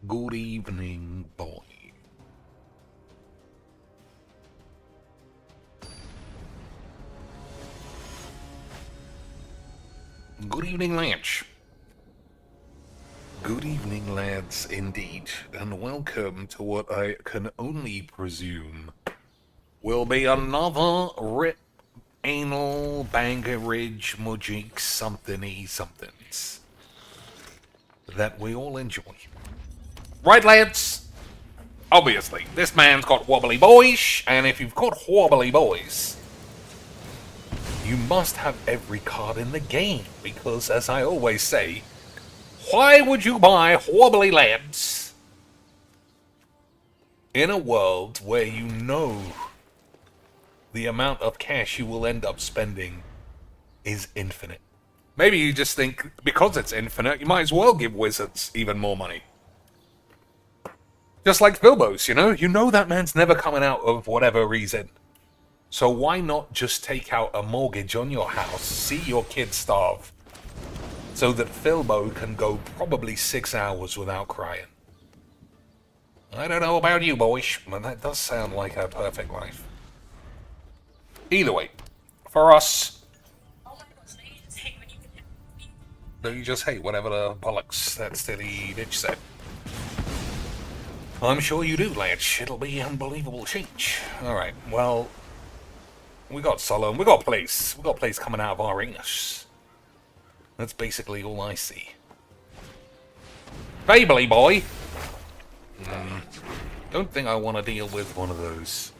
Good evening, boy. Good evening, Lance. Good evening, lads, indeed, and welcome to what I can only presume will be another rip anal bangerage mujik somethings that we all enjoy. Right, lads? Obviously, this man's got wobbly boys, and if you've got wobbly boys, you must have every card in the game, because as I always say, why would you buy wobbly lads in a world where you know the amount of cash you will end up spending is infinite? Maybe you just think because it's infinite, you might as well give wizards even more money. Just like Philbos, you know that man's never coming out of whatever reason. So why not just take out a mortgage on your house, see your kids starve, so that Philbo can go probably 6 hours without crying? I don't know about you, boys, but that does sound like a perfect life. Either way, for us, you just hate whatever the bollocks that silly bitch said. I'm sure you do, Lance. It'll be unbelievable change. Alright, well, we got Solo, and we got Place. We got Place coming out of our English. That's basically all I see. Babely boy! Don't think I want to deal with one of those.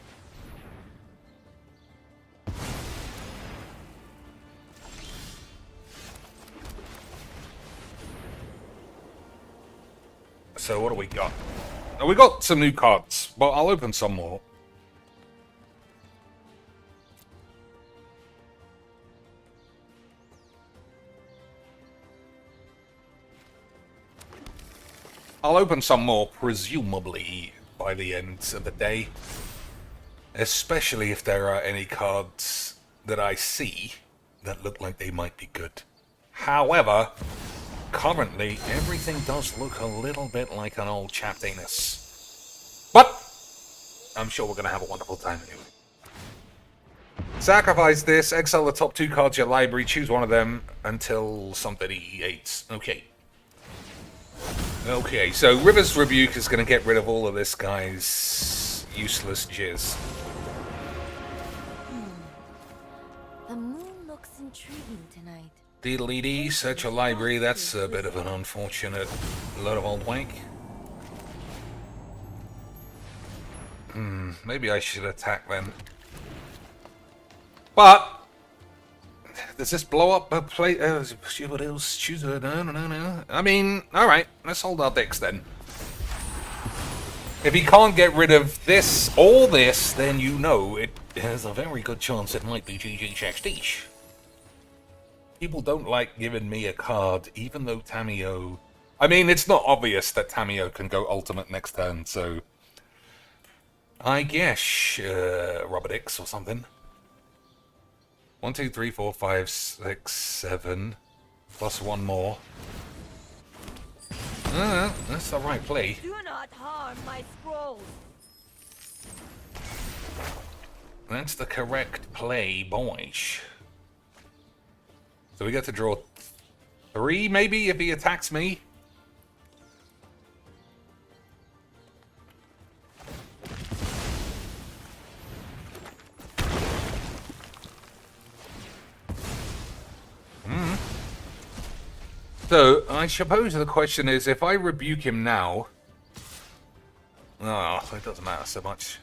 So what do we got? Oh, we got some new cards, but I'll open some more. I'll open some more, presumably, by the end of the day. Especially if there are any cards that I see that look like they might be good. However, currently, everything does look a little bit like an old chapped anus. But I'm sure we're going to have a wonderful time anyway. Sacrifice this, exile the top 2 cards of your library, choose one of them until somebody hates. Okay, so River's Rebuke is going to get rid of all of this guy's useless jizz. The moon looks intriguing tonight. Deedle-dee, search your library, that's a bit of an unfortunate load of old wank. Maybe I should attack then. But does this blow up a plate? No. I mean, alright, let's hold our dicks then. If he can't get rid of this or this, then you know it has a very good chance it might be GG Shakstish. People don't like giving me a card, even though Tamio... I mean, it's not obvious that Tamio can go ultimate next turn, so... I guess, Robert X or something. 1, 2, 3, 4, 5, 6, 7. Plus one more. That's the right play. Do not harm my scrolls. That's the correct play, boys. So we get to draw 3, maybe, if he attacks me. So, I suppose the question is, if I rebuke him now... Oh, it doesn't matter so much.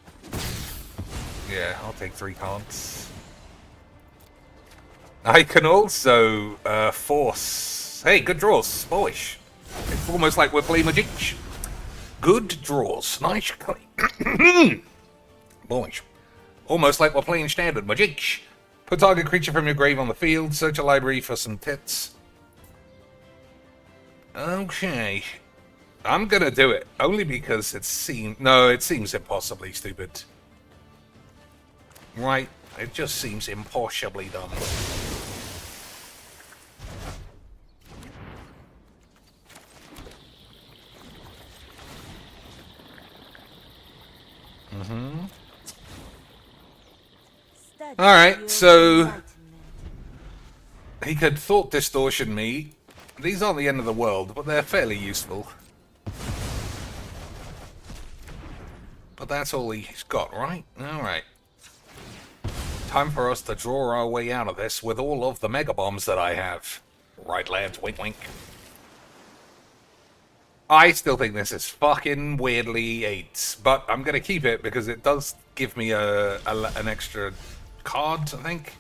Yeah, I'll take 3 cards. I can also force... Hey, good draws, boyish. It's almost like we're playing Magic. Good draws. Nice play. Boyish. Almost like we're playing standard Magic. Put target creature from your grave on the field. Search a library for some tits. Okay. I'm gonna do it. Only because it seems... No, it seems impossibly stupid. Right. It just seems impossibly dumb. Alright, so he could thought distortion me. These aren't the end of the world, but they're fairly useful. But that's all he's got, right? Alright. Time for us to draw our way out of this with all of the mega bombs that I have. Right, lads, wink wink. I still think this is fucking weirdly 8, but I'm gonna keep it because it does give me an extra card, I think.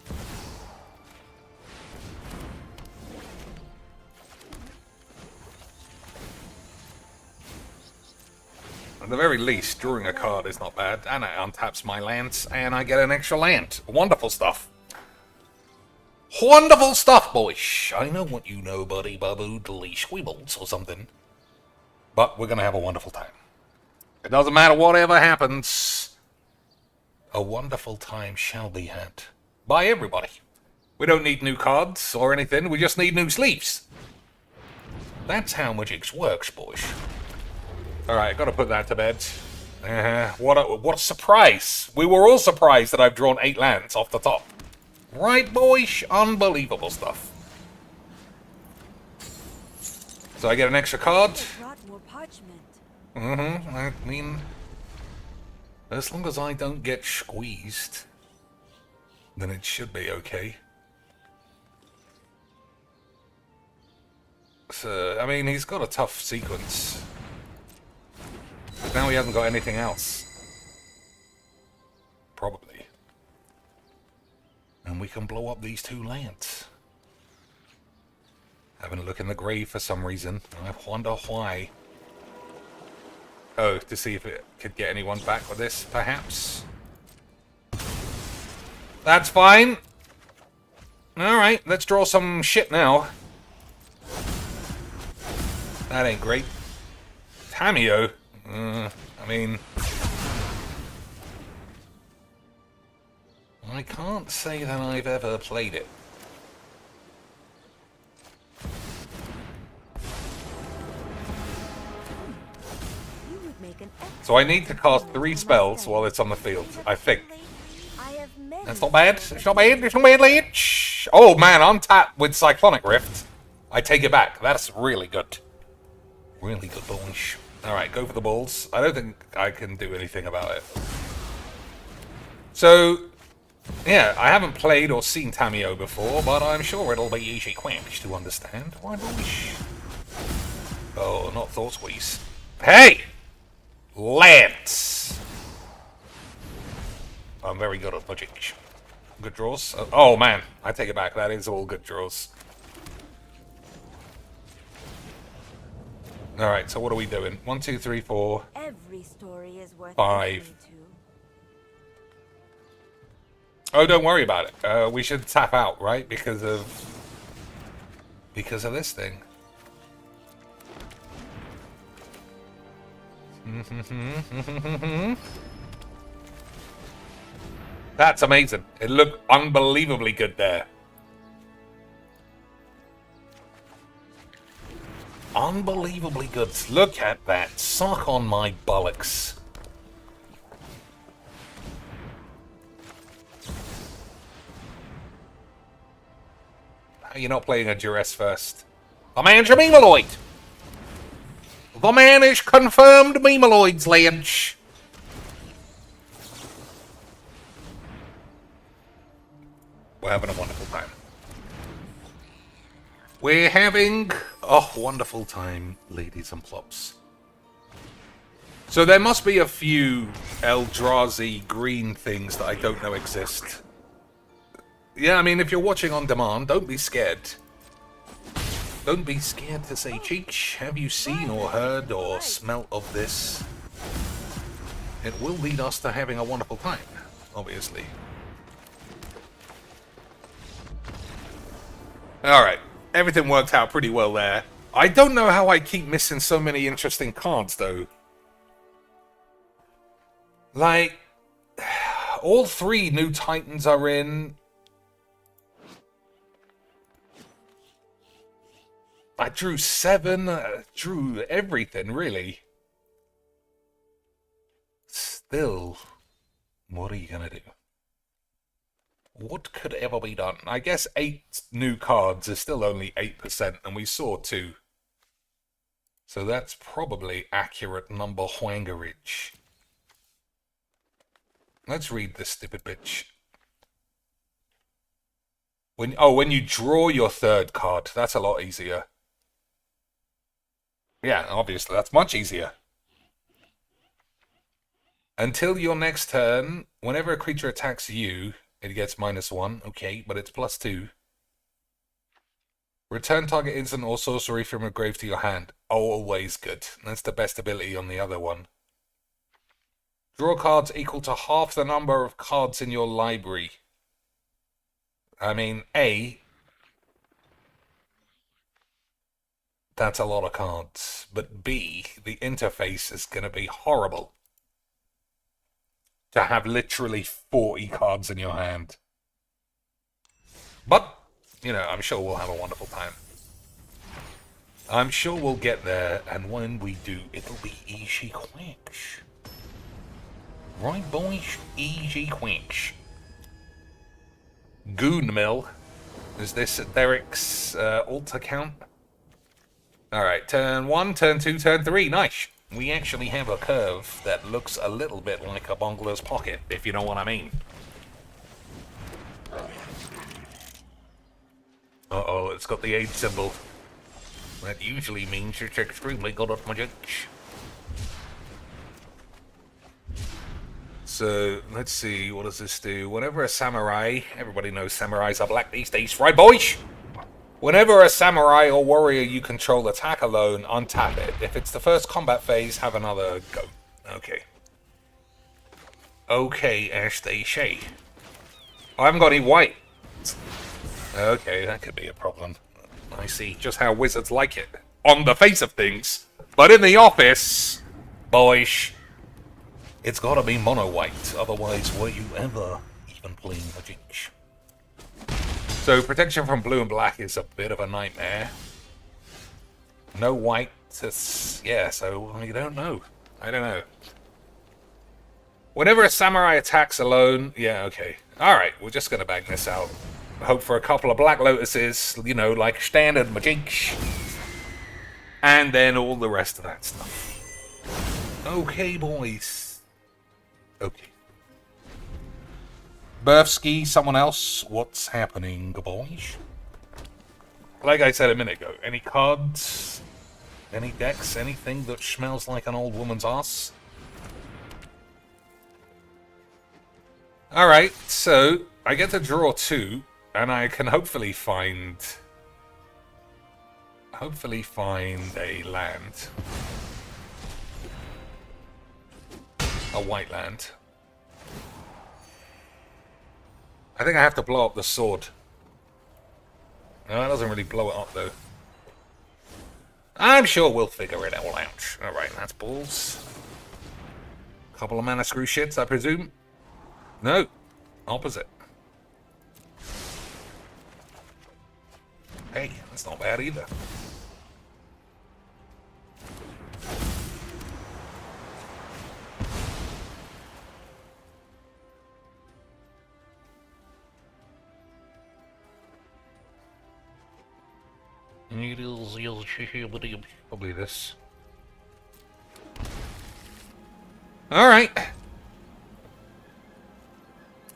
At the very least, drawing a card is not bad, and it untaps my lands, and I get an extra land. Wonderful stuff. Wonderful stuff, boys. I know what you know, buddy, babu, dilly, squeebles, or something. But we're gonna have a wonderful time. It doesn't matter whatever happens. A wonderful time shall be had. By everybody. We don't need new cards or anything, we just need new sleeves. That's how Magix works, boys. Alright, gotta put that to bed. What a surprise. We were all surprised that I've drawn 8 lands off the top. Right, boys? Unbelievable stuff. So I get an extra card. I mean, as long as I don't get squeezed, then it should be okay. So, I mean, he's got a tough sequence. But now he hasn't got anything else. Probably. And we can blow up these 2 lands. Having a look in the grave for some reason. I wonder why. Oh, to see if it could get anyone back with this, perhaps. That's fine. Alright, let's draw some shit now. That ain't great. Tamio. I mean... I can't say that I've ever played it. So I need to cast 3 spells while it's on the field, I think. That's not bad. It's not bad. It's not bad, Leech. Oh man, I'm tapped with Cyclonic Rift. I take it back. That's really good. Really good, boys. Alright, go for the balls. I don't think I can do anything about it. So, yeah, I haven't played or seen Tamio before, but I'm sure it'll be easy quick to understand. Why boys? Oh, not Thought Squeeze. Hey! Lance! I'm very good at logic. Good draws. Oh man, I take it back. That is all good draws. Alright, so what are we doing? 1, 2, 3, 4. Every story is worth 5. Oh, don't worry about it. We should tap out, right? Because of this thing. That's amazing. It looked unbelievably good there. Unbelievably good. Look at that. Suck on my bollocks. How are you not playing a duress first? The man's a Memeloid! The man is confirmed Memeloids, Lynch! We're having a wonderful time. We're having a wonderful time, ladies and plops. So there must be a few Eldrazi green things that I don't know exist. Yeah, I mean, if you're watching on demand, don't be scared. Don't be scared to say, Cheech, have you seen or heard or smelt of this? It will lead us to having a wonderful time, obviously. Alright, everything worked out pretty well there. I don't know how I keep missing so many interesting cards, though. Like, all 3 new Titans are in. I drew 7, drew everything, really. Still, what are you gonna do? What could ever be done? I guess 8 new cards is still only 8%, and we saw 2. So that's probably accurate number whangerage. Let's read this stupid bitch. When you draw your 3rd card, that's a lot easier. Yeah, obviously, that's much easier. Until your next turn, whenever a creature attacks you, it gets -1. Okay, but it's +2. Return target instant or sorcery from your grave to your hand. Always good. That's the best ability on the other one. Draw cards equal to half the number of cards in your library. I mean, A, that's a lot of cards. But B, the interface is going to be horrible. To have literally 40 cards in your hand. But, you know, I'm sure we'll have a wonderful time. I'm sure we'll get there, and when we do, it'll be easy quicks. Right, boys? Easy quicks. Goon Mill. Is this Derek's alt account? Alright, turn 1, turn 2, turn 3. Nice. We actually have a curve that looks a little bit like a Bongler's pocket, if you know what I mean. Uh-oh, it's got the 8 symbol. That usually means it's extremely good at magic. So, let's see, what does this do? Whenever a samurai, everybody knows samurais are black these days, right boys? Whenever a samurai or warrior you control attack alone, untap it. If it's the first combat phase, have another go. Okay. Okay, as they say. I haven't got any white. Okay, that could be a problem. I see just how wizards like it. On the face of things. But in the office, boys, it's gotta be mono white. Otherwise, were you ever even playing Magic? So protection from blue and black is a bit of a nightmare. No white, yeah, so you don't know. I don't know. Whenever a samurai attacks alone, yeah, okay. Alright, we're just gonna bang this out. Hope for a couple of black lotuses, you know, like standard magic. And then all the rest of that stuff. Okay, boys. Okay. Birthski, someone else, what's happening, boys? Like I said a minute ago, any cards, any decks, anything that smells like an old woman's ass? Alright, so I get to draw 2, and I can hopefully find a land. A white land. I think I have to blow up the sword. No, that doesn't really blow it up, though. I'm sure we'll figure it all out. Alright, that's balls. Couple of mana screw shits, I presume? No. Opposite. Hey, that's not bad either. Probably this. Alright.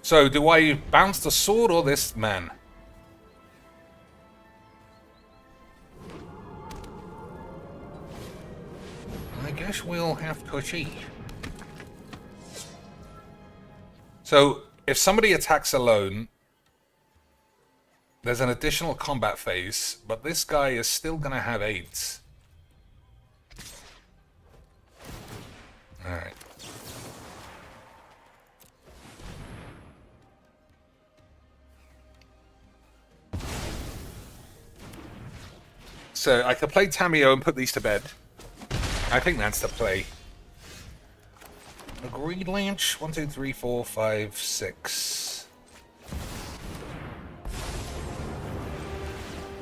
So, do I bounce the sword or this man? I guess we'll have to see. So, if somebody attacks alone, there's an additional combat phase, but this guy is still going to have AIDS. Alright. So I could play Tamio and put these to bed. I think that's the play. Agreed, Lynch. 1, 2, 3, 4, 5, 6.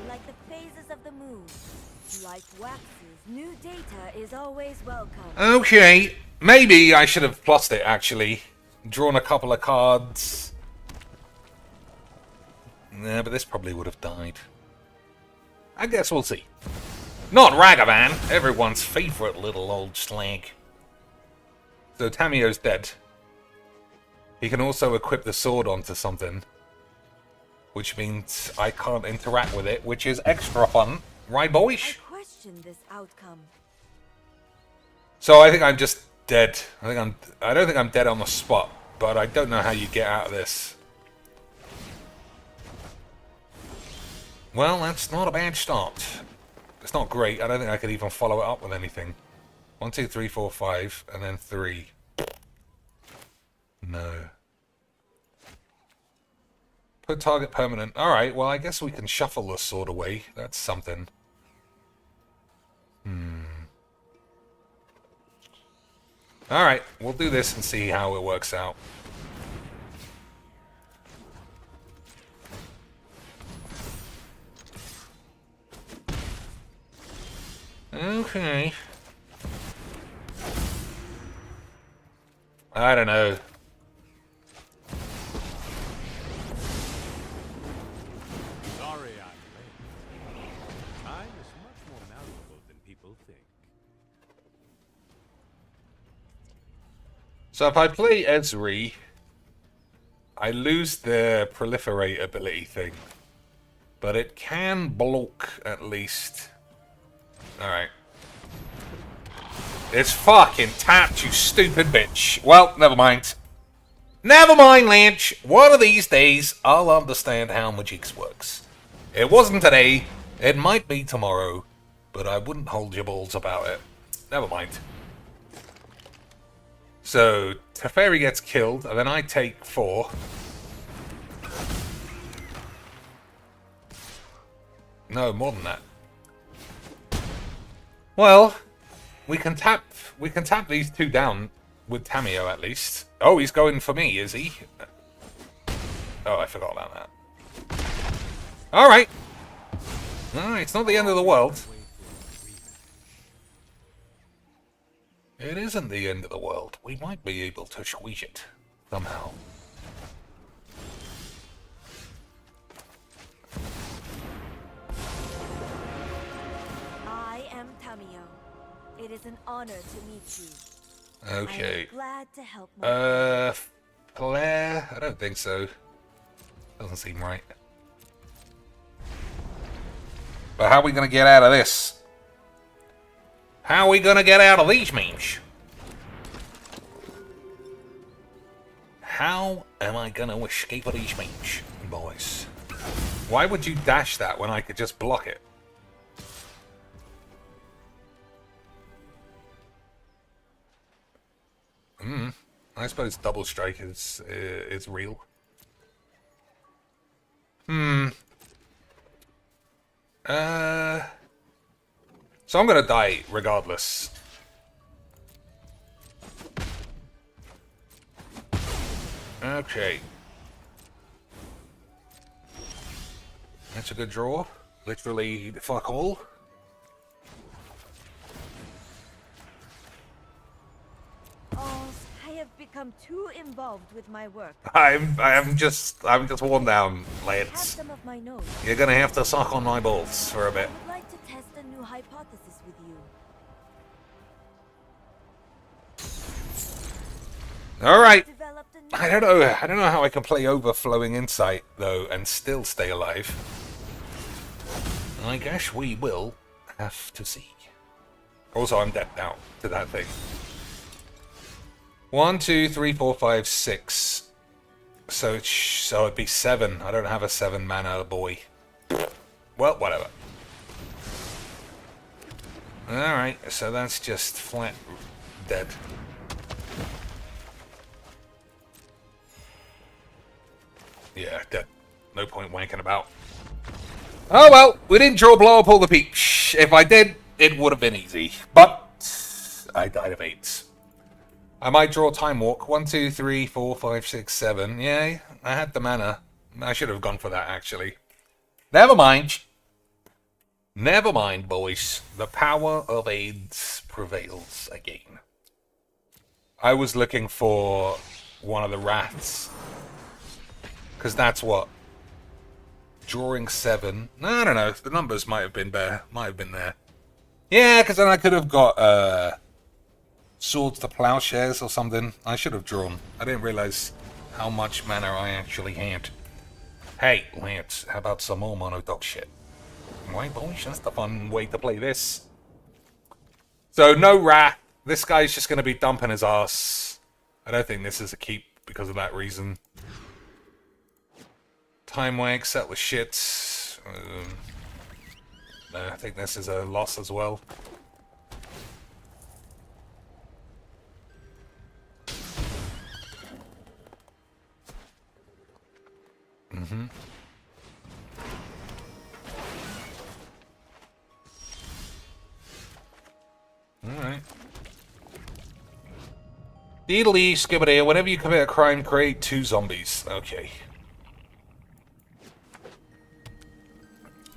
Like the phases of the moon. Like waxes, new data is always welcome. Okay, maybe I should have plussed it, actually. Drawn a couple of cards. Yeah, but this probably would have died. I guess we'll see. Not Ragavan, everyone's favourite little old slag. So Tamiyo's dead. He can also equip the sword onto something, which means I can't interact with it, which is extra fun. Right, boys? I question this outcome. So I think I'm just dead. I don't think I'm dead on the spot, but I don't know how you get out of this. Well, that's not a bad start. It's not great. I don't think I could even follow it up with anything. 1, 2, 3, 4, 5, and then 3. No. Put target permanent. Alright, well, I guess we can shuffle the sword away. That's something. Alright, we'll do this and see how it works out. Okay. I don't know. Sorry I'm late. Time is much more malleable than people think. So if I play Ezri, I lose the proliferate ability thing. But it can block at least. Alright. It's fucking tapped, you stupid bitch. Well, never mind. Never mind, Lynch. One of these days, I'll understand how Magix works. It wasn't today. It might be tomorrow. But I wouldn't hold your balls about it. Never mind. So, Teferi gets killed, and then I take 4. No, more than that. Well, we can tap these two down with Tamiyo at least. Oh, he's going for me, is he? Oh, I forgot about that. Alright. Alright, it's not the end of the world. It isn't the end of the world. We might be able to squeeze it somehow. I am Tamiyo. It is an honor to meet you. Okay. I am glad to help my Claire? I don't think so. Doesn't seem right. But how are we going to get out of this? How are we going to get out of these memes? How am I going to escape of these memes, boys? Why would you dash that when I could just block it? I suppose double strike is real. So I'm gonna die regardless. Okay. That's a good draw. Literally fuck all. Oh, I have become too involved with my work. I'm just worn down, Have lads. some of my notes. You're gonna have to suck on my balls for a bit. I would like to test a new hypothesis with you. Alright. Developed a new I don't know how I can play overflowing insight though and still stay alive. I guess we will have to see. Also, I'm dead now to that thing. 1, 2, 3, 4, 5, 6. So it'd be 7. I don't have a 7 mana boy. Well, whatever. Alright, so that's just flat dead. Yeah, dead. No point wanking about. Oh well, we didn't draw blow up all the peach. If I did, it would have been easy. But I died of AIDS. I might draw Time Walk. 1, 2, 3, 4, 5, 6, 7. Yeah, I had the mana. I should have gone for that, actually. Never mind. Never mind, boys. The power of AIDS prevails again. I was looking for one of the rats. Because that's what Drawing 7. No, I don't know. The numbers might have been there. Might have been there. Yeah, because then I could have got swords to plowshares or something. I should have drawn. I didn't realize how much mana I actually had. Hey, Lance, how about some more mono dog shit? Right, boys, that's the fun way to play this. So, no Ra. This guy's just going to be dumping his ass. I don't think this is a keep because of that reason. Time Wank, set with shit. I think this is a loss as well. Alright. Deedly, Skibbity, whenever you commit a crime, create 2 zombies. Okay.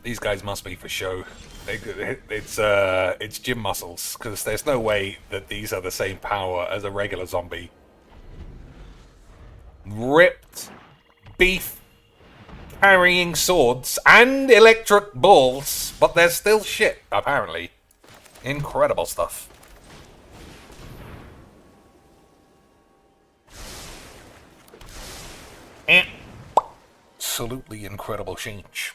These guys must be for show. It's gym muscles, because there's no way that these are the same power as a regular zombie. Ripped, beef, carrying swords, and electric balls, but they're still shit, apparently. Incredible stuff. Absolutely incredible change.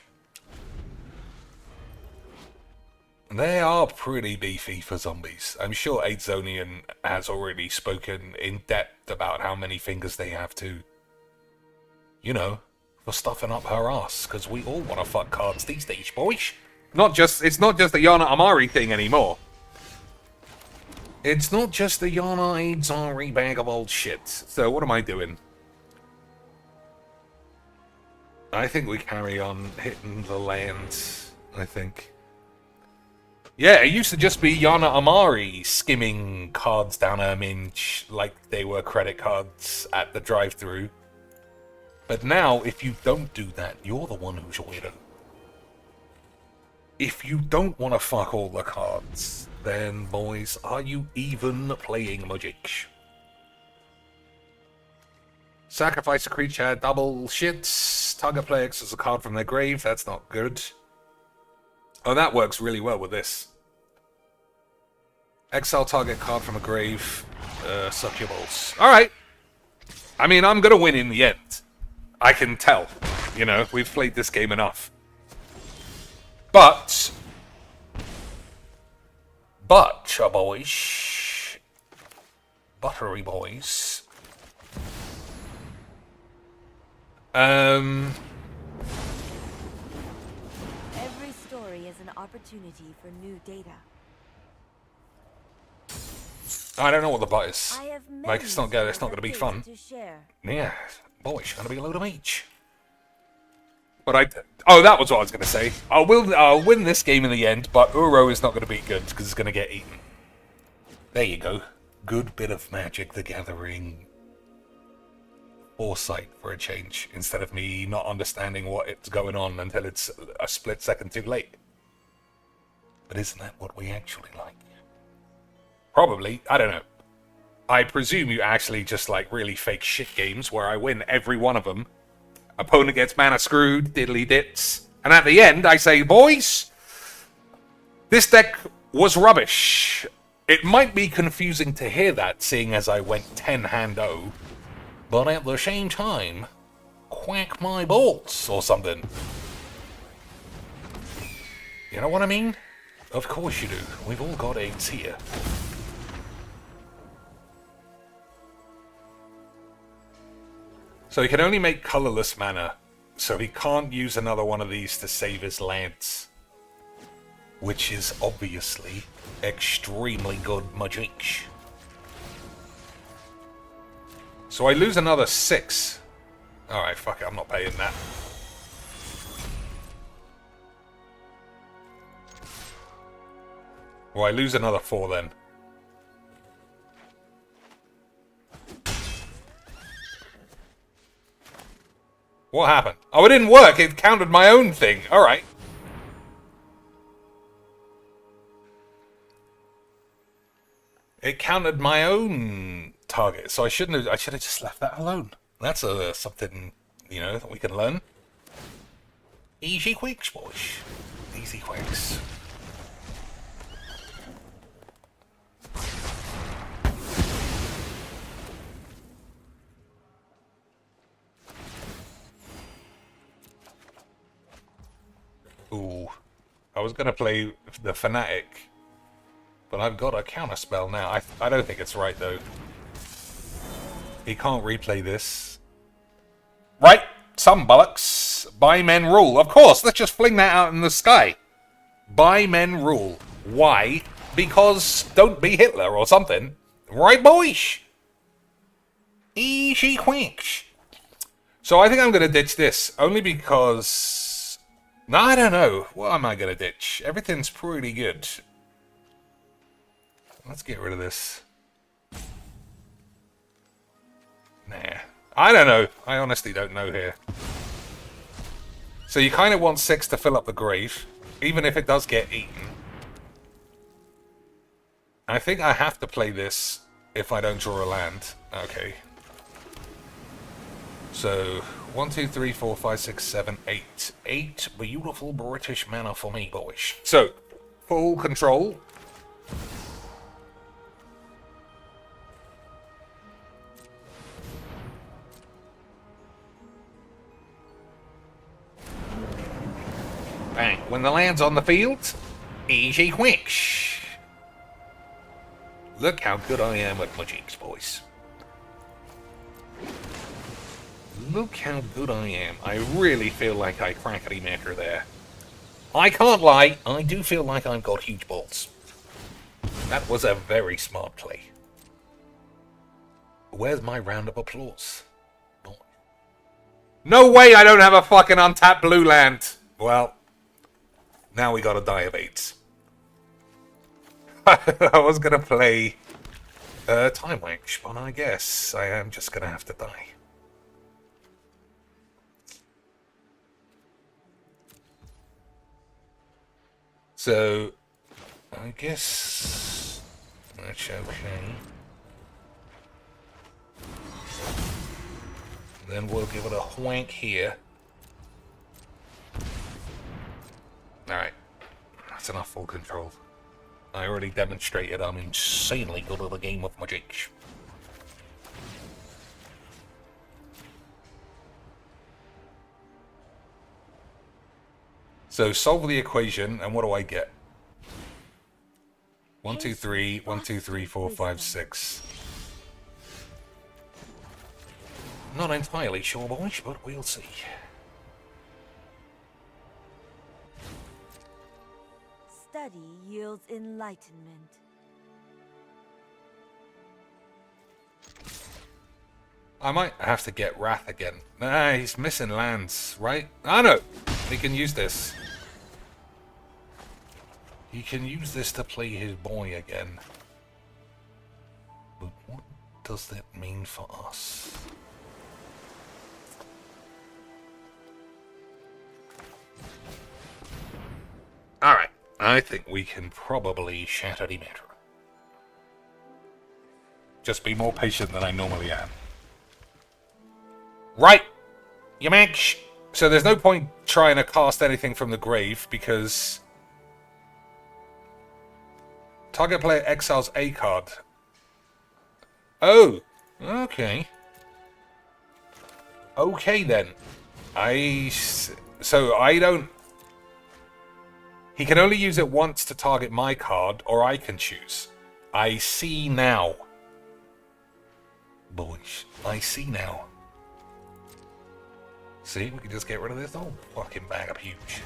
They are pretty beefy for zombies. I'm sure 8zonian has already spoken in depth about how many fingers they have to, you know, for stuffing up her ass, because we all want to fuck cards these days, boys. It's not just the Yana Amari thing anymore. It's not just the Yana Aidzari bag of old shit. So what am I doing? I think we carry on hitting the land, I think. Yeah, it used to just be Yana Amari skimming cards down her minge like they were credit cards at the drive-thru. But now, if you don't do that, you're the one who's a weirdo. If you don't want to fuck all the cards, then, boys, are you even playing Magic? Sacrifice a creature, double shits. Target player exits a card from their grave. That's not good. Oh, that works really well with this. Exile target card from a grave. Suck your balls. Alright. I mean, I'm gonna win in the end. I can tell. You know, we've played this game enough. But, boys, buttery boys, Every story is an opportunity for new data. I don't know what the but is. I have Like, it's not going to be fun. to share. Yeah, boy, it's going to be a load of meat. But oh, that was what I was going to say. I'll win this game in the end, but Uro is not going to be good because it's going to get eaten. There you go. Good bit of Magic the Gathering foresight for a change, instead of me not understanding what it's going on until it's a split second too late. But isn't that what we actually like? Probably. I don't know. I presume you actually just like really fake shit games where I win every one of them. Opponent gets mana screwed, diddly dits. And at the end, I say, boys, this deck was rubbish. It might be confusing to hear that, seeing as I went 10-hand-0. But at the same time, quack my balls or something. You know what I mean? Of course you do. We've all got AIDS here. So he can only make colorless mana, so he can't use another one of these to save his lands. Which is obviously extremely good magic. So I lose another 6. Alright, fuck it, I'm not paying that. Well, I lose another 4 then. What happened? Oh, it didn't work. It counted my own thing. Alright. It counted my own target, so I should have just left that alone. That's something, you know, that we can learn. Easy quicks, boys. Easy quicks. Ooh. I was going to play the Fanatic, but I've got a counter spell now. I don't think it's right, though. He can't replay this. Right, some bollocks. By men rule. Of course, let's just fling that out in the sky. By men rule. Why? Because don't be Hitler or something. Right, boys? Easy quicks. So I think I'm going to ditch this, only because... No, I don't know. What am I going to ditch? Everything's pretty good. Let's get rid of this. Nah. I don't know. I honestly don't know here. So you kind of want 6 to fill up the grave, even if it does get eaten. I think I have to play this if I don't draw a land. Okay. So, 1, 2, 3, 4, 5, 6, 7, 8. 8 beautiful British mana for me, boys. So, full control. Bang. When the land's on the field, easy quicks. Look how good I am at my jigs, boys. Look how good I am. I really feel like I crackety maker there. I can't lie, I do feel like I've got huge balls. That was a very smart play. Where's my round of applause? No way I don't have a fucking untapped blue land! Well, now we gotta die of AIDS. I was gonna play Time Wench, but I guess I am just gonna have to die. So, I guess that's okay. Then we'll give it a whank here. Alright, that's enough full control. I already demonstrated I'm insanely good at the game of magic. So solve the equation, and what do I get? 1, 2, 3, 1, 2, 3, 4, 5, 6. Not entirely sure, boys, but we'll see. Study yields enlightenment. I might have to get Wrath again. Nah, he's missing lands, right? I know. He can use this. He can use this to play his boy again. But what does that mean for us? Alright, I think we can probably shatter the matter. Just be more patient than I normally am. Right, you manx. So there's no point trying to cast anything from the grave because target player exiles a card. Oh, okay. Okay then. So I don't... He can only use it once to target my card, or I can choose. I see now. Boys, I see now. See, we can just get rid of this whole fucking bag of huge.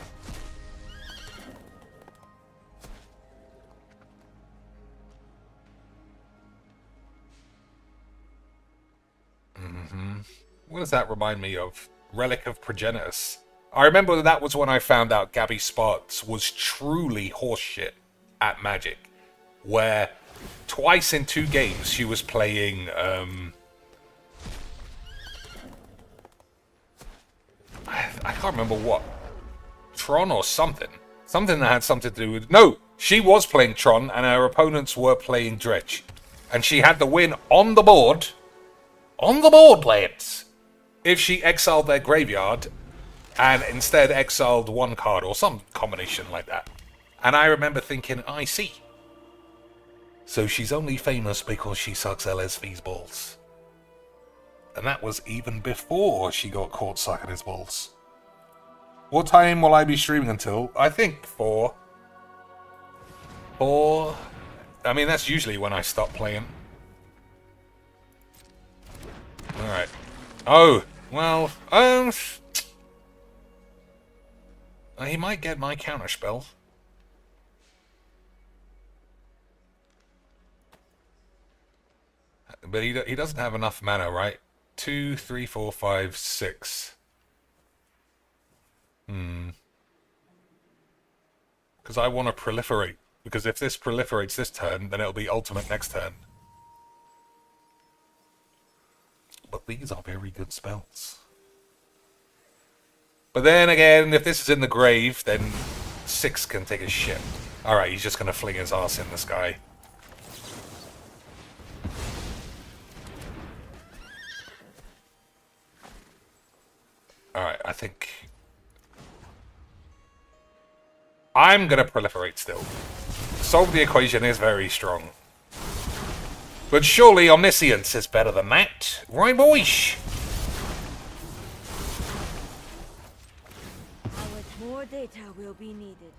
What does that remind me of? Relic of Progenitus. I remember that was when I found out Gabby Sparks was truly horseshit at Magic. Where twice in 2 games she was playing, I can't remember what. Tron or something. Something that had something to do with... No! She was playing Tron and her opponents were playing Dredge. And she had the win on the board. On the board, lads! If she exiled their graveyard and instead exiled one card or some combination like that. And I remember thinking, I see. So she's only famous because she sucks LSV's balls. And that was even before she got caught sucking his balls. What time will I be streaming until? I think 4. 4. I mean, that's usually when I stop playing. Alright. Oh, well, he might get my counterspell. But he doesn't have enough mana, right? 2, 3, 4, 5, 6. Because I want to proliferate. Because if this proliferates this turn, then it'll be ultimate next turn. But these are very good spells. But then again, if this is in the grave, then 6 can take a shit. Alright, he's just going to fling his ass in the sky. Alright, I think... I'm going to proliferate still. Solve the equation is very strong. But surely omniscience is better than that. Right, boys? More data will be needed.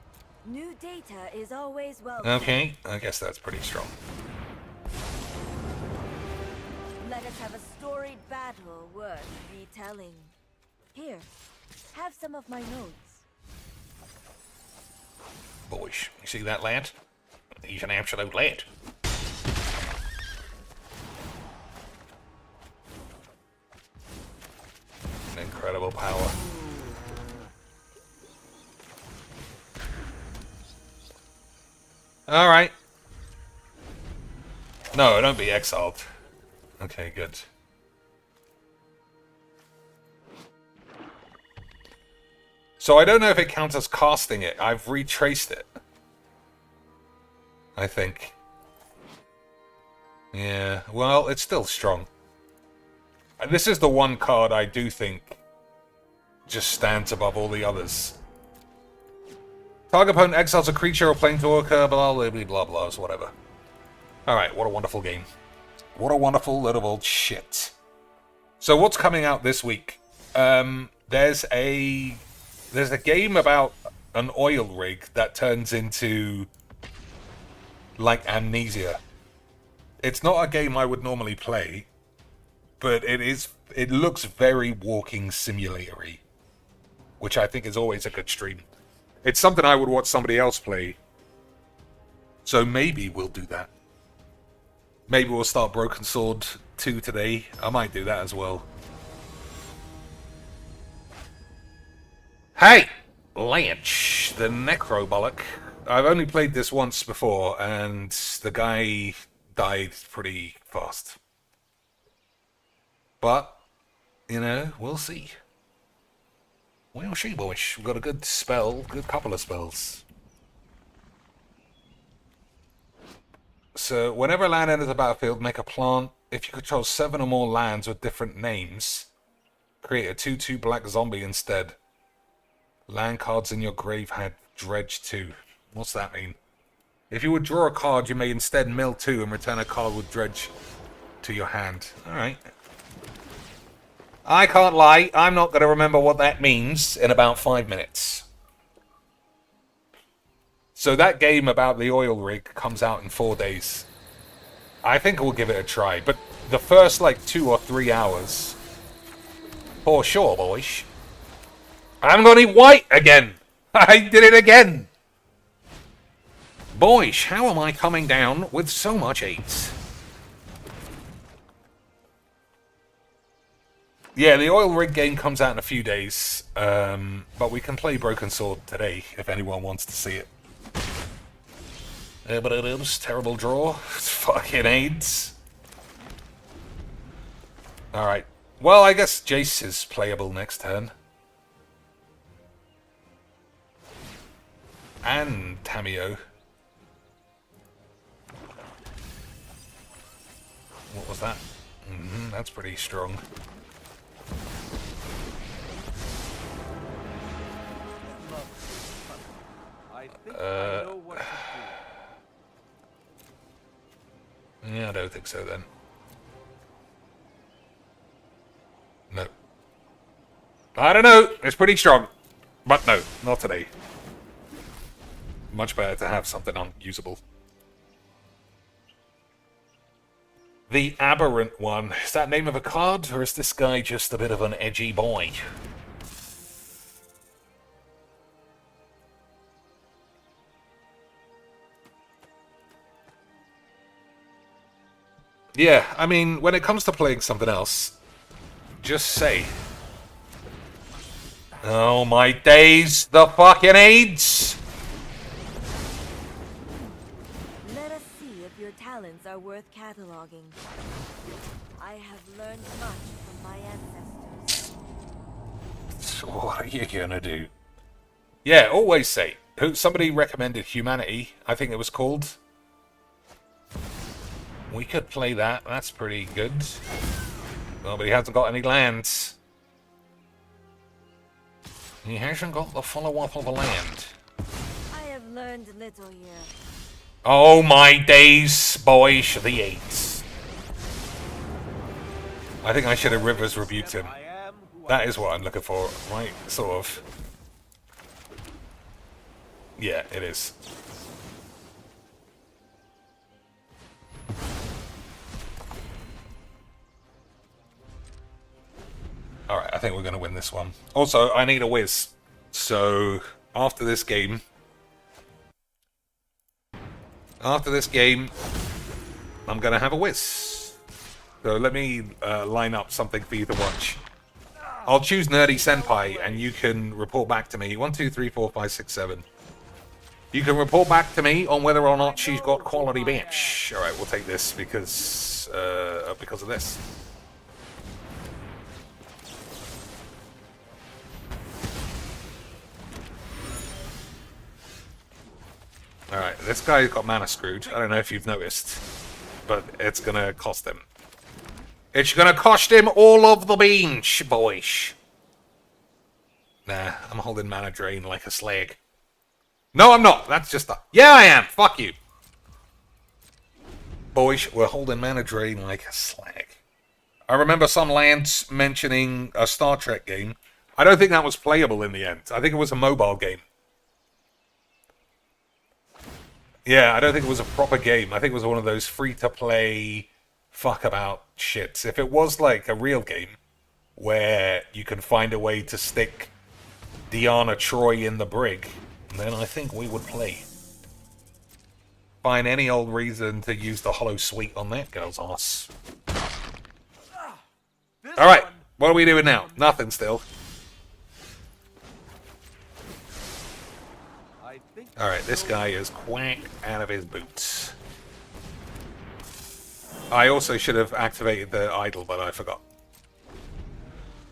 New data is always welcome. Okay, I guess that's pretty strong. Let us have a storied battle worth retelling. Here, have some of my notes. Boys, you see that lad? He's an absolute lad. Incredible power. Alright. No, don't be exiled. Okay, good. So I don't know if it counts as casting it. I've retraced it. I think. Yeah, well, it's still strong. And this is the one card I do think just stands above all the others. Target opponent exiles a creature or planeswalker, blah, blah, blah, blah, blah, whatever. Alright, what a wonderful game. What a wonderful little old shit. So what's coming out this week? There's a game about an oil rig that turns into, like, Amnesia. It's not a game I would normally play, but it looks very walking simulator-y, which I think is always a good stream. It's something I would watch somebody else play. So maybe we'll do that. Maybe we'll start Broken Sword 2 today. I might do that as well. Hey! Lynch, the Necrobollock. I've only played this once before, and the guy died pretty fast. But, you know, we'll see. We'll see, boys. We've got a good spell, good couple of spells. So, whenever a land enters the battlefield, make a plant. If you control 7 or more lands with different names, create a 2/2 black zombie instead. Land cards in your grave had dredge 2. What's that mean? If you would draw a card, you may instead mill 2 and return a card with dredge to your hand. Alright. I can't lie, I'm not going to remember what that means in about 5 minutes. So that game about the oil rig comes out in 4 days. I think we'll give it a try, but the first, like, 2 or 3 hours... For sure, boys. I'm going to eat white again! I did it again! Boys, how am I coming down with so much 8s? Yeah, the oil rig game comes out in a few days, but we can play Broken Sword today if anyone wants to see it. But it is terrible draw. Fucking AIDS. Alright. Well, I guess Jace is playable next turn. And Tamio. What was that? That's pretty strong. think I know what to do. Yeah, I don't think so then. No. I don't know. It's pretty strong. But no, not today. Much better to have something unusable. The Aberrant One. Is that name of a card, or is this guy just a bit of an edgy boy? Yeah, I mean, when it comes to playing something else, just say... Oh my days, the fucking AIDS! Let us see if your talents are worth cataloging. I have learned much from my ancestors. So what are you gonna do? Yeah, always say. Somebody recommended Humanity, I think it was called. We could play that, that's pretty good. Well, but he hasn't got any lands. He hasn't got the follow-up of a land. I have learned little here. Oh my days, boys, the AIDS. I think I should have Rivers rebuked him. That is what I'm looking for, right? Sort of. Yeah, it is. Alright, I think we're going to win this one. Also, I need a whiz. So, after this game, I'm going to have a whiz. So let me line up something for you to watch. I'll choose Nerdy Senpai, and you can report back to me. 1, 2, 3, 4, 5, 6, 7. You can report back to me on whether or not she's got quality bitch. Alright, we'll take this because of this. Alright, this guy's got mana screwed. I don't know if you've noticed, but it's gonna cost him. It's gonna cost him all of the beans, boys. Nah, I'm holding mana drain like a slag. No, I'm not. That's just a... Yeah, I am. Fuck you. Boys, we're holding mana drain like a slag. I remember some lands mentioning a Star Trek game. I don't think that was playable in the end. I think it was a mobile game. Yeah, I don't think it was a proper game. I think it was one of those free-to-play fuck-about shits. If it was like a real game where you can find a way to stick Deanna Troi in the brig, then I think we would play. Find any old reason to use the hollow suite on that girl's ass. Alright, what are we doing now? Nothing still. Alright, this guy is Quack out of his boots. I also should have activated the idol, but I forgot.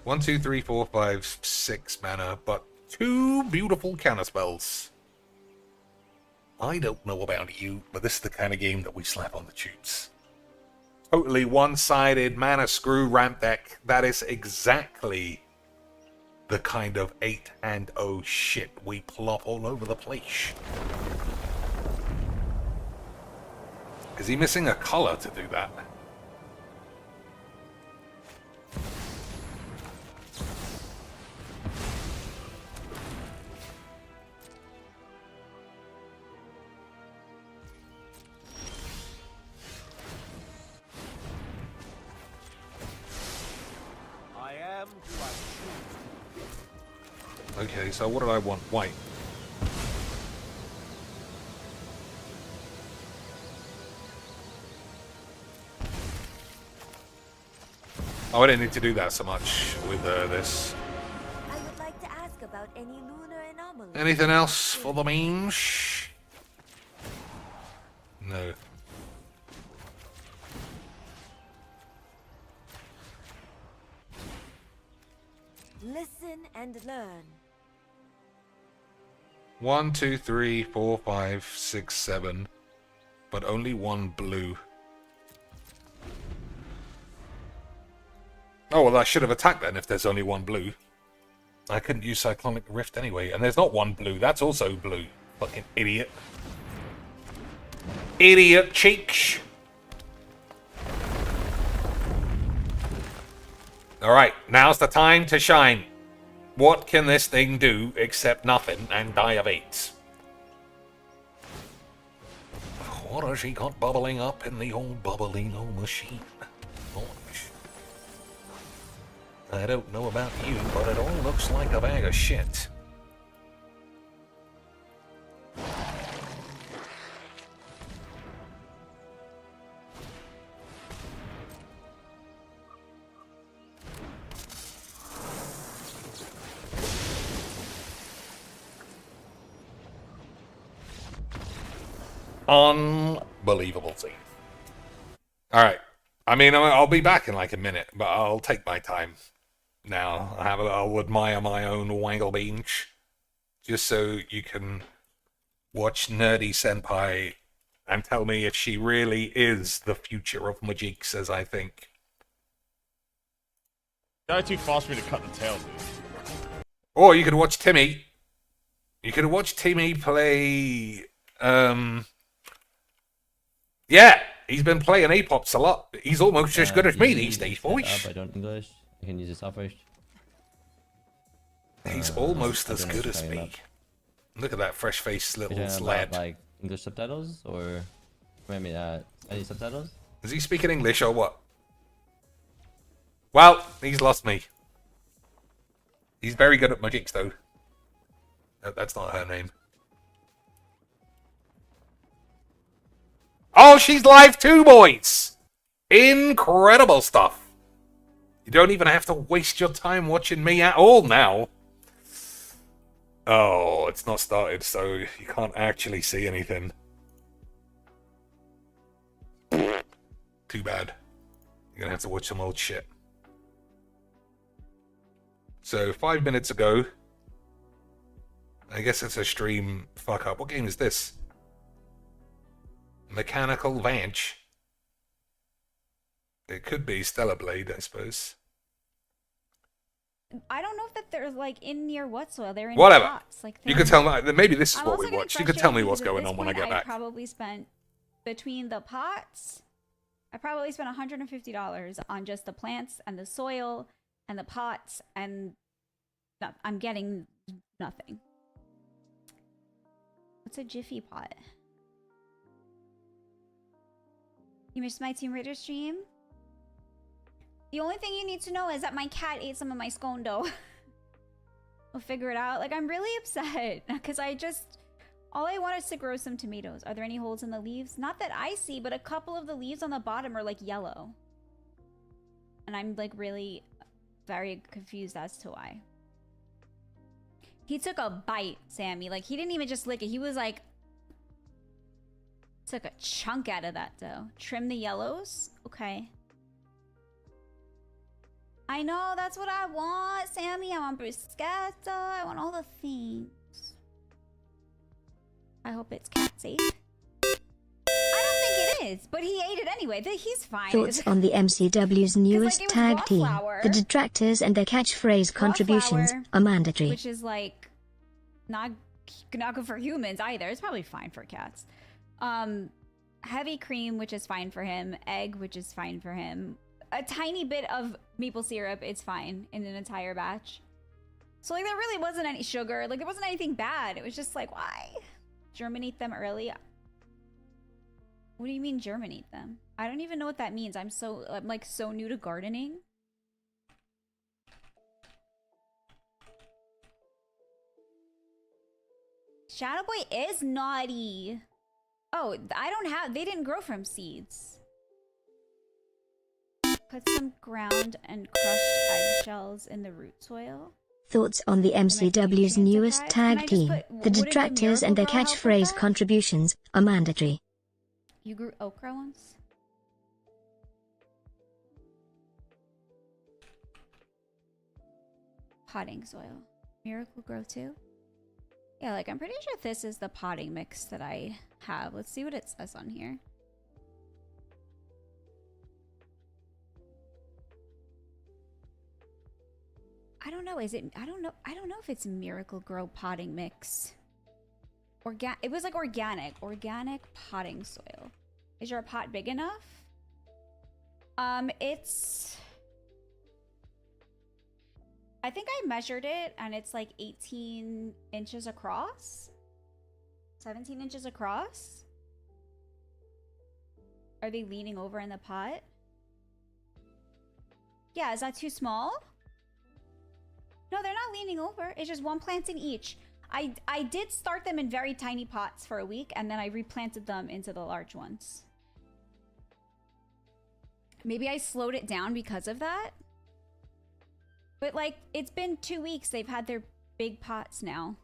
1, 2, 3, 4, 5, 6 mana, but 2 beautiful counterspells. I don't know about you, but this is the kind of game that we slap on the tubes. Totally one-sided mana screw ramp deck. That is exactly the kind of 8-0 shit we plop all over the place. Is he missing a color to do that? Okay, so what did I want? White. Oh, I didn't need to do that so much with this. I would like to ask about any lunar anomalies. Anything else for the memes? No. Listen and learn. 1, 2, 3, 4, 5, 6, 7, but only 1 blue. Oh, well, I should have attacked then if there's only 1 blue. I couldn't use Cyclonic Rift anyway, and there's not 1 blue. That's also blue. Fucking idiot. Idiot cheeks. Alright, now's the time to shine. What can this thing do except nothing and die of AIDS? What has he got bubbling up in the old bubblino machine? Orange. I don't know about you, but it all looks like a bag of shit. Unbelievable scene. Alright. I mean, I'll be back in like a minute, but I'll take my time now. I'll admire my own wangle beans. Just so you can watch Nerdy Senpai and tell me if she really is the future of Majix as I think. That too fast for me to cut the tail, dude. Or you could watch Timmy. You could watch Timmy play... Yeah, he's been playing A-Pops a lot. He's almost as good as me these days, boys. I don't English. I can use this up first. He's almost as good as me. Look at that fresh-faced little lad. Like English subtitles or maybe any subtitles? Is he speaking English or what? Well, he's lost me. He's very good at Majix though. That's not her name. Oh, she's live too, boys! Incredible stuff. You don't even have to waste your time watching me at all now. Oh, it's not started, so you can't actually see anything. Too bad. You're gonna have to watch some old shit. So, 5 minutes ago... I guess it's a stream fuck up. What game is this? Mechanical Vanch. It could be Stellar Blade, I suppose. I don't know if that they're like in near what soil. They're in Whatever. pots. Like You could tell me. Maybe this is I'm what also we getting watched. You could tell me frustrated what's because at going this on when I point get back. I probably spent between the pots. I probably spent $150 on just the plants and the soil and the pots, and I'm getting nothing. What's a Jiffy pot? You missed my Team Raider stream? The only thing you need to know is that my cat ate some of my scone dough. We'll figure it out. Like, I'm really upset because all I want is to grow some tomatoes. Are there any holes in the leaves? Not that I see, but a couple of the leaves on the bottom are like yellow. And I'm like really very confused as to why. He took a bite, Sammy. Like, he didn't even just lick it. He was like, took a chunk out of that dough. Trim the yellows? Okay. I know, that's what I want, Sammy. I want bruschetta. I want all the things. I hope it's cat safe. I don't think it is, but he ate it anyway. He's fine. Thoughts on the MCW's newest like, tag team. flour. The detractors and their catchphrase contributions flour, are mandatory. Which is like not good for humans either. It's probably fine for cats. Heavy cream, which is fine for him. Egg, which is fine for him. A tiny bit of maple syrup, it's fine in an entire batch. So like there really wasn't any sugar. Like there wasn't anything bad. It was just like, why? Germinate them early. What do you mean germinate them? I don't even know what that means. I'm like so new to gardening. Shadow Boy is naughty. Oh, they didn't grow from seeds. Put some ground and crushed eggshells in the root soil. Thoughts on the MCW's newest tag team. The detractors and their catchphrase contributions are mandatory. You grew okra once? Potting soil. Miracle Grow too? Yeah, like I'm pretty sure this is the potting mix that I have. Let's see what it says on here. I don't know. I don't know if it's Miracle Grow potting mix It was like organic potting soil. Is your pot big enough? It's, I think I measured it and it's like 18 inches across. 17 inches across. Are they leaning over in the pot? Yeah, is that too small? No, they're not leaning over. It's just one planting each. I did start them in very tiny pots for a week, and then I replanted them into the large ones. Maybe I slowed it down because of that. But, like, it's been 2 weeks. They've had their big pots now.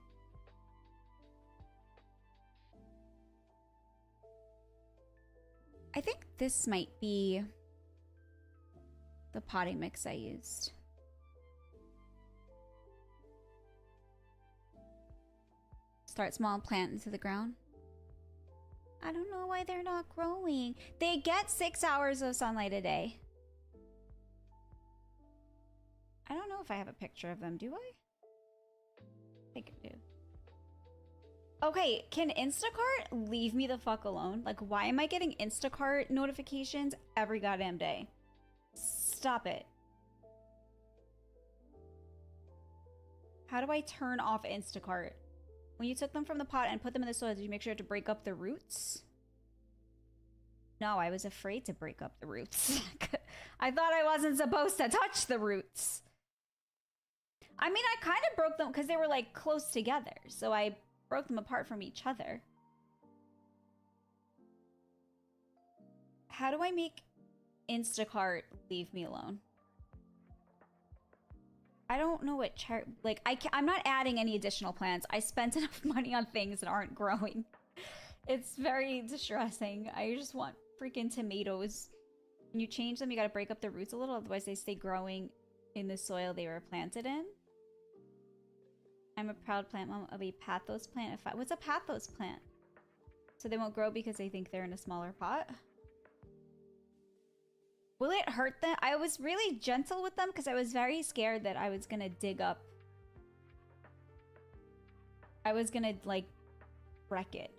I think this might be the potting mix I used. Start small, plant into the ground. I don't know why they're not growing. They get 6 hours of sunlight a day. I don't know if I have a picture of them, do I think I do. Okay, can Instacart leave me the fuck alone? Like, why am I getting Instacart notifications every goddamn day? Stop it. How do I turn off Instacart? When you took them from the pot and put them in the soil, did you make sure to break up the roots? No, I was afraid to break up the roots. I thought I wasn't supposed to touch the roots. I mean, I kind of broke them because they were like close together. So I broke them apart from each other. How do I make Instacart leave me alone? I don't know what like I'm not adding any additional plants. I spent enough money on things that aren't growing. It's very distressing. I just want freaking tomatoes. When you change them, you gotta break up the roots a little, otherwise they stay growing in the soil they were planted in. I'm a proud plant mom of a pathos plant. What's a pathos plant? So they won't grow because they think they're in a smaller pot? Will it hurt them? I was really gentle with them because I was very scared that I was gonna dig up. I was gonna, like, wreck it.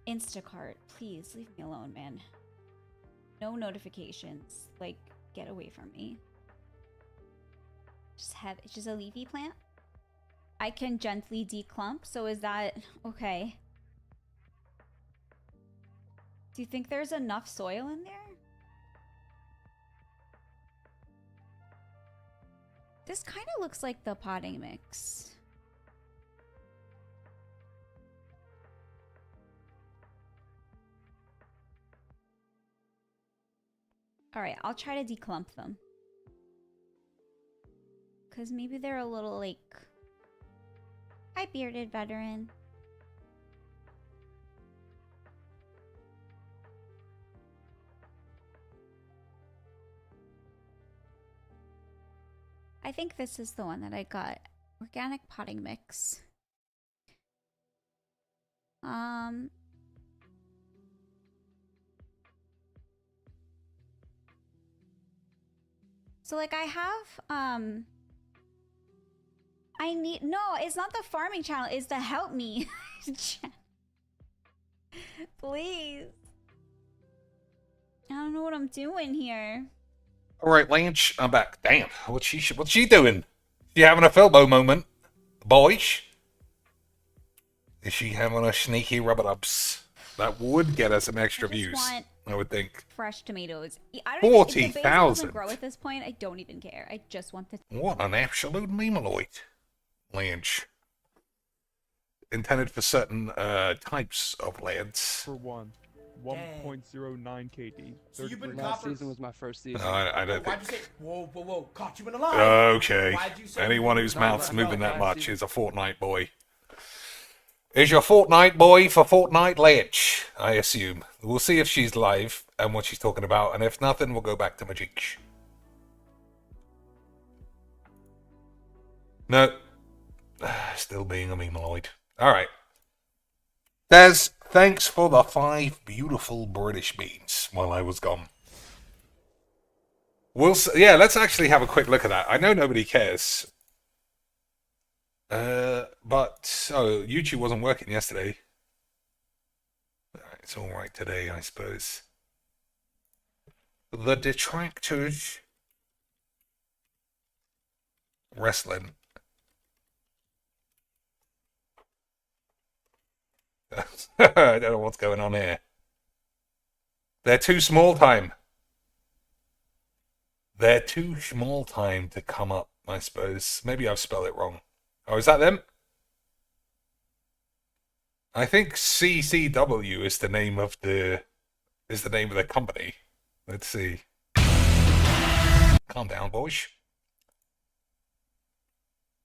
Instacart, please leave me alone, man. No notifications. Like, get away from me. It's just a leafy plant. I can gently declump, so is that okay? Do you think there's enough soil in there? This kind of looks like the potting mix. Alright, I'll try to declump them. Because maybe they're a little like... Hi, bearded veteran. I think this is the one that I got. Organic potting mix. So like I have, I need, no, it's not the farming channel, it's the help me. Please. I don't know what I'm doing here. All right, Lance, I'm back. Damn, what's she doing? She having a Filbo moment, boys? Is she having a sneaky rub-a-dubs? That would get us some extra views, I would think. Fresh tomatoes. I don't 40,000. If the basil doesn't grow at this point, I don't even care. I just want the. What an absolute memeloid, Lance. Intended for certain types of lads. For 1.09 KD. So you've been last season was my first season. I don't Why'd think. you say, whoa, caught you in a lie? Okay. Why'd you say Anyone whose No, mouth's no, moving that no, much see- is a Fortnite boy. Is your Fortnite boy for Fortnite Lance, I assume. We'll see if she's live and what she's talking about, and if nothing, we'll go back to Magic. No. Still being a memeloid. Alright. Des, thanks for the 5 beautiful British beans while I was gone. Yeah, let's actually have a quick look at that. I know nobody cares. But YouTube wasn't working yesterday. It's all right today, I suppose. The detractors wrestling. I don't know what's going on here. They're too small time. They're too small time to come up, I suppose. Maybe I've spelled it wrong. Oh, is that them? I think CCW is the name of the company. Let's see. Calm down, boys.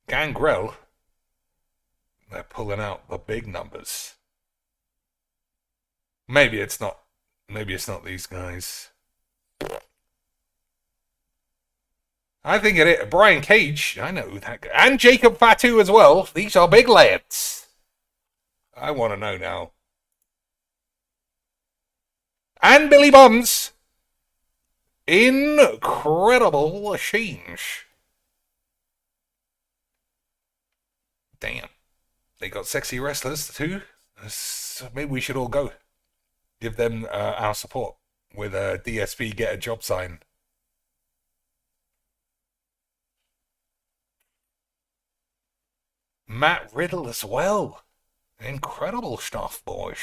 Gangrel. They're pulling out the big numbers. Maybe it's not. Maybe it's not these guys. I think it is. Brian Cage. I know that guy. And Jacob Fatu as well. These are big lads. I want to know now. And Billy Bonds. Incredible change. Damn. They got sexy wrestlers too. Maybe we should all go. Give them our support with a DSP get a job sign. Matt Riddle as well. Incredible stuff, boys.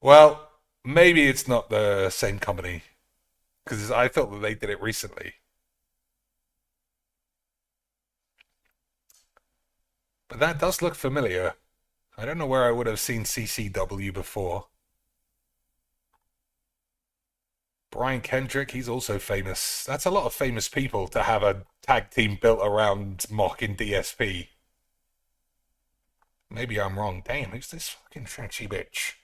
Well, maybe it's not the same company. Because I thought that they did it recently. But that does look familiar. I don't know where I would have seen CCW before. Brian Kendrick, he's also famous. That's a lot of famous people to have a tag team built around mocking DSP. Maybe I'm wrong. Damn, who's this fucking sexy bitch?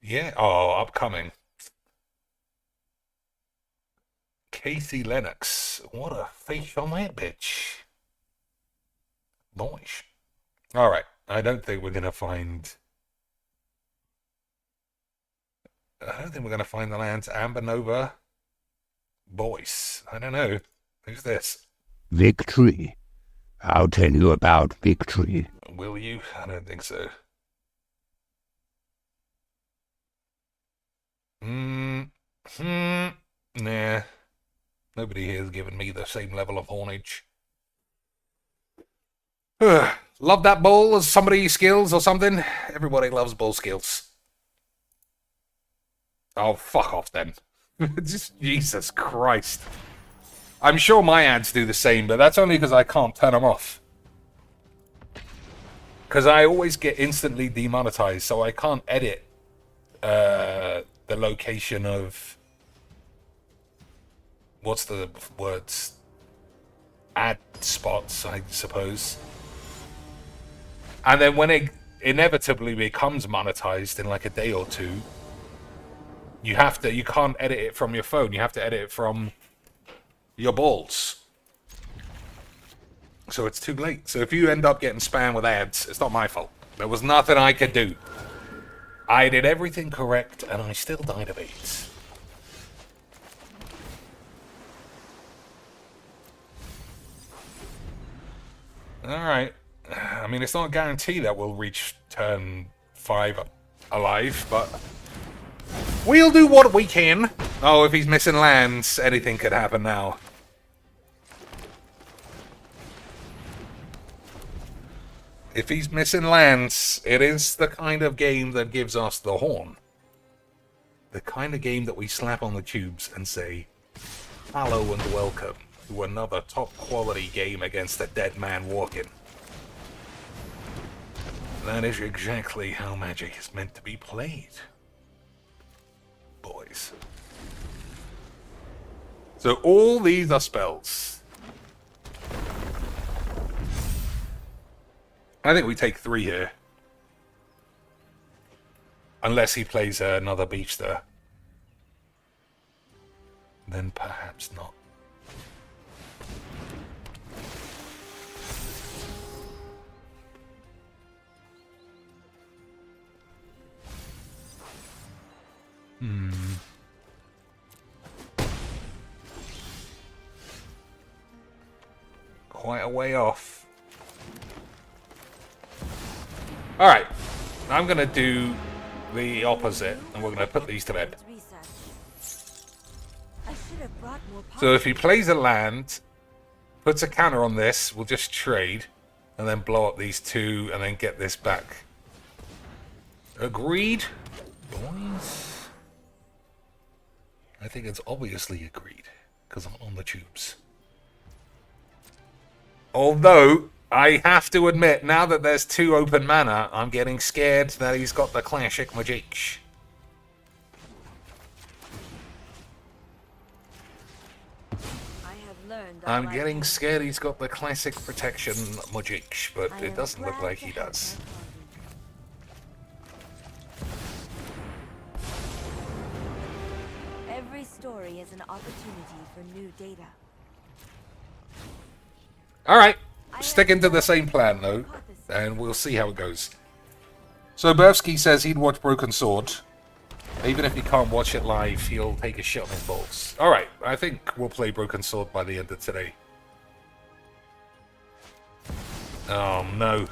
Yeah, oh, upcoming. Casey Lennox. What a face on that bitch. Boys. Alright, I don't think we're gonna find... the lands. Amber Nova. Boys. I don't know. Who's this? Victory. I'll tell you about victory. Will you? I don't think so. Nah. Nobody here has given me the same level of hornage. Love that bull as somebody skills or something. Everybody loves bull skills. Oh, fuck off then. Just Jesus Christ. I'm sure my ads do the same, but that's only because I can't turn them off. Because I always get instantly demonetized, so I can't edit the location of... What's the words? Ad spots, I suppose. And then when it inevitably becomes monetized in like a day or two, you can't edit it from your phone. You have to edit it from your balls. So it's too late. So if you end up getting spammed with ads, it's not my fault. There was nothing I could do. I did everything correct, and I still died of AIDS. Alright. I mean, it's not a guarantee that we'll reach turn 5 alive, but... we'll do what we can. Oh, if he's missing lands, anything could happen now. If he's missing lands, it is the kind of game that gives us the horn. The kind of game that we slap on the tubes and say, hello and welcome to another top quality game against a dead man walking. That is exactly how Magic is meant to be played. Boys. So all these are spells. I think we take 3 here. Unless he plays another beach there. Then perhaps not. quite a way off. Alright, I'm going to do the opposite, and we're going to put these to bed. So if he plays a land, puts a counter on this, we'll just trade, and then blow up these two, and then get this back. Agreed, boys? I think it's obviously agreed, because I'm on the tubes. Although, I have to admit, now that there's 2 open mana, I'm getting scared that he's got the classic magic. I'm getting scared he's got the classic protection magic, but it doesn't look like he does. Every story is an opportunity for new data. Alright, sticking to the same plan though, and we'll see how it goes. So Bursky says he'd watch Broken Sword. Even if he can't watch it live, he'll take a shot in his balls. Alright, I think we'll play Broken Sword by the end of today. Oh no.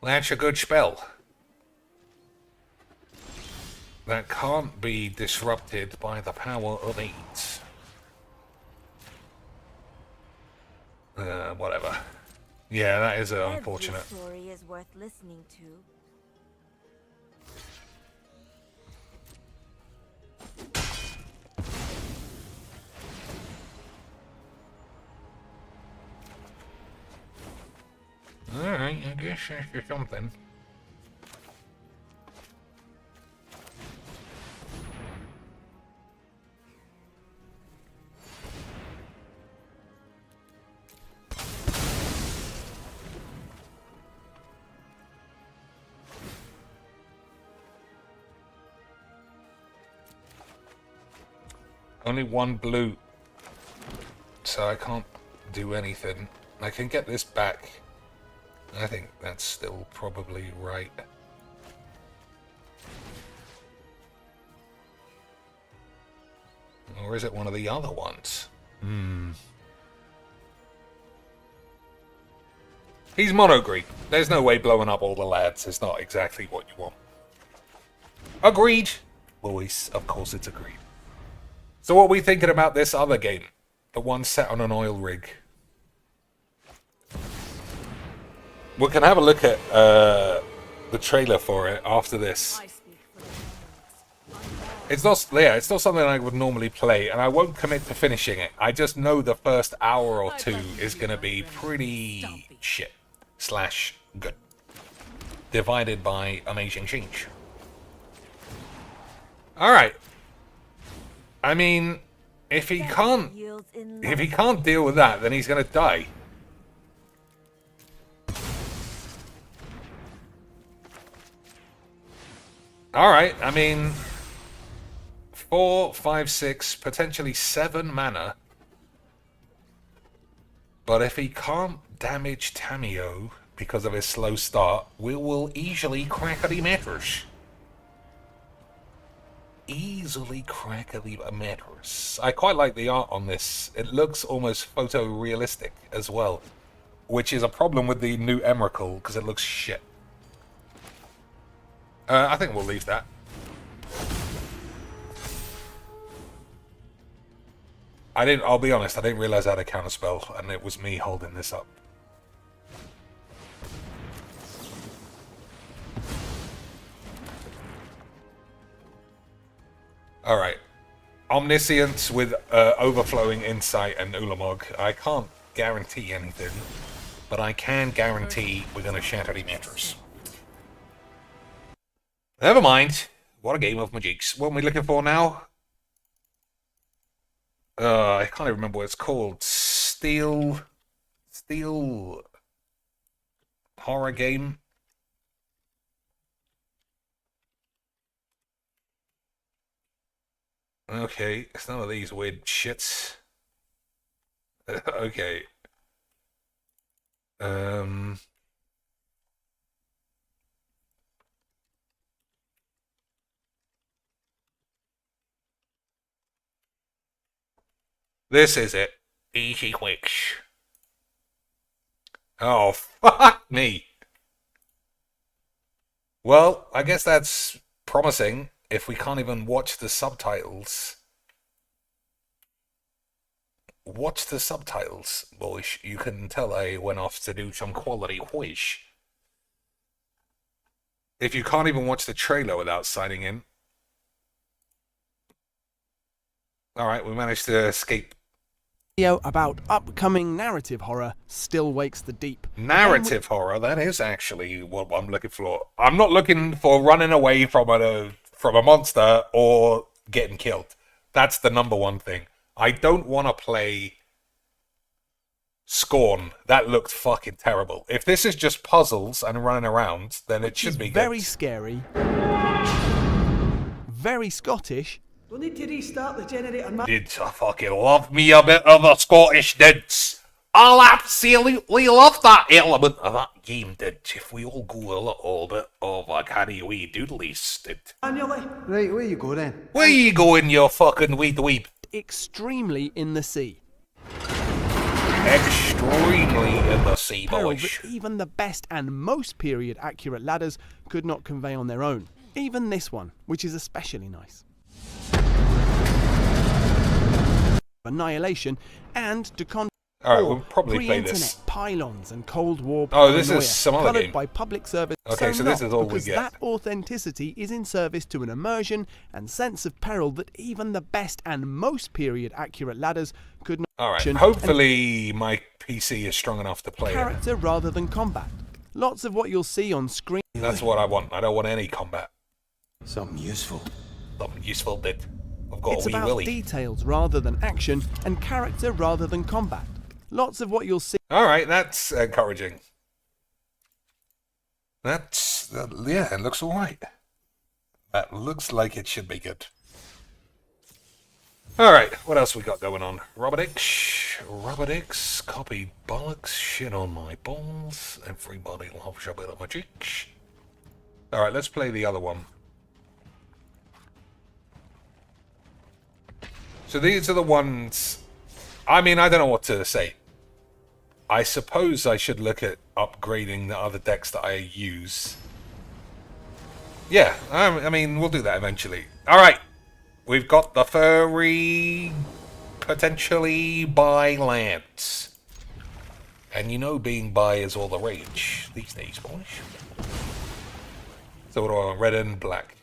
That's a good spell. That can't be disrupted by the power of 8. Whatever. Yeah, that is unfortunate. Every story is worth listening to. Alright, I guess that's something. Only 1 blue, so I can't do anything. I can get this back. I think that's still probably right. Or is it one of the other ones? He's mono green. There's no way blowing up all the lads is not exactly what you want. Agreed. Boys, of course it's agreed. So what are we thinking about this other game? The one set on an oil rig. We can have a look at the trailer for it after this. It's not something I would normally play, and I won't commit to finishing it. I just know the first hour or 2 is going to be pretty shit / good. Divided by amazing change. Alright. I mean, if he can't deal with that, then he's going to die. Alright, I mean, 4, 5, 6, potentially 7 mana. But if he can't damage Tamio because of his slow start, we will easily crackety matters. Easily crackety matters. I quite like the art on this. It looks almost photorealistic as well, which is a problem with the new Emrakul because it looks shit. I think we'll leave that. I'll be honest, I didn't realize I had a counterspell, and it was me holding this up. Alright. Omniscience with overflowing insight and Ulamog. I can't guarantee anything, but I can guarantee we're going to shatter the mattress. Never mind. What a game of magics. What am we looking for now? I can't even remember what it's called. Steel horror game. Okay, it's none of these weird shits. Okay. This is it. Easy Witch. Oh, fuck me. Well, I guess that's promising if we can't even watch the subtitles. Watch the subtitles, boys. You can tell I went off to do some quality wish. If you can't even watch the trailer without signing in. Alright, we managed to escape. Video about upcoming narrative horror still wakes the deep. Narrative horror, that is actually what I'm looking for. I'm not looking for running away from a monster or getting killed. That's the number one thing. I don't want to play Scorn. That looked fucking terrible. If this is just puzzles and running around, then it should be good. Very scary. Very Scottish. Don't need to restart the generator, man. Did I fucking love me a bit of a Scottish dance? I'll absolutely love that element of that game, did. If we all go a little bit of a carry away doodlies, did. Annually. Right, where you go then? Where you going, you fucking weed? Extremely in the sea. Extremely in the sea, Peril boys. that even the best and most period accurate ladders could not convey on their own. Even this one, which is especially nice. Annihilation and to Alright, we'll probably play pre-internet this. pylons and Cold War Oh, this paranoia, is some other coloured game. by public service. Okay, so this is all we because get. that authenticity is in service to an immersion and sense of peril that even the best and most period accurate ladders could not. Alright, hopefully my PC is strong enough to play it. Character rather than combat. Lots of what you'll see on screen. That's what I want. I don't want any combat. Something useful. Something useful, did. I've got It's a wee about willy. details rather than action and character rather than combat. Lots of what you'll see. Alright, that's encouraging. Yeah, it looks alright. That looks like it should be good. Alright, what else we got going on? Robotix, copy bollocks, shit on my balls. Everybody loves a bit of magic. Alright, let's play the other one. So these are the ones... I mean, I don't know what to say. I suppose I should look at upgrading the other decks that I use. Yeah, I mean, we'll do that eventually. Alright, we've got the furry... potentially bi lands. And you know being bi is all the rage these days, boys. So what do I want? Red and black.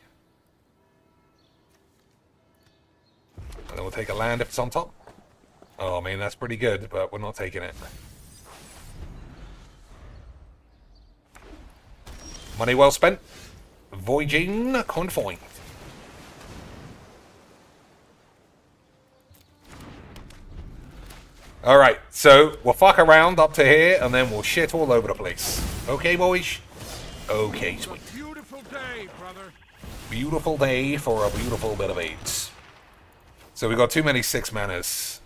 And then we'll take a land if it's on top. Oh, I mean, that's pretty good, but we're not taking it. Money well spent. Voyaging Convoy. Alright, so we'll fuck around up to here, and then we'll shit all over the place. Okay, boys? Okay, sweet. Beautiful day, brother. Beautiful day for a beautiful bit of AIDS. So we got too many 6 manas.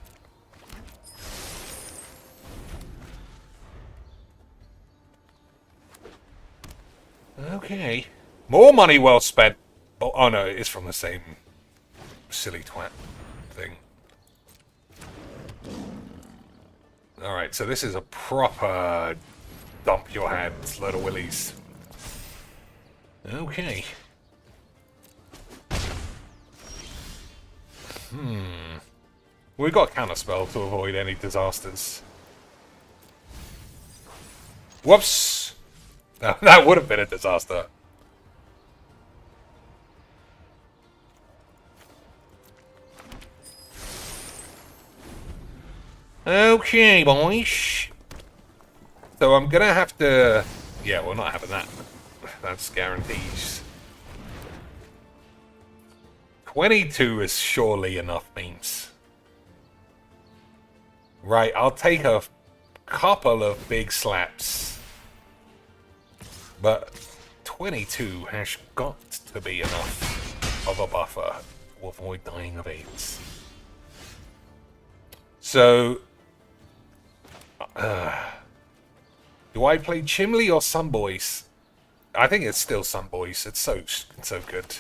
Okay. More money well spent. Oh no, it's from the same silly twat thing. Alright, so this is a proper dump your hands, load of willies. Okay. We've got counterspell to avoid any disasters. Whoops! That would have been a disaster. Okay, boys. So I'm gonna have to... Yeah, we're not having that. That's guarantees. 22 is surely enough means. Right, I'll take a couple of big slaps. But 22 has got to be enough of a buffer to avoid dying of AIDS. So... do I play Chimley or Sunboys? I think it's still Sunboys. It's so good.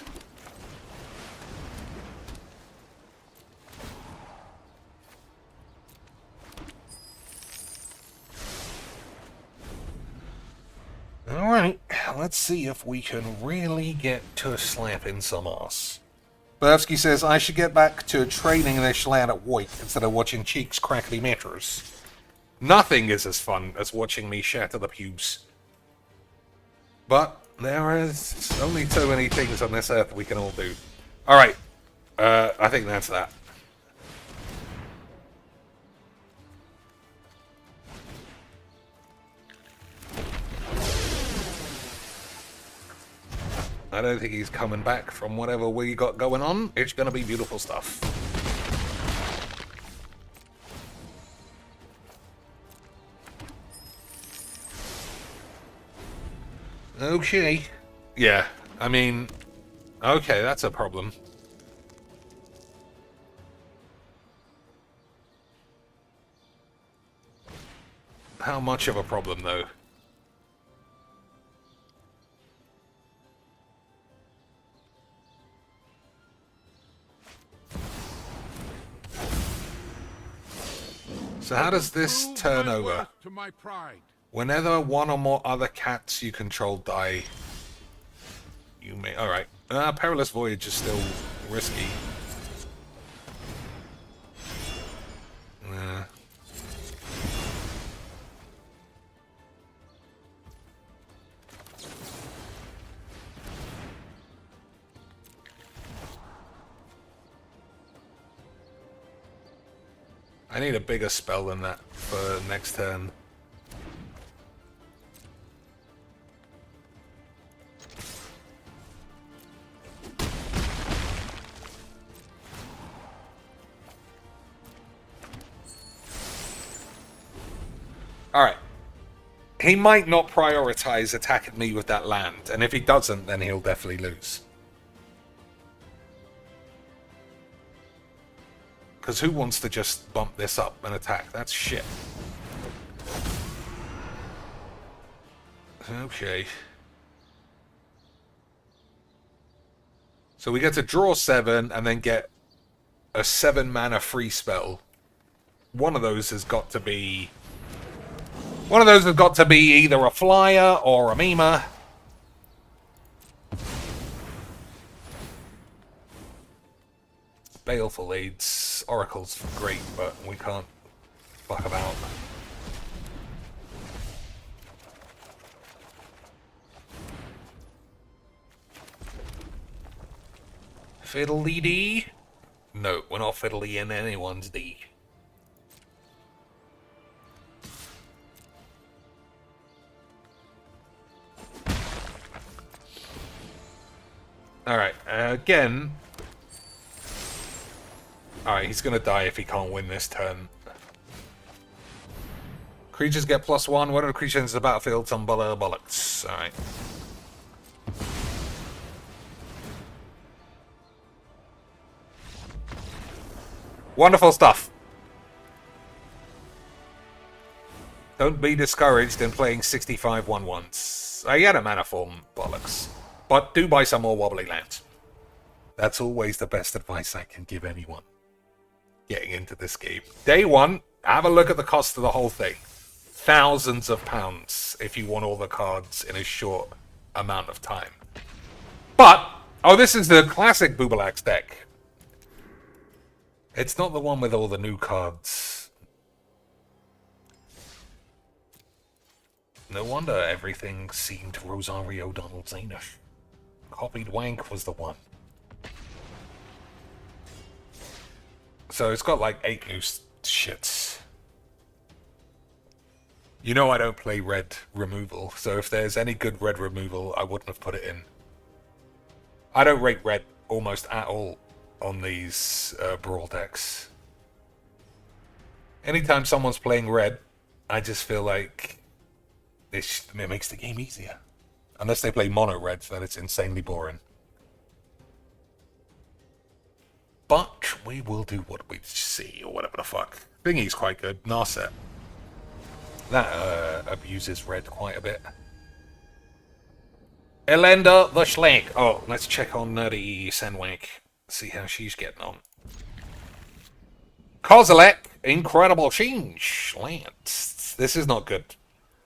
Alright, let's see if we can really get to slapping some ass. Bursky says, I should get back to training this lad at White instead of watching Cheeks crackly matters. Nothing is as fun as watching me shatter the pubes. But there is only so many things on this earth we can all do. Alright, I think that's that. I don't think he's coming back from whatever we got going on. It's going to be beautiful stuff. Okay. Yeah, I mean... Okay, that's a problem. How much of a problem, though? So how does this turn over? Whenever one or more other cats you control die, you may... Alright. Perilous Voyage is still risky. I need a bigger spell than that for next turn. Alright. He might not prioritize attacking me with that land, and if he doesn't, then he'll definitely lose. Because who wants to just bump this up and attack? That's shit. Okay. So we get to draw 7 and then get a 7-mana free spell. One of those has got to be... One of those has got to be either a flyer or a mima. Baleful Aids, Oracle's great, but we can't fuck about. Fiddly dee? No, we're not fiddly in anyone's D. Alright, again... Alright, he's gonna die if he can't win this turn. Creatures get +1. One of the creatures enters the battlefield, some bollocks. Alright. Wonderful stuff. Don't be discouraged in playing 65 1/1s. I get a mana form, bollocks. But do buy some more wobbly lands. That's always the best advice I can give anyone getting into this game. Day one, have a look at the cost of the whole thing. Thousands of pounds if you want all the cards in a short amount of time. But, oh, this is the classic Boobalax deck. It's not the one with all the new cards. No wonder everything seemed Rosario Donald-Zanish. Copied Wank was the one. So it's got like 8 new shits. You know I don't play red removal, so if there's any good red removal, I wouldn't have put it in. I don't rate red almost at all on these Brawl decks. Anytime someone's playing red, I just feel like it makes the game easier. Unless they play mono red, then it's insanely boring. But we will do what we see, or whatever the fuck. Thingy's quite good. Narset. That abuses red quite a bit. Elenda the Schlag. Oh, let's check on Nerdy Senwank. See how she's getting on. Kozilek, incredible change. Lance. This is not good.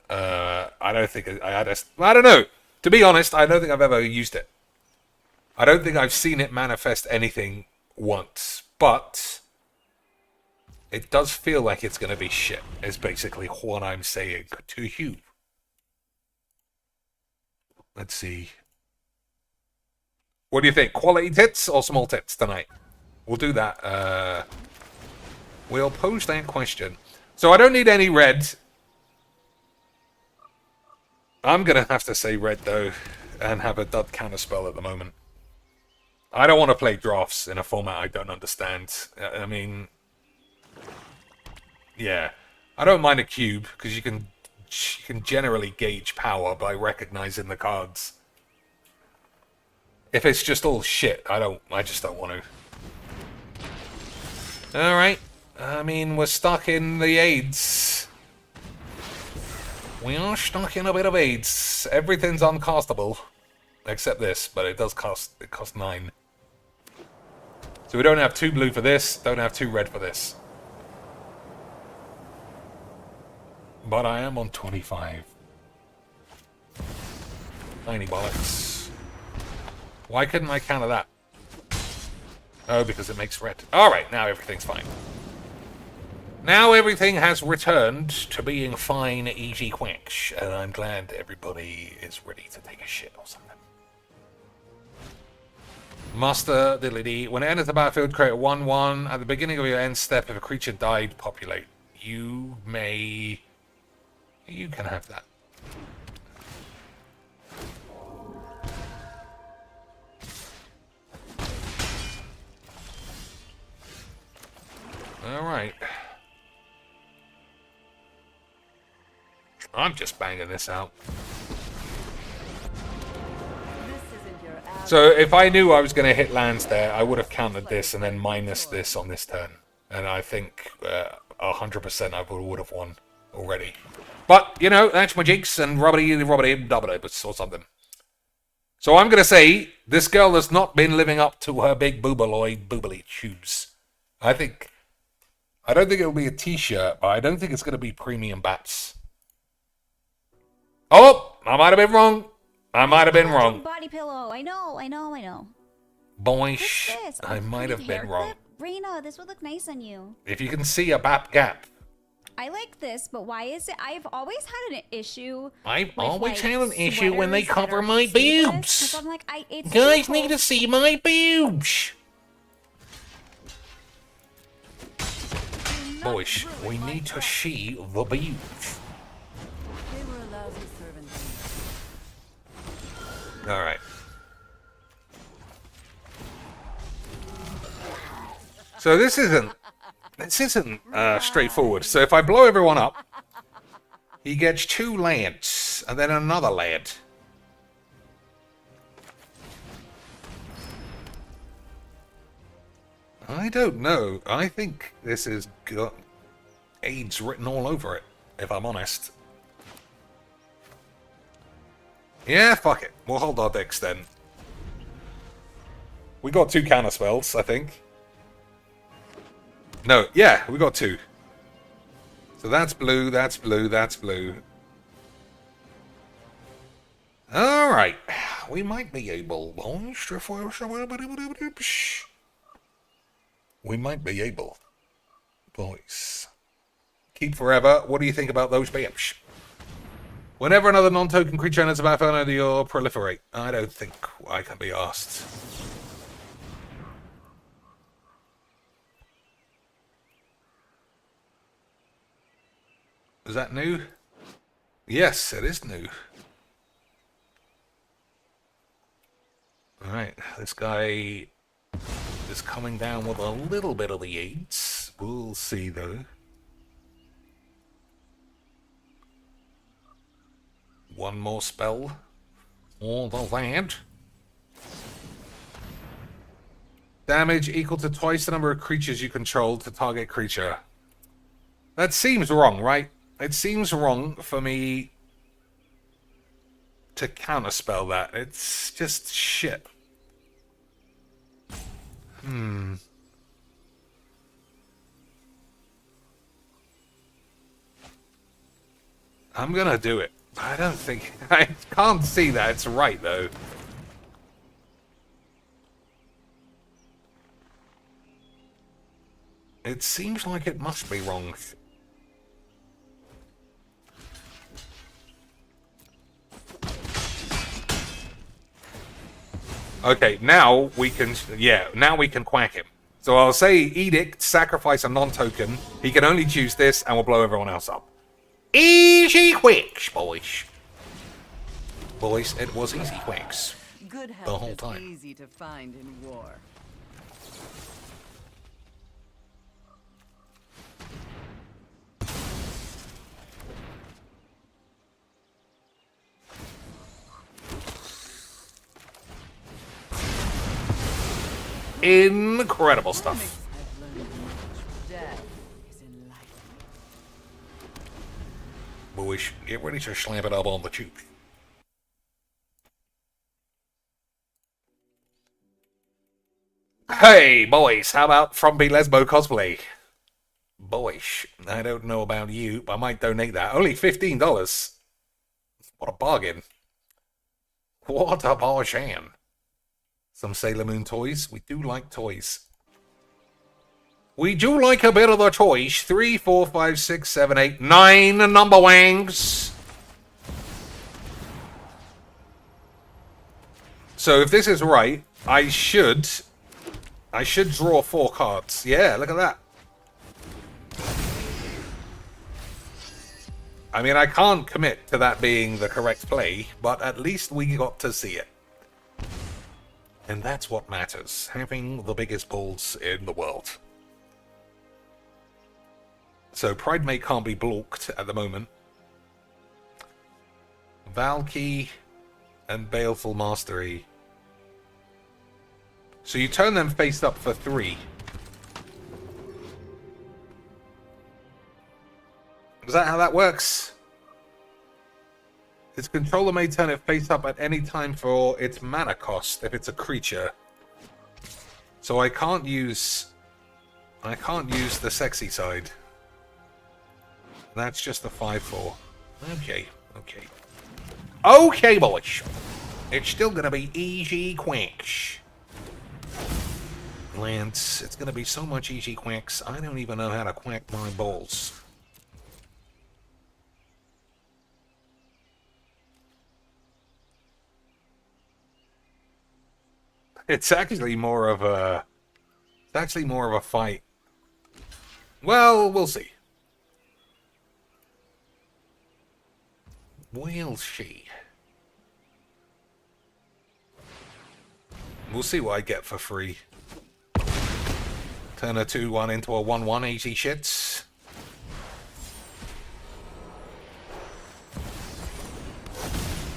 I don't think I don't know. To be honest, I don't think I've ever used it. I don't think I've seen it manifest anything once, but it does feel like it's going to be shit, is basically what I'm saying to you. Let's see. What do you think? Quality tits or small tits tonight? We'll do that. We'll pose that question. So I don't need any red. I'm going to have to say red, though, and have a dud counterspell at the moment. I don't want to play drafts in a format I don't understand. I mean, yeah. I don't mind a cube, because you can generally gauge power by recognizing the cards. If it's just all shit, I just don't want to. Alright. I mean, we're stuck in the AIDS. We are stuck in a bit of AIDS. Everything's uncastable. Except this, but it does cost 9. So we don't have 2 blue for this, don't have 2 red for this. But I am on 25. Tiny bollocks. Why couldn't I counter that? Oh, because it makes red. Alright, now everything's fine. Now everything has returned to being fine, easy quacks, and I'm glad everybody is ready to take a shit or something. Master diddly. When it enters the battlefield, create a 1/1. At the beginning of your end step, if a creature died, populate. You can have that. Alright. I'm just banging this out. So if I knew I was going to hit lands there, I would have countered this and then minus this on this turn. And I think 100% I would have won already. But, you know, that's my jinx and rubbity or something. So I'm going to say this girl has not been living up to her big boobily shoes. I don't think it'll be a t-shirt, but I don't think it's going to be premium bats. Oh, I might have been wrong. Body pillow. I know. Boyish. I might have been wrong. Reina, this would look nice on you. If you can see a bap gap. I like this, but why is it? I've always had an issue. I've always had an issue when they cover my boobs. I'm like, it's guys need to see my boobs. Boyish, we need to see the boobs. Alright. So this isn't straightforward. So if I blow everyone up, he gets 2 lands, and then another land. I don't know. I think this has got AIDS written all over it, if I'm honest. Yeah, fuck it. We'll hold our dicks then. We got 2 counter spells, I think. No, yeah, we got 2. So that's blue, that's blue, that's blue. Alright. We might be able... We might be able. Boys. Keep forever. What do you think about those babes? Whenever another non-token creature enters the battlefield, you'll proliferate. I don't think I can be asked. Is that new? Yes, it is new. Alright, this guy is coming down with a little bit of the AIDS. We'll see, though. One more spell. All the land. Damage equal to twice the number of creatures you control to target creature. That seems wrong, right? It seems wrong for me to counterspell that. It's just shit. I'm gonna do it. I don't think... I can't see that it's right, though. It seems like it must be wrong. Okay, now we can... Yeah, now we can quack him. So I'll say Edict, sacrifice a non-token. He can only choose this, and we'll blow everyone else up. Easy quicks, boys. Boys, it was easy quicks. Good the whole health time. is easy to find in war. Incredible stuff. Boys, get ready to slap it up on the tube. Hey, boys, how about Frumpy Lesbo cosplay? Boys, I don't know about you, but I might donate that. Only $15. What a bargain. What a bargain. Some Sailor Moon toys. We do like toys. We do like a bit of the toys. 3, 4, 5, 6, 7, 8, 9 number wangs. So if this is right, I should draw 4 cards. Yeah, look at that. I mean, I can't commit to that being the correct play, but at least we got to see it. And that's what matters, having the biggest balls in the world. So Pridemate can't be blocked at the moment. Valky and Baleful Mastery. So you turn them face up for 3. Is that how that works? Its controller may turn it face up at any time for its mana cost if it's a creature. So I can't use the sexy side. That's just a 5/4. Okay. Okay, boys. It's still gonna be easy quacks. Lance, it's gonna be so much easy quacks, I don't even know how to quack my balls. It's actually more of a fight. Well, we'll see. We'll see. We'll see what I get for free. Turn a 2/1 into a 1/1, easy shits.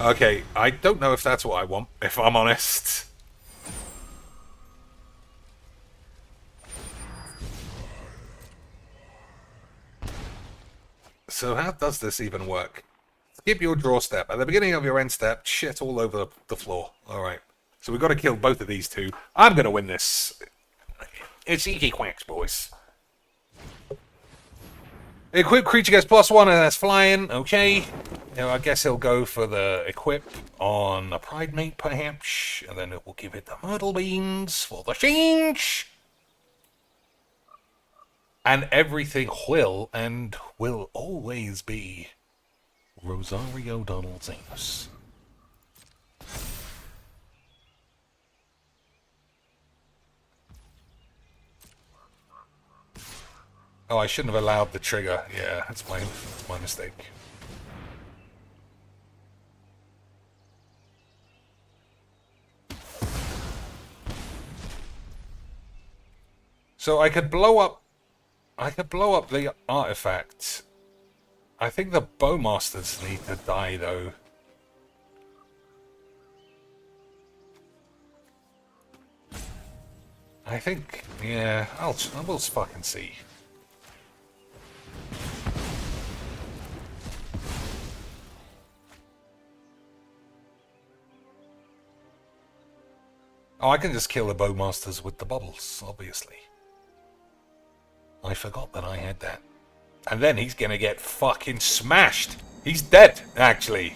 Okay, I don't know if that's what I want, if I'm honest. So how does this even work? Skip your draw step. At the beginning of your end step, shit all over the floor. Alright. So we've got to kill both of these two. I'm going to win this. It's easy quacks, boys. Equip creature gets +1 and that's flying. Okay. You know, I guess he'll go for the equip on a Pridemate, perhaps. And then it will give it the Myrtle Beans for the change. And everything will always be Rosario Donald's. Oh, I shouldn't have allowed the trigger. Yeah, that's my mistake. So I could blow up the artifact. I think the Bowmasters need to die, though. I think, yeah, we'll fucking see. Oh, I can just kill the Bowmasters with the bubbles, obviously. I forgot that I had that. And then he's gonna get fucking smashed. He's dead, actually.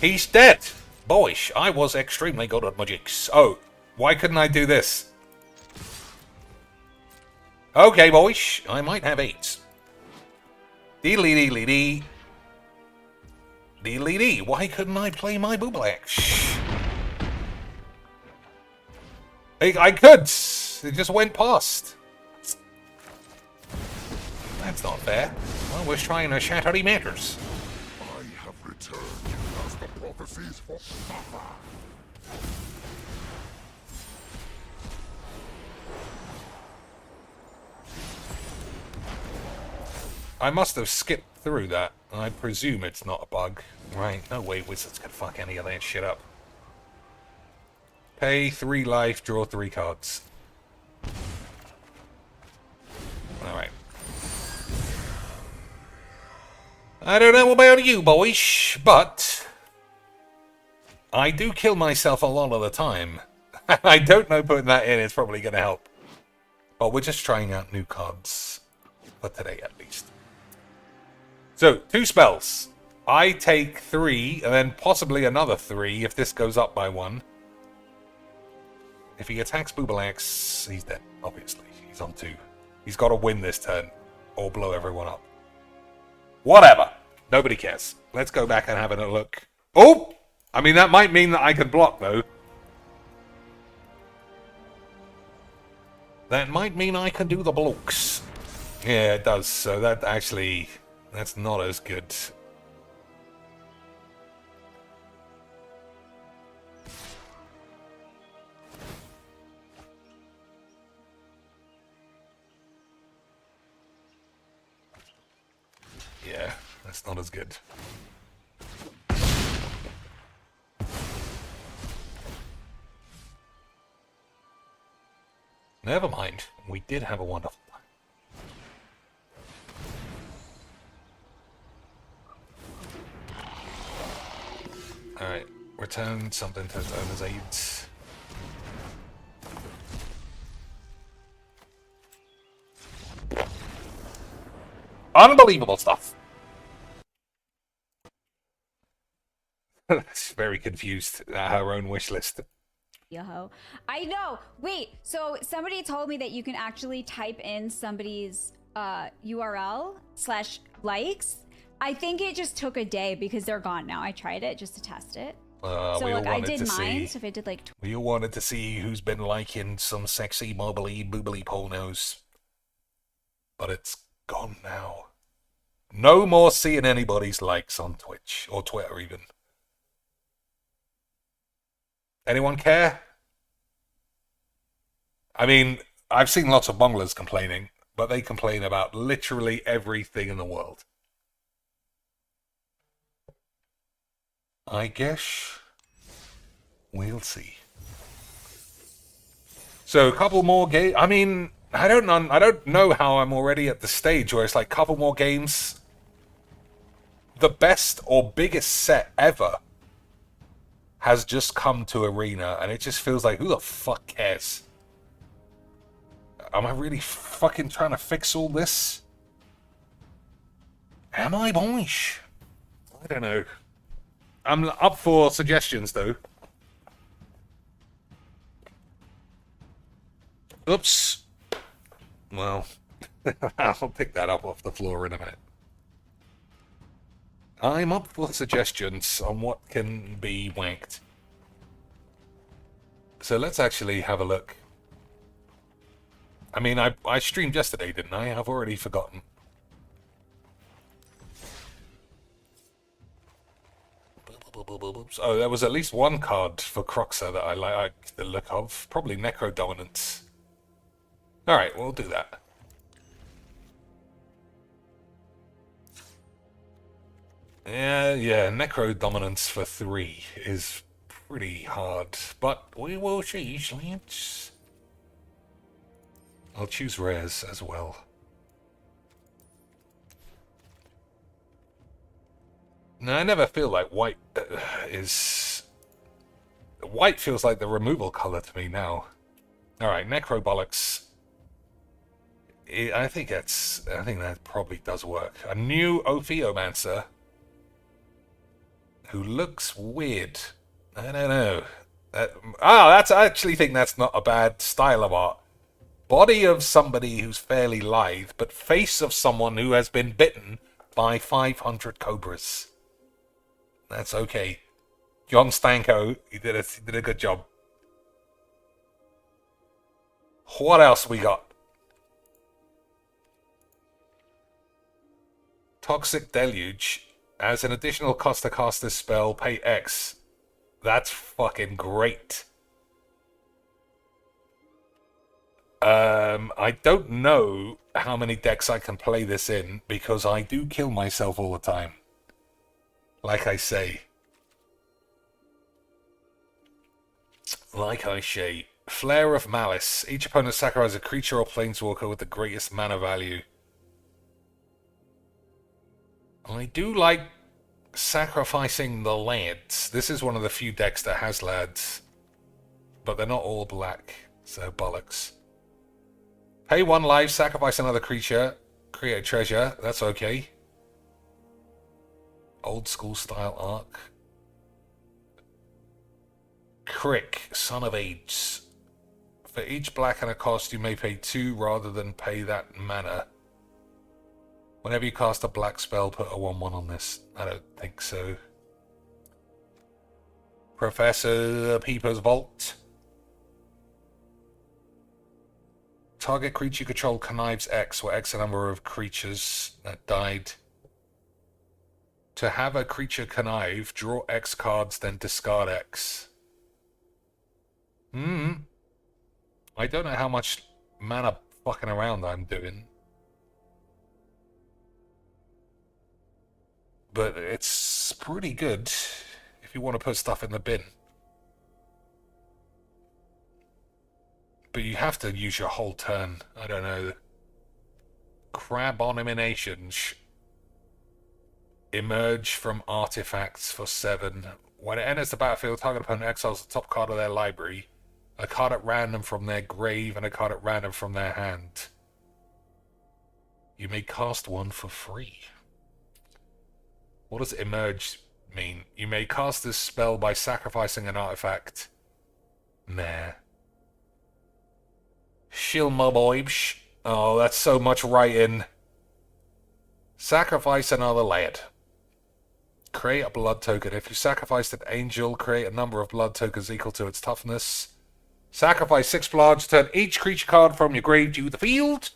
He's dead. Boyish, I was extremely good at magics. Oh, why couldn't I do this? Okay, boyish, I might have 8. Deedly-deedly-dee. Deedly-dee, why couldn't I play my booblax? I could! It just went past. That's not fair. I was trying to shatter matters. I have returned as the prophecies for Suffer. I must have skipped through that. I presume it's not a bug. Right, no way wizards could fuck any of that shit up. Pay 3 life, draw 3 cards. Alright. I don't know about you, boys, but I do kill myself a lot of the time. I don't know putting that in is probably going to help. But we're just trying out new cards. For today, at least. So, 2 spells. I take 3, and then possibly another 3 if this goes up by 1. If he attacks Boobalax, he's dead, obviously. He's on 2. He's got to win this turn, or blow everyone up. Whatever. Nobody cares. Let's go back and have a look. Oh! I mean, that might mean that I can block, though. That might mean I can do the blokes. Yeah, it does. So that actually... that's not as good. Yeah, that's not as good. Never mind. We did have a wonderful time. Alright, return something to its owner's aids. Unbelievable stuff! She's very confused at her own wish list. Yo, I know. Wait, so somebody told me that you can actually type in somebody's URL/likes. I think it just took a day because they're gone now. I tried it just to test it. So like I did mine. So if I did like, we all wanted to see who's been liking some sexy, mobbly, boobly pornos, but it's gone now. No more seeing anybody's likes on Twitch or Twitter even. Anyone care? I mean, I've seen lots of bonglers complaining, but they complain about literally everything in the world. I guess we'll see. So a couple more games. I mean, I don't know how I'm already at the stage where it's like couple more games. The best or biggest set ever has just come to Arena, and it just feels like, who the fuck cares? Am I really fucking trying to fix all this? Am I, boys? I don't know. I'm up for suggestions, though. Oops. Well, I'll pick that up off the floor in a minute. I'm up for suggestions on what can be wanked. So let's actually have a look. I mean, I streamed yesterday, didn't I? I've already forgotten. Oh, there was at least one card for Croxer that I like the look of. Probably Necro Dominance. Alright, we'll do that. Yeah, Necro Dominance for 3 is pretty hard, but we will choose, lads. I'll choose rares as well. No, I never feel like white is... White feels like the removal color to me now. Alright, Necrobollocks. I think that probably does work. A new Ophiomancer who looks weird. I don't know. I actually think that's not a bad style of art. Body of somebody who's fairly lithe, but face of someone who has been bitten by 500 cobras. That's okay. John Stanko, he did a good job. What else we got? Toxic Deluge. As an additional cost to cast this spell, pay X. That's fucking great. I don't know how many decks I can play this in, because I do kill myself all the time. Like I say. Flare of Malice. Each opponent sacrifices a creature or planeswalker with the greatest mana value. I do like sacrificing the lads. This is one of the few decks that has lads. But they're not all black, so bollocks. Pay 1 life, sacrifice another creature, create a treasure. That's okay. Old school style arc. Crick, Son of Age. For each black and a cost, you may pay 2 rather than pay that mana. Whenever you cast a black spell, put a 1/1 on this. I don't think so. Professor Peeper's Vault. Target creature you control connives X, where X a number of creatures that died. To have a creature connive, draw X cards, then discard X. I don't know how much mana fucking around I'm doing. But it's pretty good if you want to put stuff in the bin. But you have to use your whole turn. I don't know. Crab Ornaminations. Emerge from artifacts for 7. When it enters the battlefield, target opponent exiles the top card of their library, a card at random from their grave, and a card at random from their hand. You may cast one for free. What does emerge mean? You may cast this spell by sacrificing an artifact. Nah. Shilmaboibsh. Oh, that's so much writing. Sacrifice another lad. Create a blood token. If you sacrificed an angel, create a number of blood tokens equal to its toughness. Sacrifice 6 bloods. Turn each creature card from your grave to the field.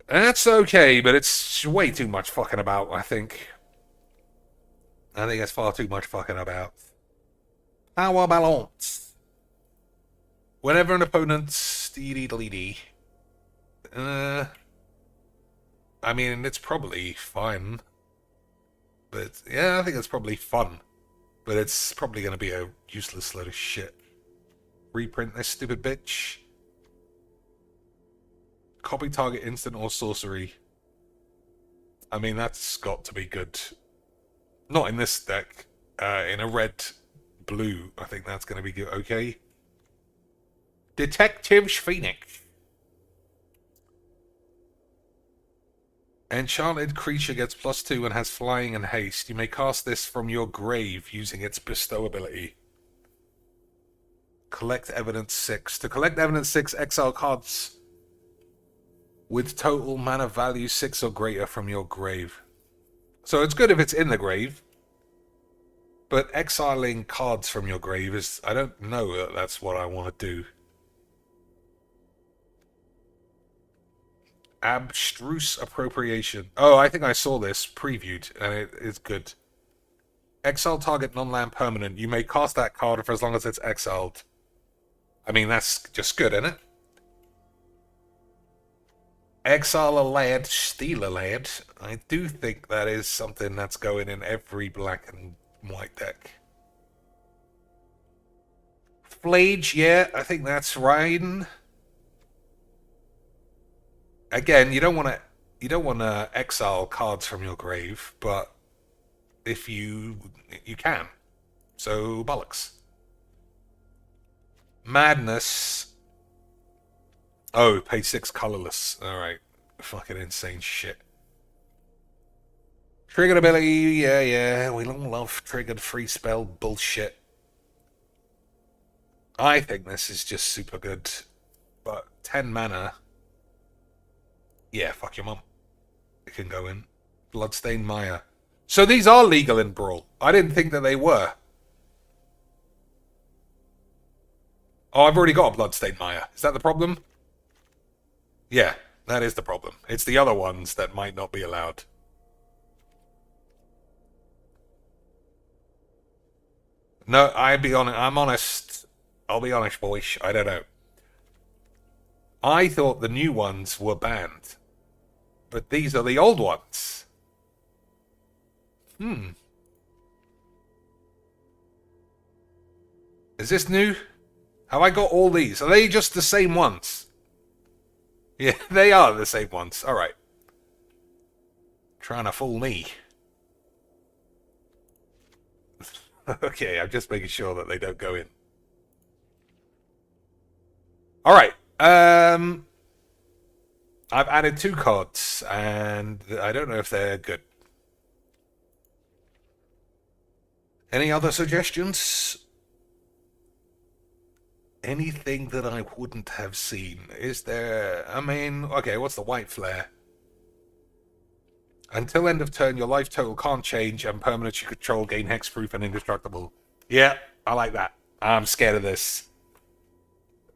That's okay, but it's way too much fucking about, I think. I think it's far too much fucking about. Power balance. Whenever an opponent's I mean, it's probably fine. But, yeah, I think it's probably fun. But it's probably going to be a useless load of shit. Reprint this stupid bitch. Copy target instant or sorcery. I mean, that's got to be good. Not in this deck. In a red-blue, I think that's going to be good. Okay. Detective Phoenix. Enchanted creature gets +2 and has flying and haste. You may cast this from your grave using its bestow ability. Collect evidence 6. To collect evidence 6, exile cards with total mana value 6 or greater from your grave. So it's good if it's in the grave. But exiling cards from your grave is... I don't know that that's what I want to do. Abstruse Appropriation. Oh, I think I saw this previewed, and it is good. Exile target non-land permanent. You may cast that card for as long as it's exiled. I mean, that's just good, isn't it? Exile a lad, steal a lad. I do think that is something that's going in every black and white deck. Flage, yeah, I think that's right. Again, you don't want to exile cards from your grave, but if you can, so bollocks. Madness. Oh, page 6 colorless. Alright. Fucking insane shit. Triggered ability, yeah. We don't love triggered free spell bullshit. I think this is just super good. But 10 mana. Yeah, fuck your mum. It can go in. Bloodstained Maya. So these are legal in Brawl. I didn't think that they were. Oh, I've already got a Bloodstained Maya. Is that the problem? Yeah, that is the problem. It's the other ones that might not be allowed. No, I'm honest. I'll be honest, boys. I don't know. I thought the new ones were banned. But these are the old ones. Is this new? Have I got all these? Are they just the same ones? Yeah, they are the same ones. Alright. Trying to fool me. Okay, I'm just making sure that they don't go in. Alright. I've added 2 cards, and I don't know if they're good. Any other suggestions? Anything that I wouldn't have seen? Is there... I mean, okay, what's the white flare? Until end of turn, your life total can't change, and permanents you control gain hexproof and indestructible. Yeah, I like that. I'm scared of this.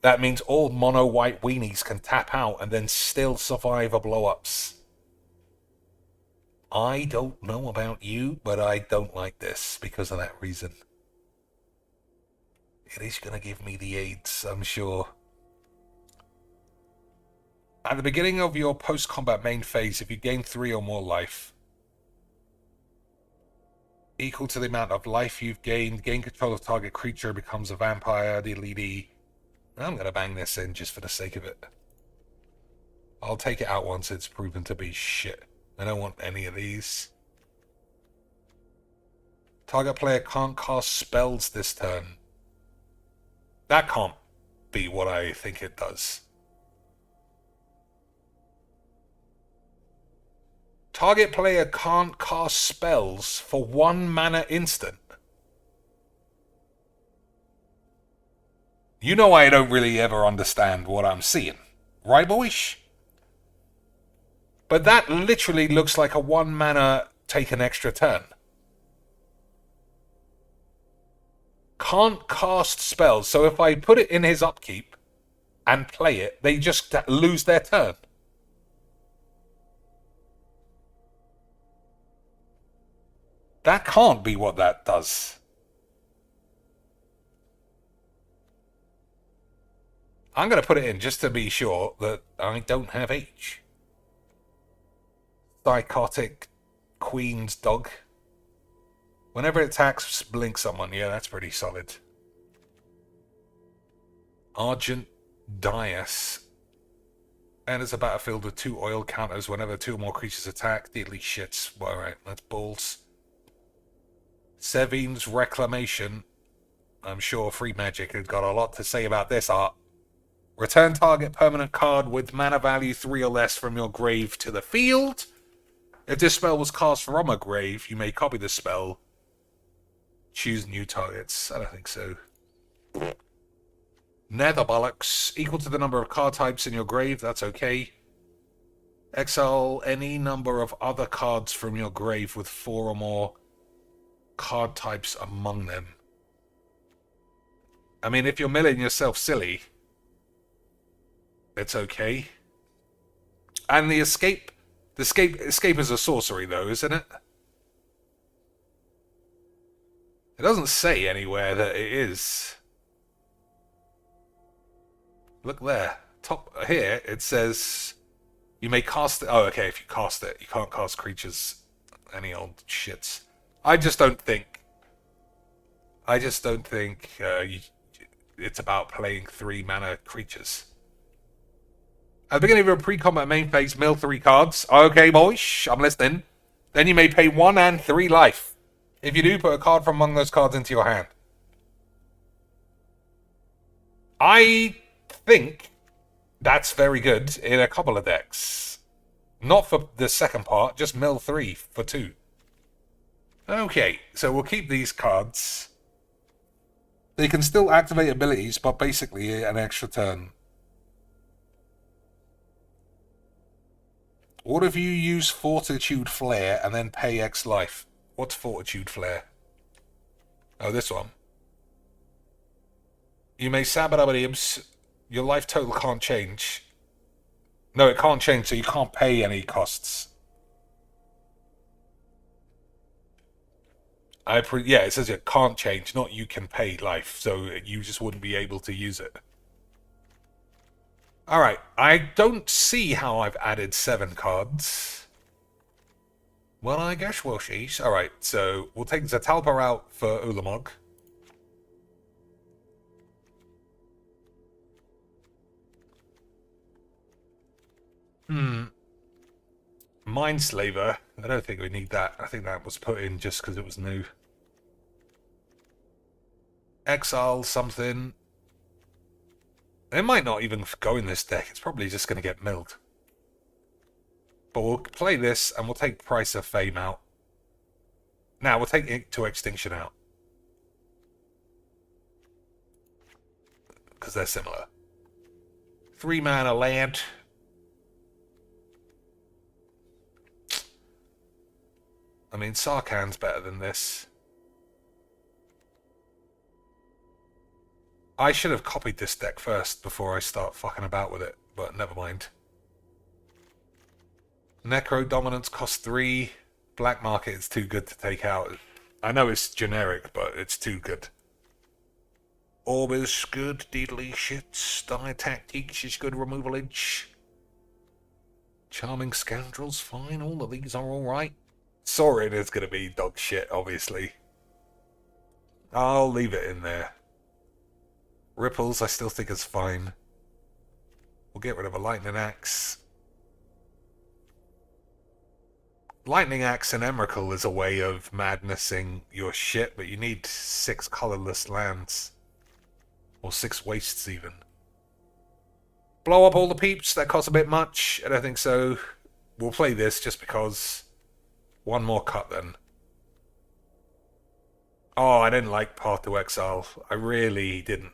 That means all mono white weenies can tap out and then still survive a blow-ups. I don't know about you, but I don't like this because of that reason. It is going to give me the AIDS, I'm sure. At the beginning of your post-combat main phase, if you gain 3 or more life, equal to the amount of life you've gained, gain control of target creature, becomes a vampire, the I'm going to bang this in just for the sake of it. I'll take it out once it's proven to be shit. I don't want any of these. Target player can't cast spells this turn. That can't be what I think it does. Target player can't cast spells for 1 mana instant. You know I don't really ever understand what I'm seeing. Right, boys? But that literally looks like a 1 mana take an extra turn. Can't cast spells, so if I put it in his upkeep and play it, they just lose their turn. That can't be what that does. I'm going to put it in just to be sure that I don't have H. Psychotic Queen's Dog. Whenever it attacks, blink someone. Yeah, that's pretty solid. Argent Dias. Enters a battlefield with 2 oil counters whenever 2 or more creatures attack. Deadly shits. Alright, that's balls. Sevin's Reclamation. I'm sure Free Magic has got a lot to say about this art. Return target permanent card with mana value 3 or less from your grave to the field. If this spell was cast from a grave, you may copy the spell. Choose new targets. I don't think so. Nether Bollocks. Equal to the number of card types in your grave. That's okay. Exile any number of other cards from your grave with 4 or more card types among them. I mean, if you're milling yourself silly, it's okay. And the escape is a sorcery though, isn't it? It doesn't say anywhere that it is. Look there. Top here, it says you may cast it. Oh, okay, if you cast it. You can't cast creatures. Any old shits. I just don't think it's about playing 3 mana creatures. At the beginning of your pre-combat main phase, mill 3 cards. Okay, boys, I'm listening. Then you may pay 1 and 3 life. If you do, put a card from among those cards into your hand. I think That's very good in a couple of decks. Not for the second part, just mill 3 for 2. Okay, so we'll keep these cards. They can still activate abilities, but basically an extra turn. What if you use Fortitude Flare and then pay X life? What's Fortitude Flare? Oh, this one. You may sabotage. Your life total can't change. No, it can't change, so you can't pay any costs. Yeah, it says it can't change, not you can pay life, so you just wouldn't be able to use it. Alright, I don't see how I've added 7 cards. Well, I guess we'll see. Alright, so we'll take Zatalpa out for Ulamog. Mindslaver. I don't think we need that. I think that was put in just because it was new. Exile something. It might not even go in this deck. It's probably just going to get milled. But we'll play this and we'll take Price of Fame out. Now we'll take it to Extinction out. Because they're similar. 3 mana land. I mean, Sarkhan's better than this. I should have copied this deck first before I start fucking about with it, but never mind. Necro Dominance costs 3. Black Market is too good to take out. I know it's generic, but it's too good. Orb is good, deedly shits. Die Tactics is good, removalage. Charming Scoundrels, fine. All of these are alright. Sorin is going to be dog shit, obviously. I'll leave it in there. Ripples, I still think is fine. We'll get rid of a Lightning Axe. Lightning Axe and Emrakul is a way of madnessing your shit, but you need 6 colorless lands. Or 6 wastes, even. Blow up all the peeps, that costs a bit much. I don't think so. We'll play this just because. One more cut, then. Oh, I didn't like Path to Exile. I really didn't.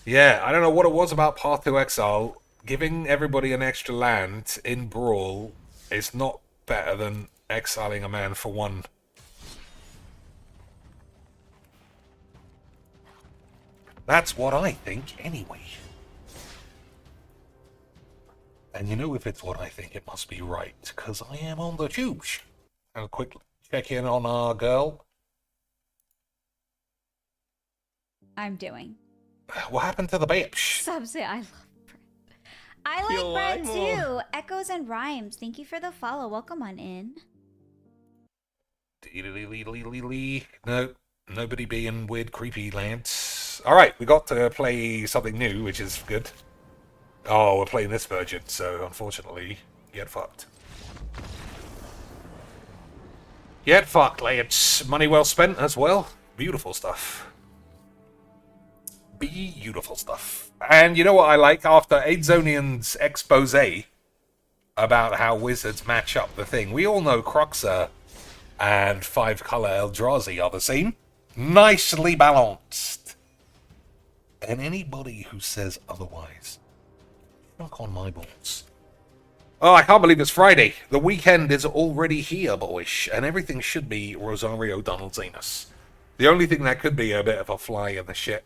Yeah, I don't know what it was about Path to Exile. Giving everybody an extra land in Brawl is not better than exiling a man for 1. That's what I think, anyway. And you know, if it's what I think, it must be right, because I am on the tubes. And a quick check in on our girl. I'm doing. What happened to the bitch? Subs, I love Brett. I like Brett too. Echoes and Rhymes. Thank you for the follow. Welcome on in. No, nobody being weird, creepy lands. Alright, we got to play something new, which is good. Oh, we're playing this version, so unfortunately, get fucked. Get fucked, lads. Money well spent as well. Beautiful stuff. Beautiful stuff. And you know what I like? After Aidzonian's expose about how wizards match up the thing, we all know Croxa and 5-color Eldrazi are the same. Nicely balanced. And anybody who says otherwise, fuck on my balls. Oh, I can't believe it's Friday. The weekend is already here, boys, and everything should be Rosario Donaldzinus. The only thing that could be a bit of a fly in the shit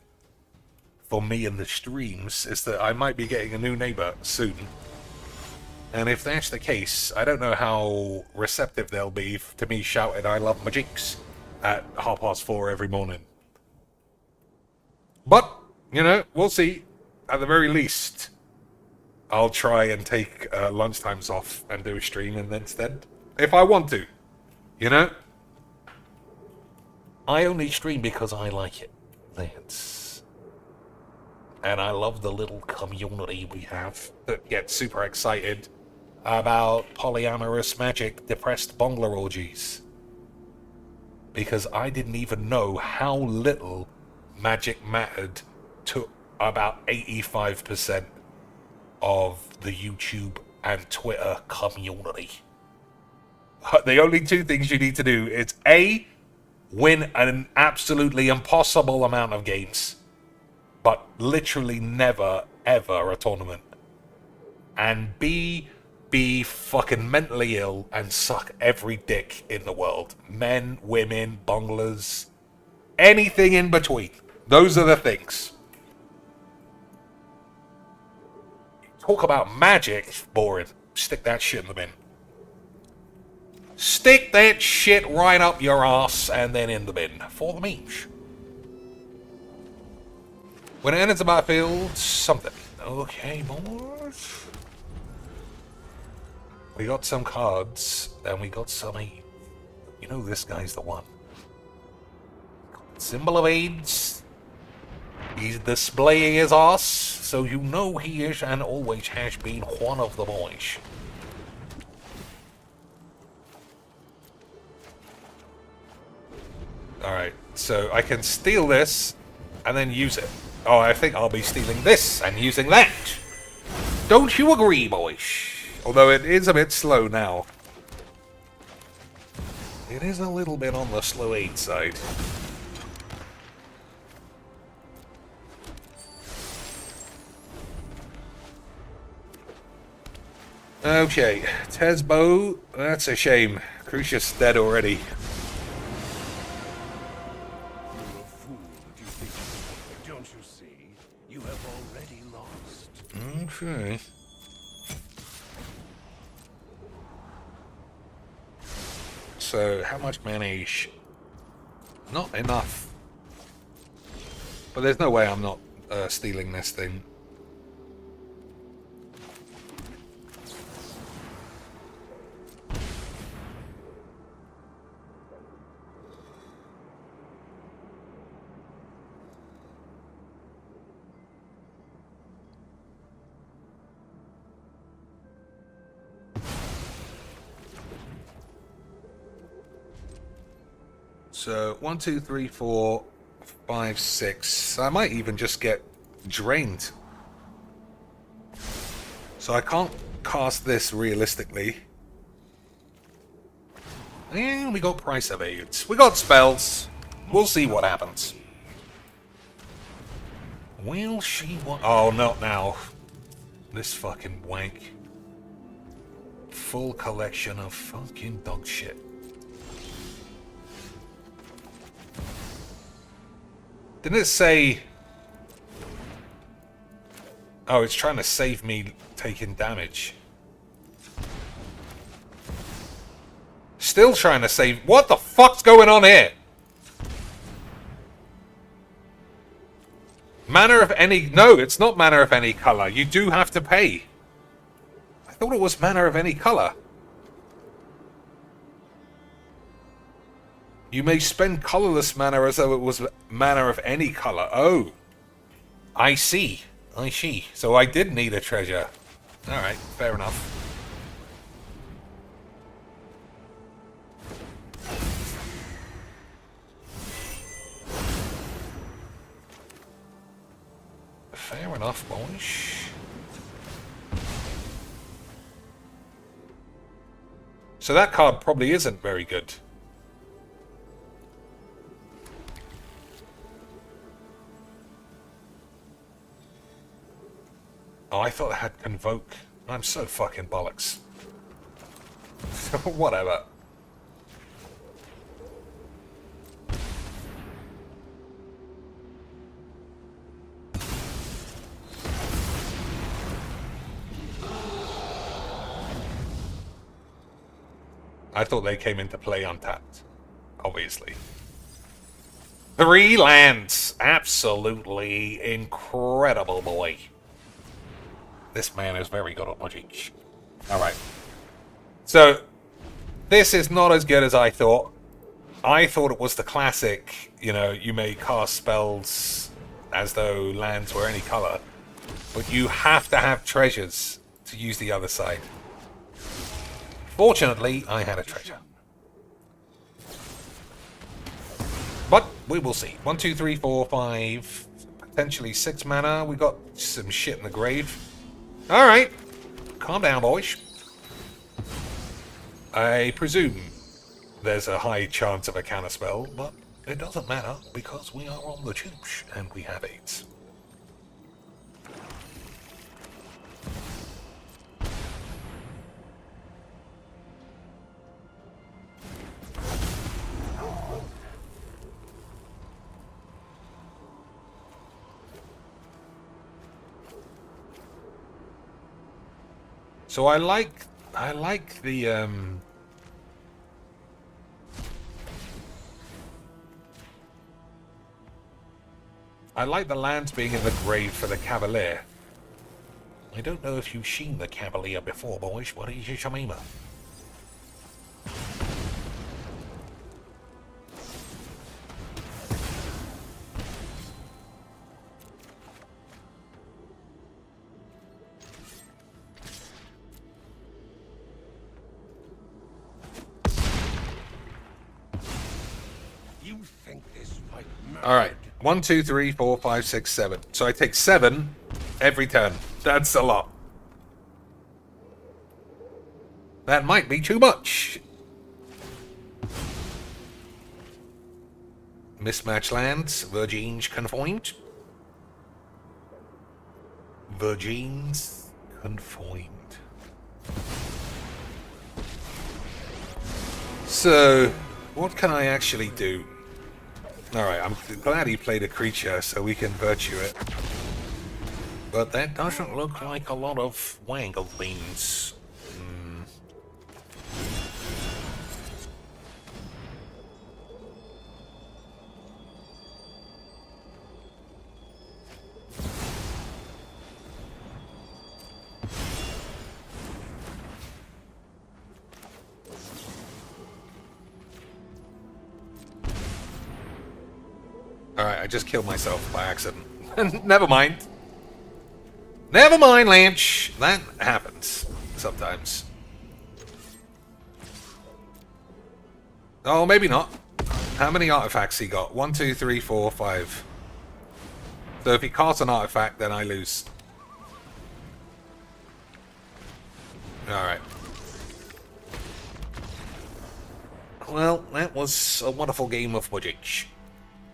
for me in the streams is that I might be getting a new neighbor soon. And if that's the case, I don't know how receptive they'll be to me shouting I love my jinx at 4:30 every morning. But, you know, we'll see. At the very least, I'll try and take lunchtimes off and do a stream instead. If I want to. You know? I only stream because I like it. That's... And I love the little community we have that gets super excited about polyamorous magic depressed Bongler orgies. Because I didn't even know how little magic mattered to about 85% of the YouTube and Twitter community. The only two things you need to do is A, win an absolutely impossible amount of games, but literally never, ever a tournament. And B, be fucking mentally ill and suck every dick in the world. Men, women, bonglers, anything in between. Those are the things. Talk about magic, boring. Stick that shit in the bin. Stick that shit right up your ass and then in the bin for the memes. When it enters the battlefield, something. Okay, boys. We got some cards, and we got some... You know this guy's the one. Symbol of AIDS. He's displaying his ass, so you know he is and always has been one of the boys. Alright, so I can steal this and then use it. Oh, I think I'll be stealing this and using that. Don't you agree, boys? Although it is a bit slow now. It is a little bit on the slow aid side. Okay, Tesbo, that's a shame. Crucius dead already. Okay. So, how much manage? Not enough. But there's no way I'm not stealing this thing. So 1, 2, 3, 4, 5, 6. I might even just get drained. So I can't cast this realistically. Yeah, we got price evades. We got spells. We'll see what happens. Will she want... Oh, not now. This fucking wank. Full collection of fucking dog shit. Didn't it say... Oh, it's trying to save me taking damage. Still trying to save... What the fuck's going on here? Mana of any... No, it's not mana of any color. You do have to pay. I thought it was mana of any color. You may spend colorless mana as though it was mana of any color. Oh. I see. I see. So I did need a treasure. Alright, fair enough. Fair enough, boys. So that card probably isn't very good. Oh, I thought it had Convoke. I'm so fucking bollocks. Whatever. I thought they came into play untapped. Obviously. 3 lands! Absolutely incredible, boy. This man is very good at magic. Alright. So, this is not as good as I thought. I thought it was the classic, you know, you may cast spells as though lands were any color. But you have to have treasures to use the other side. Fortunately, I had a treasure. But we will see. 1, 2, 3, 4, 5, potentially 6 mana. We got some shit in the grave. Alright. Calm down, boys. I presume there's a high chance of a counterspell, but it doesn't matter because we are on the tubes and we have 8. So I like the I like the lands being in the grave for the Cavalier. I don't know if you've seen the Cavalier before, boys. What is your Shamima? Alright. 1, 2, 3, 4, 5, 6, 7. So I take 7 every turn. That's a lot. That might be too much. Mismatch lands. Virgins conformed. Virgins conformed. So, what can I actually do? Alright, I'm glad he played a creature so we can virtue it. But that doesn't look like a lot of wangle beans. Alright, I just killed myself by accident. Never mind. Never mind, Lanch. That happens sometimes. Oh, maybe not. How many artifacts he got? 1, 2, 3, 4, 5. So if he casts an artifact, then I lose. Alright. Well, that was a wonderful game of Wujik.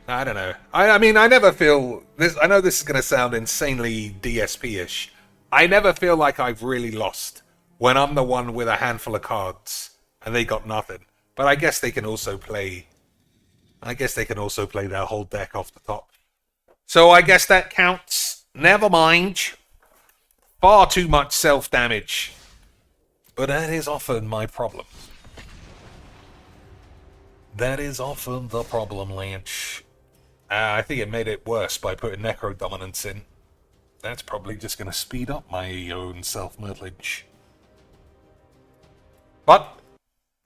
I don't know. I mean, I never feel this. I know this is going to sound insanely DSP-ish. I never feel like I've really lost when I'm the one with a handful of cards and they got nothing. But I guess they can also play. I guess they can also play their whole deck off the top. So I guess that counts. Never mind. Far too much self-damage. But that is often my problem. That is often the problem, Lynch. I think it made it worse by putting Necro Dominance in. That's probably just going to speed up my own self-murtlage. But,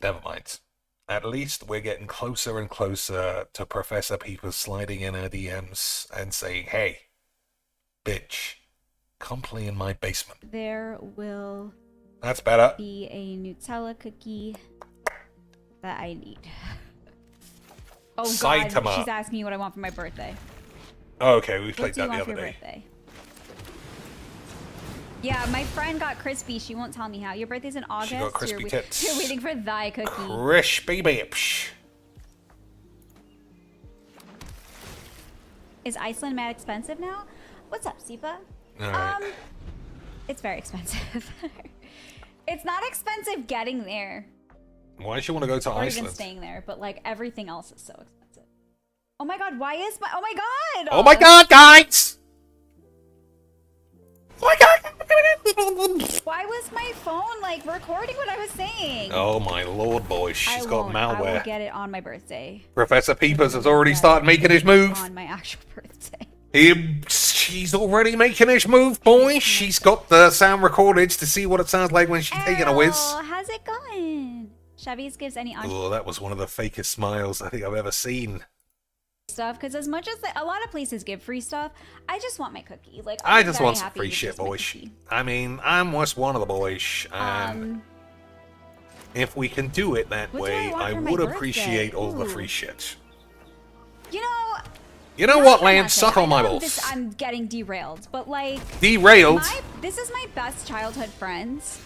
never mind. At least we're getting closer and closer to Professor Peepers sliding in her DMs and saying, hey, bitch, come play in my basement. There will That's better. be a Nutella cookie that I need. Oh Saitama. God, she's asking me what I want for my birthday. Oh, okay, we played that the other day. Birthday? Yeah, my friend got crispy. She won't tell me how. Your birthday's in August. She got crispy tits. You're waiting for thy cookie. Crispy bitch. Is Iceland mad expensive now? What's up, Sipa? Right. It's very expensive. It's not expensive getting there. Why do you want to go to or Iceland? even staying there, but like everything else is so expensive. Oh my God, why is my... Oh my God! Oh my God, guys! Oh my God! Why was my phone like recording what I was saying? Oh my lord, boy, she's got malware. I will get it on my birthday. Professor Peepers has already started making his move. On my actual birthday. She's already making his move, boy. She's got the sound recorded to see what it sounds like when she's taking a whiz. How's it going? Chevy's gives any Oh, that was one of the fakest smiles I think I've ever seen. Stuff, because as much as a lot of places give free stuff, I just want my cookie. Like I just want some free shit, boys. I mean, I'm just one of the boys. If we can do it that way, I would appreciate all the free shit. You know what, Lance? Suck on my balls. I'm getting derailed, but like... Derailed? This is my best childhood friends.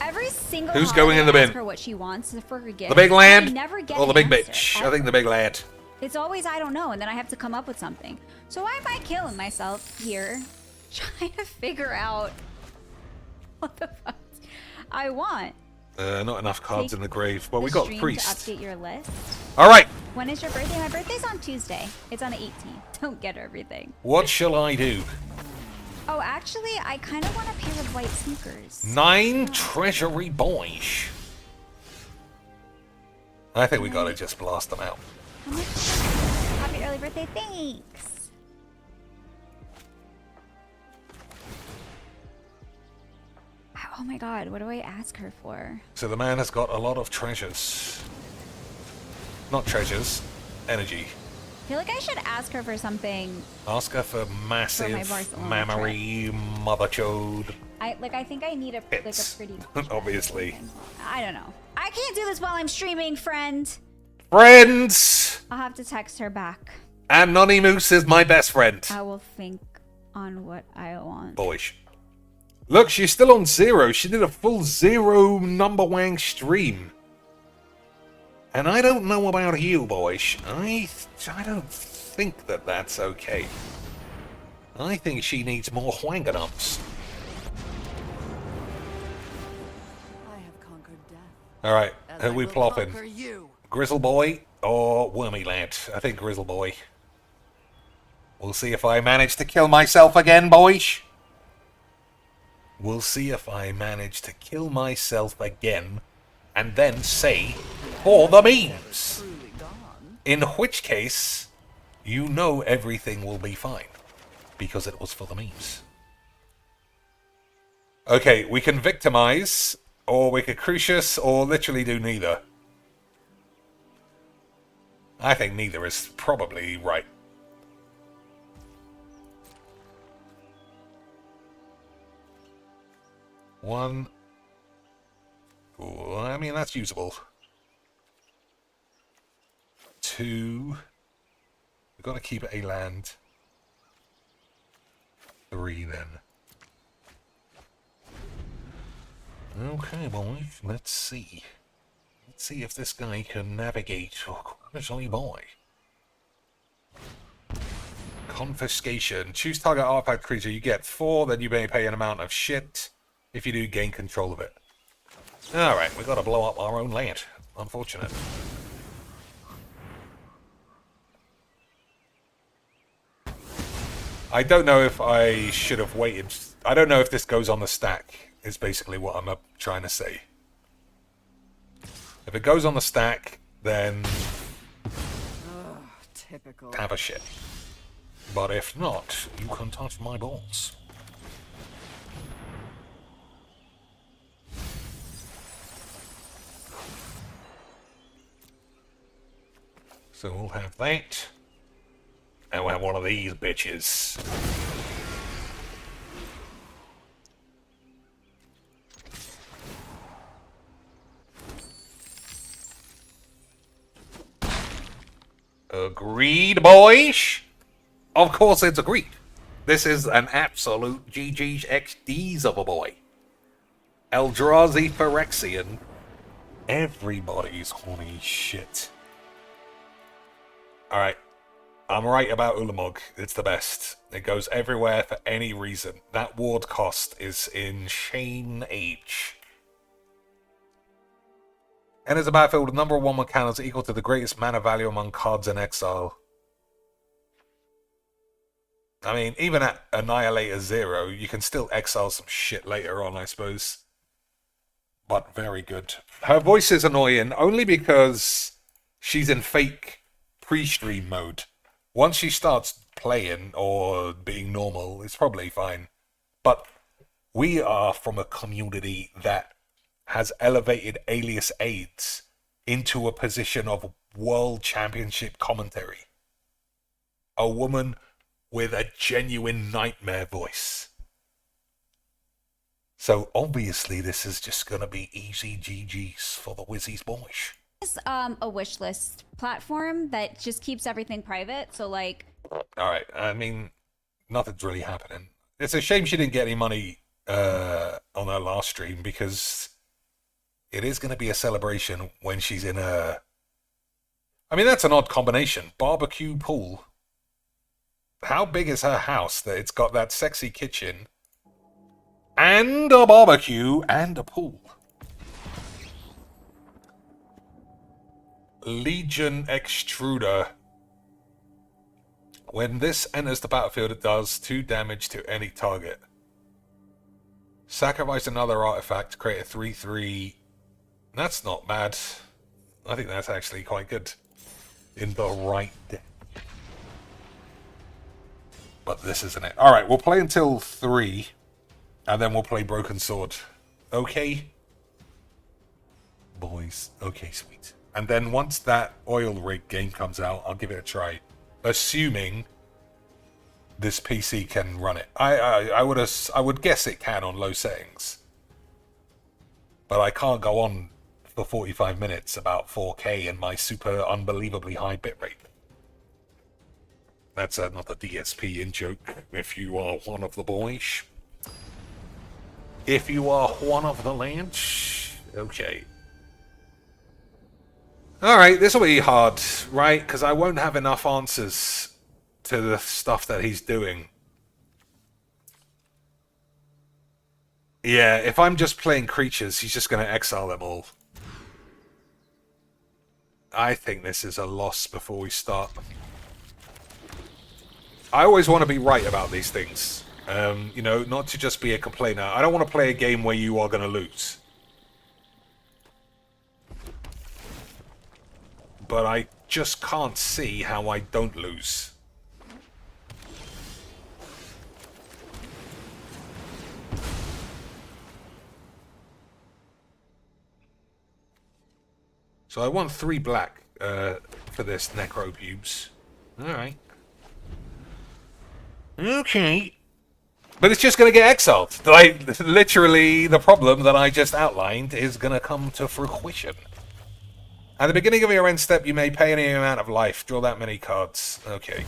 Every single Who's going in the bin? I ask her what she wants for her gift. The big lad? I never get Or the an big answer, bitch? ever. I think the big lad. It's always I don't know, and then I have to come up with something. So why am I killing myself here, trying to figure out what the fuck I want? Not enough cards in the grave. Well, we The got stream priest. to update your list. All right. When is your birthday? My birthday's on Tuesday. It's on the 18th. Don't get everything. What shall I do? Oh, actually, I kind of want a pair of white sneakers. 9 treasury boys. I think we gotta just blast them out. How much? Happy early birthday, thanks. Oh my god, what do I ask her for? So the man has got a lot of treasures. Not treasures, energy. I feel like I should ask her for something. Ask her for massive Barcelona mammary mother chode. I think I need a pretty. Obviously. I don't know. I can't do this while I'm streaming, friend. Friends! I'll have to text her back. And Nonny Moose is my best friend. I will think on what I want. Boyish. Look, she's still on 0. She did a full 0 number wang stream. And I don't know about you, boyish. I don't think that that's okay. I think she needs more whanganumps. Alright, who we plopping? Grizzle Boy or Wormy Lad? I think Grizzle Boy. We'll see if I manage to kill myself again, boys. We'll see if I manage to kill myself again and then say, for the memes. In which case, you know everything will be fine. Because it was for the memes. Okay, we can victimize, or we could crucius, or literally do neither. I think neither is probably right. One. Ooh, I mean, that's usable. 2. We've got to keep it a land. 3 then. Okay, boys, let's see. Let's see if this guy can navigate. Oh, Grizzly Boy. Confiscation. Choose target artifact creature. You get 4, then you may pay an amount of shit. If you do, gain control of it. Alright, we gotta blow up our own land. Unfortunate. I don't know if I should have waited. I don't know if this goes on the stack, is basically what I'm trying to say. If it goes on the stack, then typical. have a shit. But if not, you can touch my balls. So we'll have that. And we'll have one of these bitches. Agreed, boys? Of course it's agreed. This is an absolute GG's XD's of a boy. Eldrazi Phyrexian. Everybody's horny shit. Alright. I'm right about Ulamog. It's the best. It goes everywhere for any reason. That ward cost is insane age. Enters a battlefield with number 1 mechanics equal to the greatest mana value among cards in exile. I mean, even at Annihilator 0, you can still exile some shit later on, I suppose. But very good. Her voice is annoying only because she's in fake pre-stream mode. Once she starts playing or being normal, it's probably fine. But we are from a community that has elevated Alias AIDS into a position of world championship commentary. A woman with a genuine nightmare voice. So obviously this is just going to be easy GG's for the Wizzy's boys. is a wish list platform that just keeps everything private. So like, all right. I mean, nothing's really happening. It's a shame she didn't get any money on her last stream, because it is going to be a celebration when she's in a... I mean, that's an odd combination. Barbecue pool. How big is her house that it's got that sexy kitchen and a barbecue and a pool? Legion Extruder. When this enters the battlefield, it does 2 damage to any target. Sacrifice another artifact to create a 3/3. That's not bad. I think that's actually quite good. In the right deck. But this isn't it. Alright, we'll play until 3. And then we'll play Broken Sword. Okay? Boys. Okay, sweet. And then once that oil rig game comes out, I'll give it a try. Assuming this PC can run it. I would guess it can on low settings. But I can't go on for 45 minutes about 4K and my super unbelievably high bitrate. That's not a DSP in joke, if you are one of the boys. If you are one of the lads. Okay. Alright, this will be hard, right? Because I won't have enough answers to the stuff that he's doing. Yeah, if I'm just playing creatures, he's just going to exile them all. I think this is a loss before we start. I always want to be right about these things. You know, not to just be a complainer. I don't want to play a game where you are going to lose. But I just can't see how I don't lose. So I want 3 black for this Necro Pubes. Alright. Okay. But it's just going to get exiled. Like, literally, the problem that I just outlined is going to come to fruition. At the beginning of your end step, you may pay any amount of life. Draw that many cards. Okay.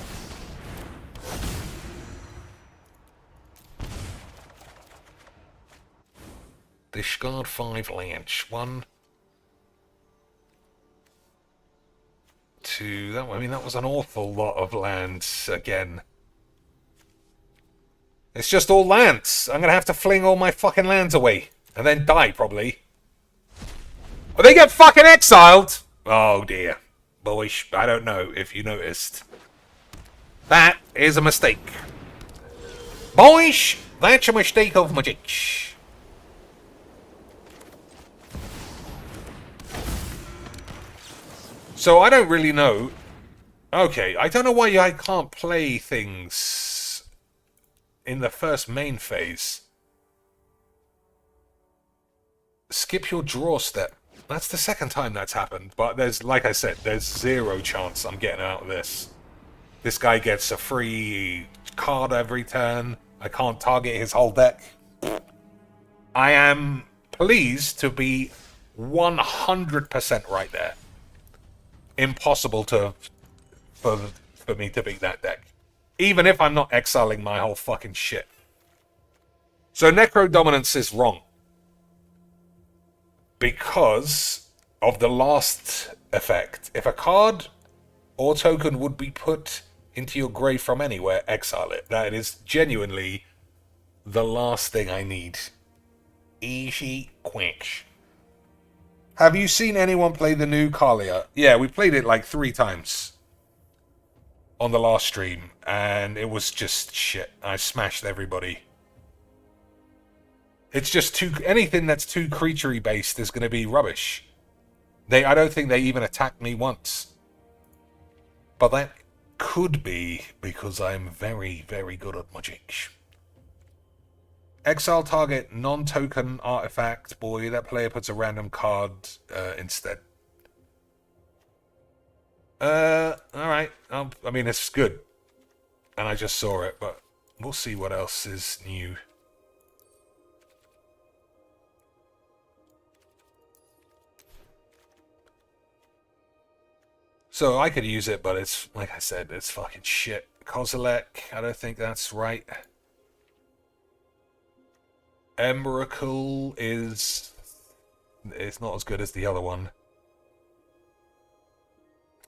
Discard 5 lands. 1, 2... I mean, that was an awful lot of lands again. It's just all lands. I'm going to have to fling all my fucking lands away. And then die, probably. Oh, they get fucking exiled! Oh, dear. Boys, I don't know if you noticed. That is a mistake. Boys, that's a mistake of magic. So, I don't really know. Okay, I don't know why I can't play things in the first main phase. Skip your draw step. That's the second time that's happened, but there's, like I said, there's 0 chance I'm getting out of this. This guy gets a free card every turn. I can't target his whole deck. I am pleased to be 100% right there. Impossible for me to beat that deck. Even if I'm not exiling my whole fucking shit. So Necro Dominance is wrong. Because of the last effect. If a card or token would be put into your grave from anywhere, exile it. That is genuinely the last thing I need. Easy, quick. Have you seen anyone play the new Kalia? Yeah, we played it like 3 times on the last stream, and it was just shit. I smashed everybody. It's just anything that's too creature-y based is going to be rubbish. I don't think they even attacked me once. But that could be because I'm very, very good at magic. Exile target non-token artifact. Boy, that player puts a random card instead. Alright. I mean, it's good. And I just saw it, but we'll see what else is new. So I could use it, but it's, like I said, it's fucking shit. Kozilek, I don't think that's right. Emrakul is... It's not as good as the other one.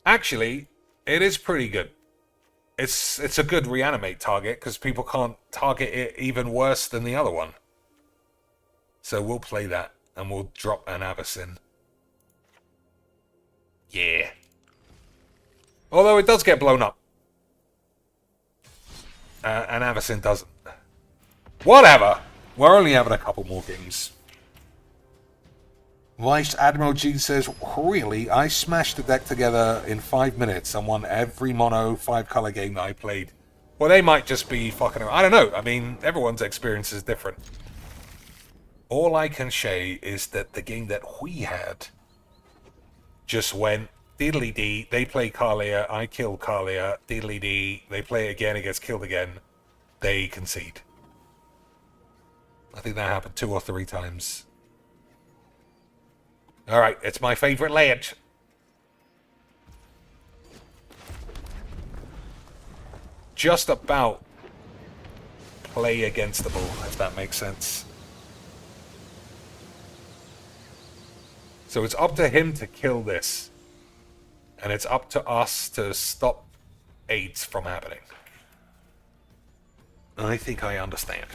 Actually, it is pretty good. It's a good reanimate target, because people can't target it even worse than the other one. So we'll play that, and we'll drop an Avacyn. Yeah. Although it does get blown up. And Avacyn doesn't. Whatever! We're only having a couple more games. Vice Admiral G says, really? I smashed the deck together in 5 minutes and won every mono 5-color game that I played. Well, they might just be fucking around. I don't know. I mean, everyone's experience is different. All I can say is that the game that we had just went diddly-dee, they play Kalia, I kill Kalia, diddly-dee, they play it again, it gets killed again, they concede. I think that happened 2 or 3 times. Alright, it's my favourite layout. Just about play against the ball, if that makes sense. So it's up to him to kill this. And it's up to us to stop AIDS from happening. I think I understand.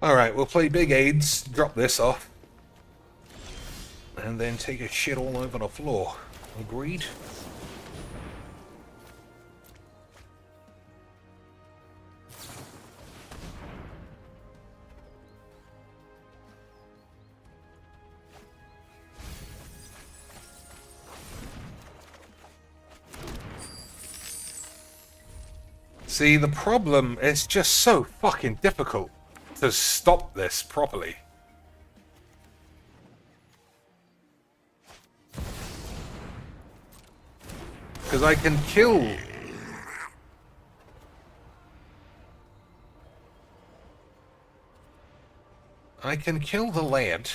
Alright, we'll play big AIDS, drop this off. And then take a shit all over the floor. Agreed? See, the problem is just so fucking difficult to stop this properly. Because I can kill... I can kill the lad.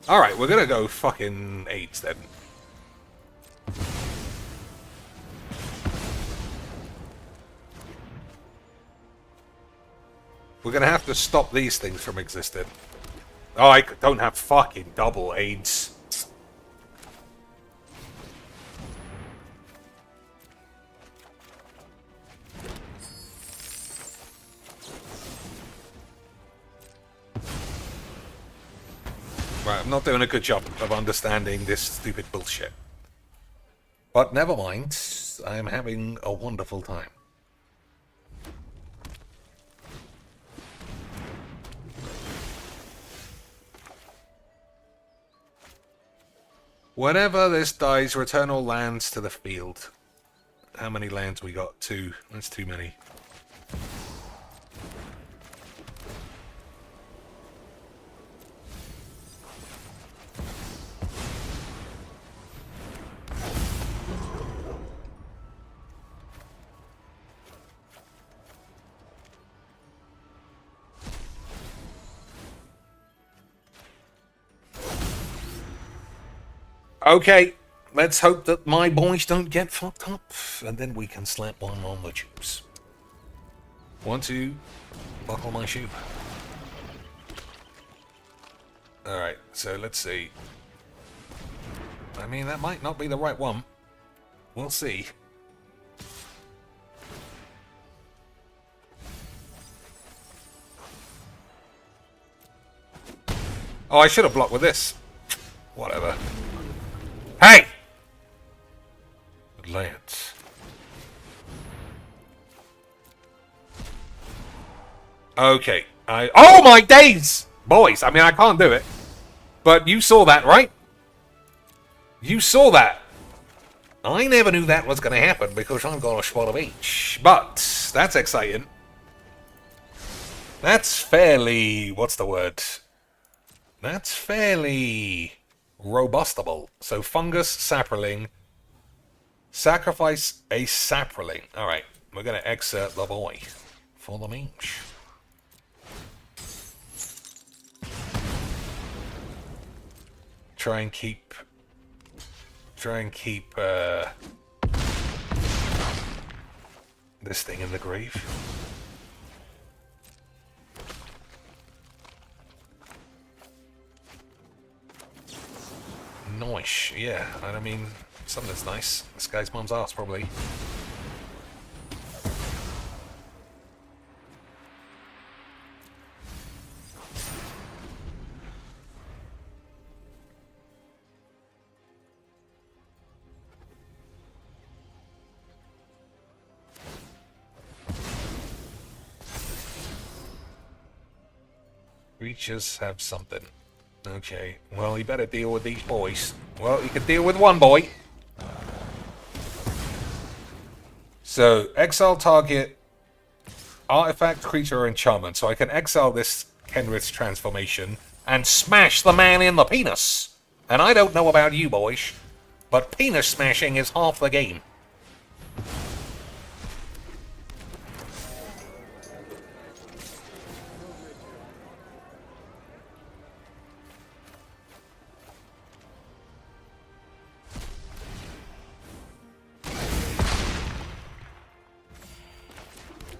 Alright, we're gonna go fucking AIDS then. We're gonna have to stop these things from existing. Oh, I don't have fucking double AIDS. Right, I'm not doing a good job of understanding this stupid bullshit. But never mind, I am having a wonderful time. Whenever this dies, return all lands to the field. How many lands we got? 2. That's too many. Okay, let's hope that my boys don't get fucked up, and then we can slap one on the tubes. 1, 2, buckle my shoe. Alright, so let's see. I mean, that might not be the right one. We'll see. Oh, I should have blocked with this. Whatever. Hey! Lance. Okay. Oh my days! Boys, I mean, I can't do it. But you saw that, right? You saw that. I never knew that was going to happen because I've got a spot of each. But, that's exciting. That's fairly... what's the word? That's fairly robustable. So fungus, sapperling. Sacrifice a sapperling. Alright, we're going to exert the boy for the meat. Try and keep this thing in the grave. Nice, yeah. I mean, something that's nice. This guy's mum's ass, probably. Creatures have something. Okay, well, you better deal with these boys. Well, you can deal with one boy. So, exile target, artifact, creature, or enchantment. So I can exile this Kenrith's transformation and smash the man in the penis. And I don't know about you boys, but penis smashing is half the game.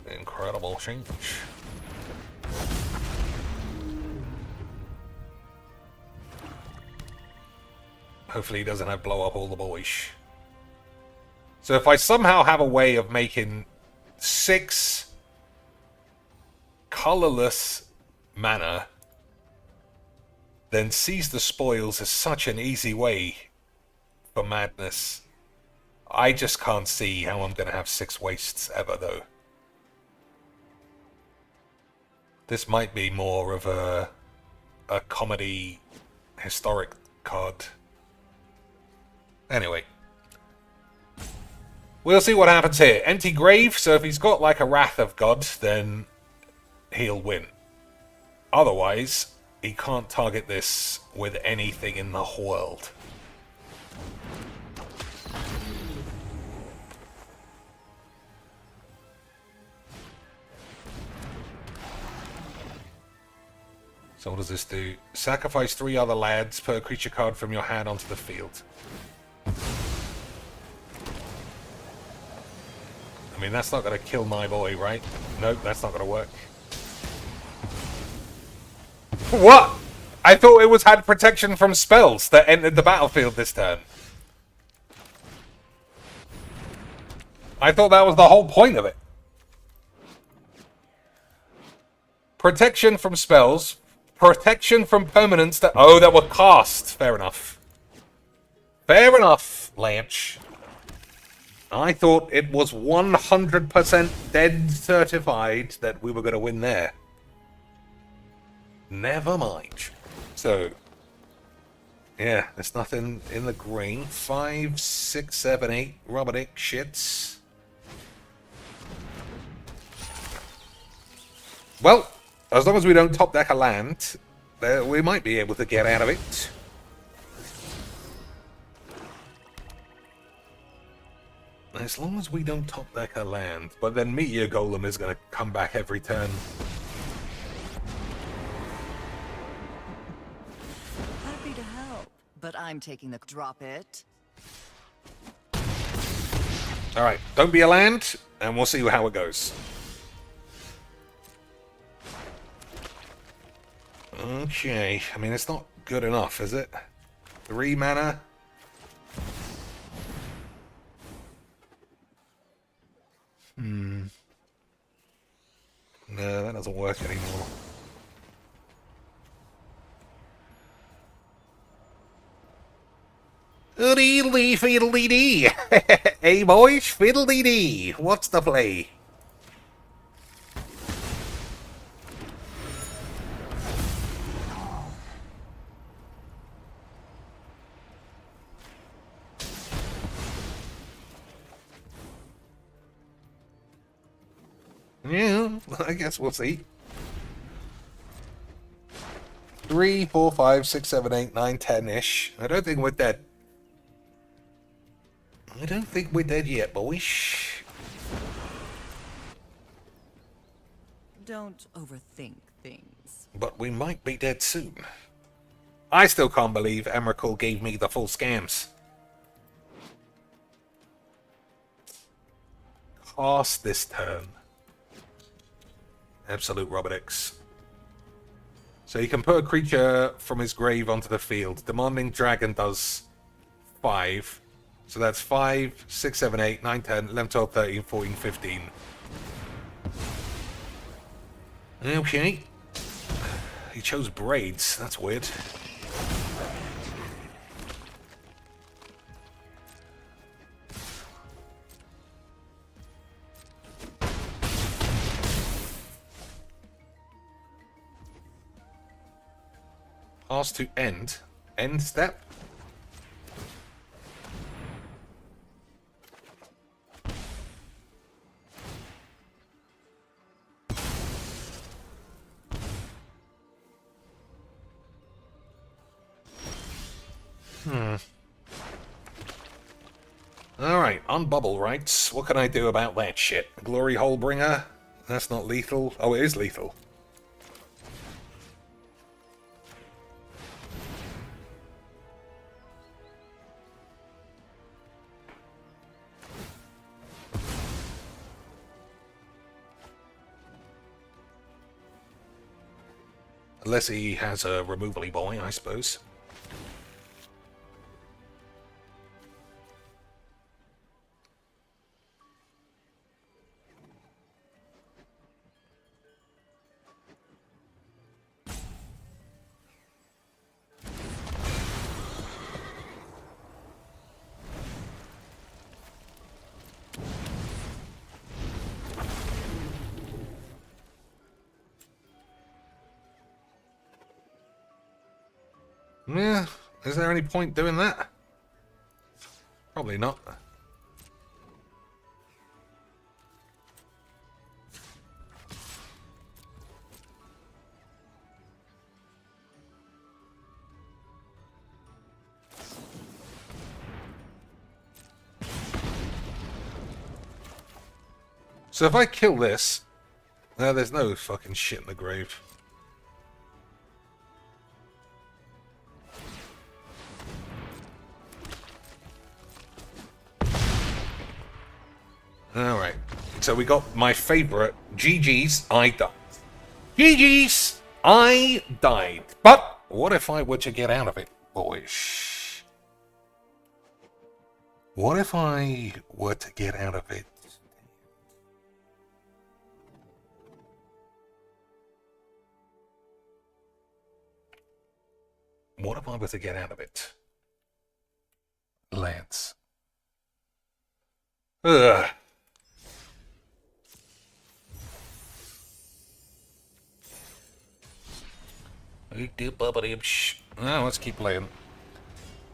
Incredible change. Hopefully he doesn't have blow up all the boys. So if I somehow have a way of making 6 colorless mana, then seize the spoils is such an easy way for madness. I just can't see how I'm going to have 6 wastes ever, though. This might be more of a comedy historic card. Anyway. We'll see what happens here. Empty grave, so if he's got like a Wrath of God, then he'll win. Otherwise, he can't target this with anything in the world. So what does this do? Sacrifice 3 other lads, put a creature card from your hand onto the field. I mean, that's not going to kill my boy, right? Nope, that's not going to work. What? I thought it was had protection from spells that entered the battlefield this turn. I thought that was the whole point of it. Protection from spells. Protection from permanents that... Oh, that were cast. Fair enough. Fair enough, Lanch. I thought it was 100% dead certified that we were going to win there. Never mind. So, yeah, there's nothing in the green. 5, 6, 7, 8 rubber dick shits. Well, as long as we don't top deck a land, we might be able to get out of it. As long as we don't top deck a land. But then Meteor Golem is going to come back every turn. Happy to help, but I'm taking the drop it. Alright, don't be a land, and we'll see how it goes. Okay, I mean, it's not good enough, is it? 3 mana. No, that doesn't work anymore. Oodly fiddly dee! Hey boys, fiddly dee! What's the play? Yeah, I guess we'll see. 3, 4, 5, 6, 7, 8, 9, 10-ish. I don't think we're dead. I don't think we're dead yet, boys. Don't overthink things. But we might be dead soon. I still can't believe Emrakul gave me the full scams. Cast this turn. Absolute Robotix. So you can put a creature from his grave onto the field. Demanding Dragon does 5. So that's 5, 6, 7, 8, 9, 10, 11, 12, 13, 14, 15. Okay. He chose braids. That's weird. Pass to end. End step. Alright, on bubble rights. What can I do about that shit? Glory Hole Bringer? That's not lethal. Oh, it is lethal. Unless he has a removally boy, I suppose. Yeah, is there any point doing that? Probably not. So if I kill this, there's no fucking shit in the grave. Alright, so we got my favourite. GG's, I died. GG's, I died. But what if I were to get out of it, boys? What if I were to get out of it? What if I were to get out of it? Lance. Ugh. Now let's keep playing.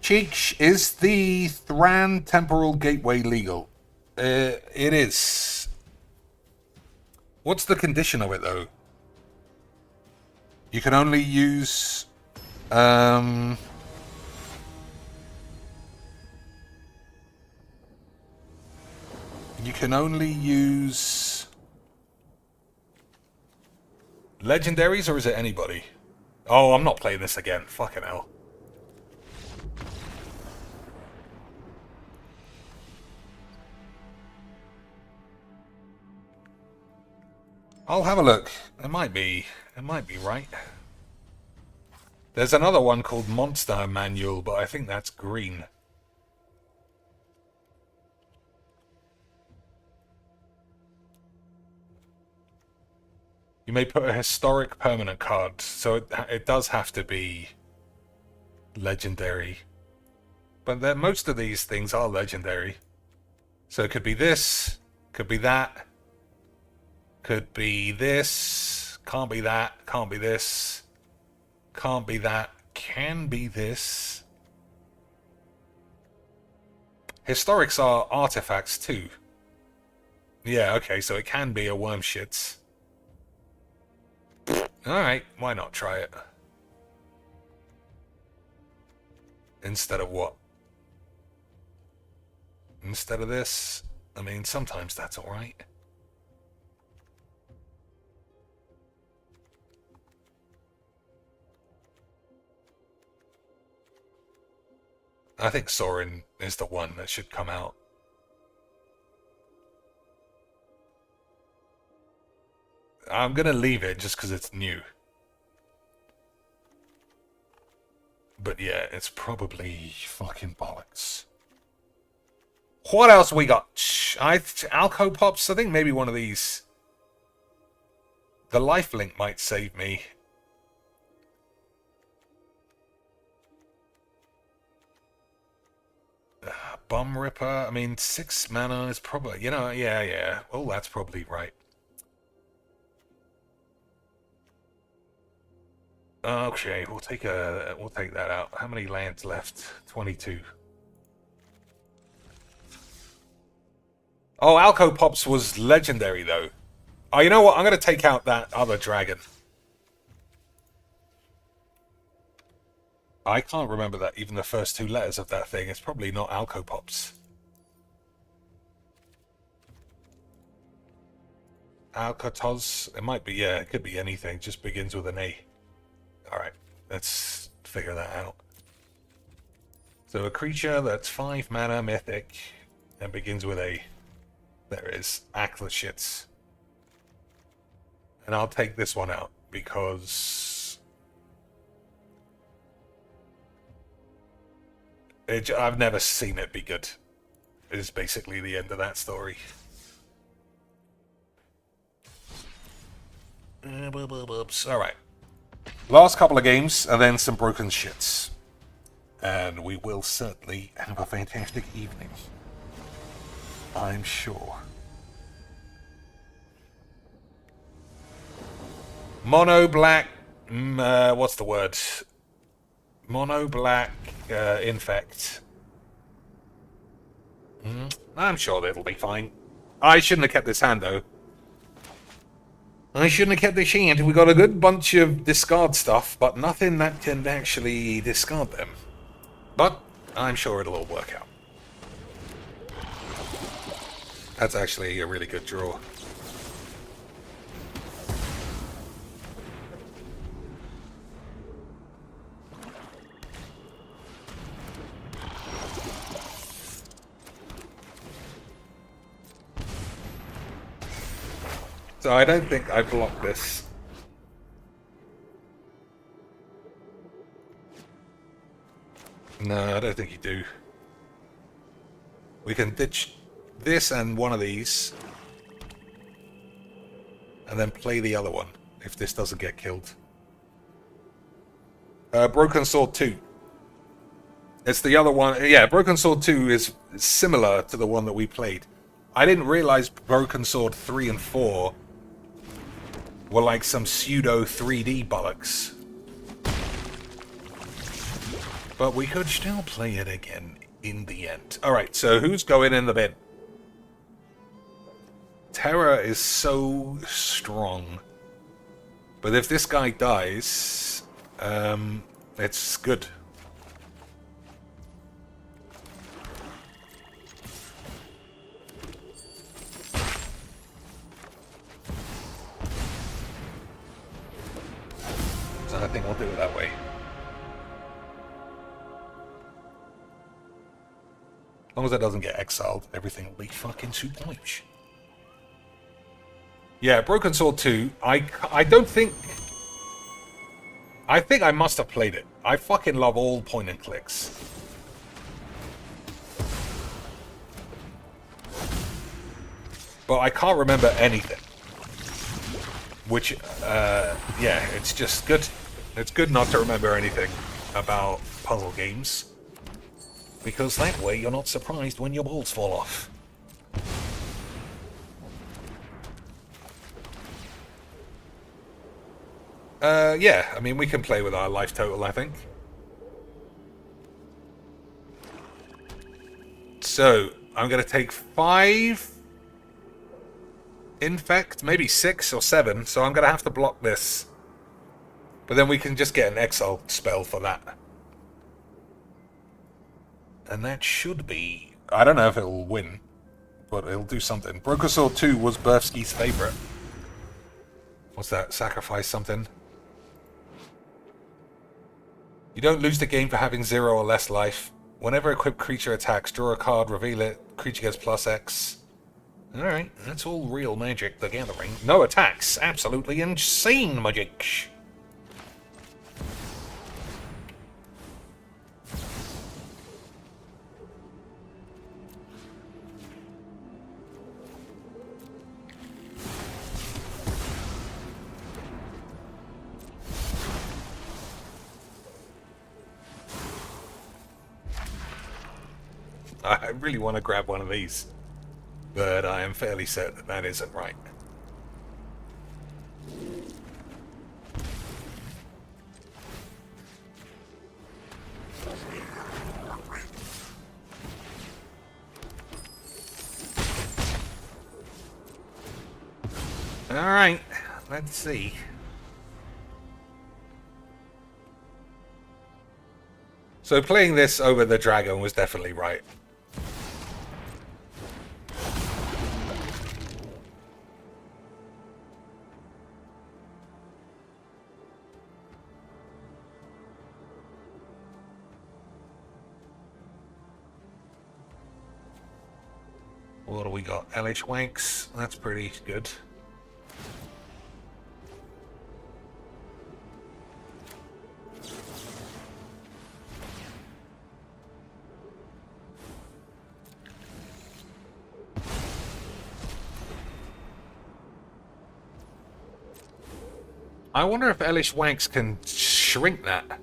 Cheech, is the Thran Temporal Gateway legal? It is. What's the condition of it, though? You can only use... You can only use... legendaries, or is it anybody? Oh, I'm not playing this again. Fucking hell. I'll have a look. It might be right. There's another one called Monster Manual, but I think that's green. You may put a historic permanent card, so it does have to be legendary. But most of these things are legendary. So it could be this, could be that, could be this, can't be that, can't be this, can't be that, can be this. Historics are artifacts too. Yeah, okay, so it can be a worm shits. Alright, why not try it? Instead of what? Instead of this? I mean, sometimes that's alright. I think Sorin is the one that should come out. I'm gonna leave it just because it's new. But yeah, it's probably fucking bollocks. What else we got? Alco Pops? I think maybe one of these. The lifelink might save me. Bum Ripper, I mean, 6 mana is probably, you know, yeah. Oh, that's probably right. Okay, we'll take that out. How many lands left? 22. Oh, Alco Pops was legendary, though. Oh, you know what? I'm going to take out that other dragon. I can't remember that, even the first 2 letters of that thing. It's probably not Alco Pops. Alcatoz? It might be, yeah, it could be anything. Just begins with an A. Alright, let's figure that out. So a creature that's 5 mana, mythic, and begins with A. There it is. Ackleshits. And I'll take this one out, because I've never seen it be good. Is basically the end of that story. Alright. Last couple of games, and then some broken shits. And we will certainly have a fantastic evening. I'm sure. Mono black... what's the word? Mono black infect. I'm sure that'll be fine. I shouldn't have kept this hand, though. I shouldn't have kept this hand. We got a good bunch of discard stuff, but nothing that can actually discard them. But I'm sure it'll all work out. That's actually a really good draw. So I don't think I blocked this. No, I don't think you do. We can ditch this and one of these. And then play the other one, if this doesn't get killed. Broken Sword 2. It's the other one. Yeah, Broken Sword 2 is similar to the one that we played. I didn't realize Broken Sword 3 and 4 were like some pseudo 3D bollocks. But we could still play it again in the end. Alright, so who's going in the bin? Terra is so strong. But if this guy dies, it's good. So I think we'll do it that way. As long as that doesn't get exiled, everything will be fucking super-huge. Yeah, Broken Sword 2, I don't think... I think I must have played it. I fucking love all point and clicks. But I can't remember anything. Which, yeah, it's just good. It's good not to remember anything about puzzle games. Because that way you're not surprised when your balls fall off. Yeah, I mean, we can play with our life total, I think. So, I'm going to take 5 infect, maybe 6 or 7, so I'm going to have to block this. But then we can just get an exile spell for that. And that should be... I don't know if it'll win, but it'll do something. Brokersword 2 was Burfsky's favorite. What's that? Sacrifice something? You don't lose the game for having 0 or less life. Whenever equipped creature attacks, draw a card, reveal it. Creature gets +X. Alright, that's all real Magic the Gathering. No attacks. Absolutely insane magic. I really want to grab one of these, but I am fairly certain that that isn't right. Alright, let's see. So playing this over the dragon was definitely right. What do we got? LH Wanks. That's pretty good. I wonder if Elish Wanks can shrink that.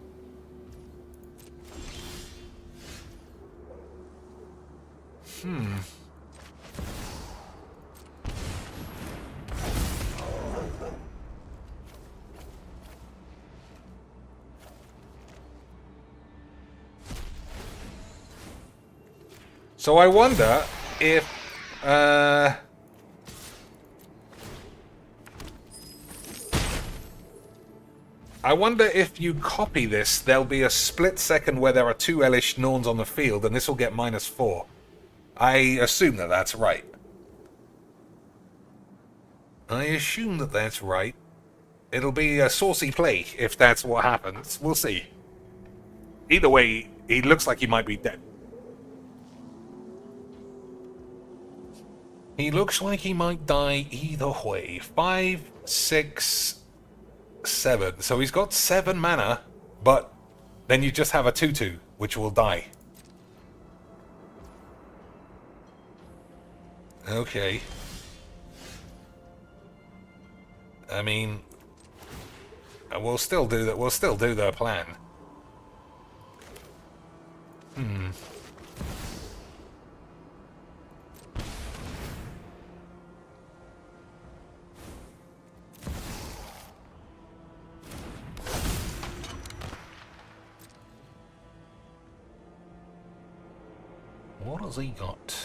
So I wonder if, you copy this, there'll be a split second where there are 2 Elish Norns on the field, and this will get -4. I assume that that's right. It'll be a saucy play if that's what happens. We'll see. Either way, he looks like he might be dead. He looks like he might die either way. 5, 6, 7. So he's got 7 mana, but then you just have a 2/2, which will die. Okay. I mean, we'll still do that. We'll still do the plan. What has he got?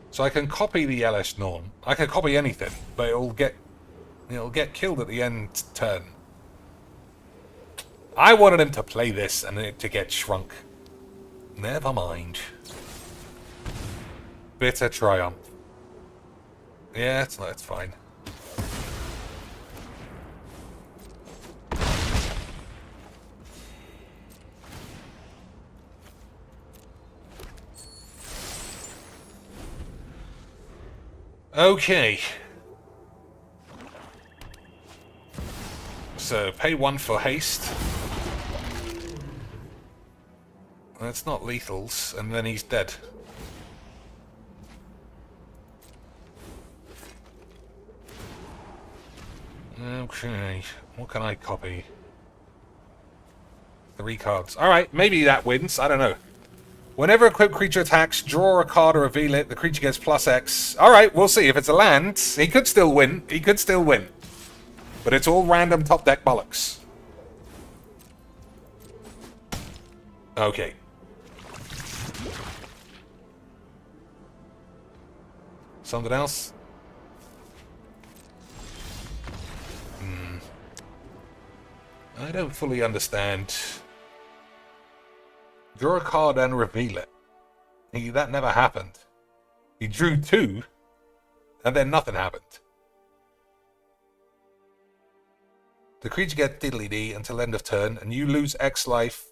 So I can copy the LS Norn. I can copy anything, but it'll get killed at the end turn. I wanted him to play this and it to get shrunk. Never mind. Bitter triumph. Yeah, it's fine. Okay. So, pay 1 for haste. That's not lethals, and then he's dead. Okay, what can I copy? 3 cards. Alright, maybe that wins, I don't know. Whenever a equipped creature attacks, draw a card or reveal it, the creature gets +X. Alright, we'll see. If it's a land, he could still win. He could still win. But it's all random top deck bollocks. Okay. Something else? I don't fully understand. Draw a card and reveal it. That never happened. He drew 2, and then nothing happened. The creature gets diddly-dee until end of turn, and you lose X life.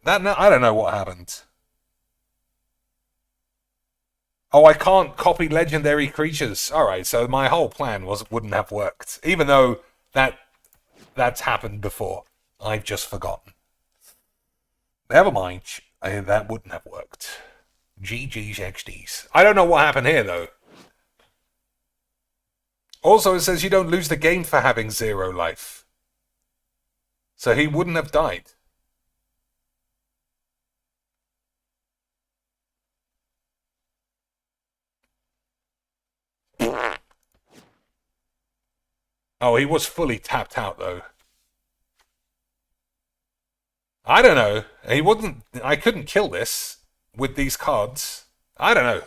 I don't know what happened. Oh, I can't copy legendary creatures. Alright, so my whole plan wouldn't have worked. Even though that's happened before. I've just forgotten. Never mind. That wouldn't have worked. GG's XDs. I don't know what happened here, though. Also, it says you don't lose the game for having 0 life. So he wouldn't have died. Oh, he was fully tapped out, though. I don't know. He wouldn't... I couldn't kill this with these cards. I don't know.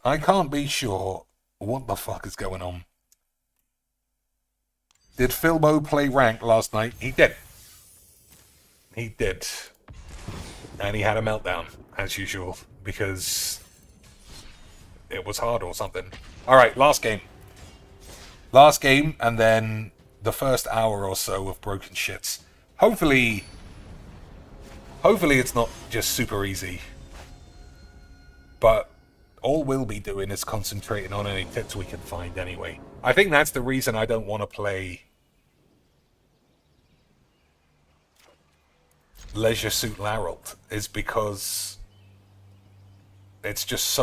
I can't be sure what the fuck is going on. Did Philbo play rank last night? He did. He did. And he had a meltdown, as usual, because it was hard or something. Alright, last game. Last game, and then the first hour or so of broken shits. Hopefully it's not just super easy. But all we'll be doing is concentrating on any tips we can find anyway. I think that's the reason I don't want to play Leisure Suit Larald, is because it's just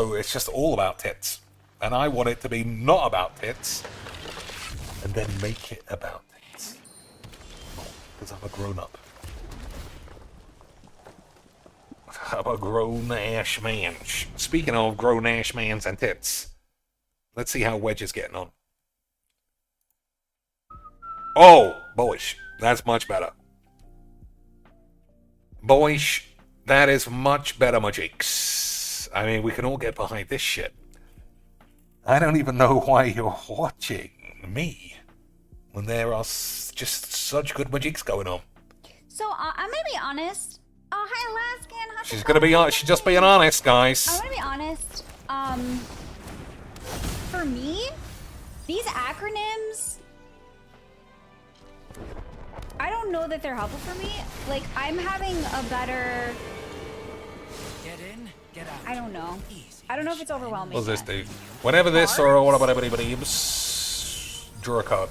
all about tits. And I want it to be not about tits. And then make it about tits. Because I'm a grown-up. I'm a grown-ass man. Speaking of grown-ass mans and tits, let's see how Wedge is getting on. Oh, boys, that's much better. Boys, that is much better, my cheeks. I mean, we can all get behind this shit. I don't even know why you're watching me when there are just such good magics going on. So I'm gonna be honest. Oh, hi, Alaskan. She's gonna be she's just being honest, guys. I'm gonna be honest. For me, these acronyms, I don't know that they're helpful for me. Like, I'm having a better. Get in, get out. I don't know. I don't know if it's overwhelming. What's this do? Whenever this or whatever, draw a card.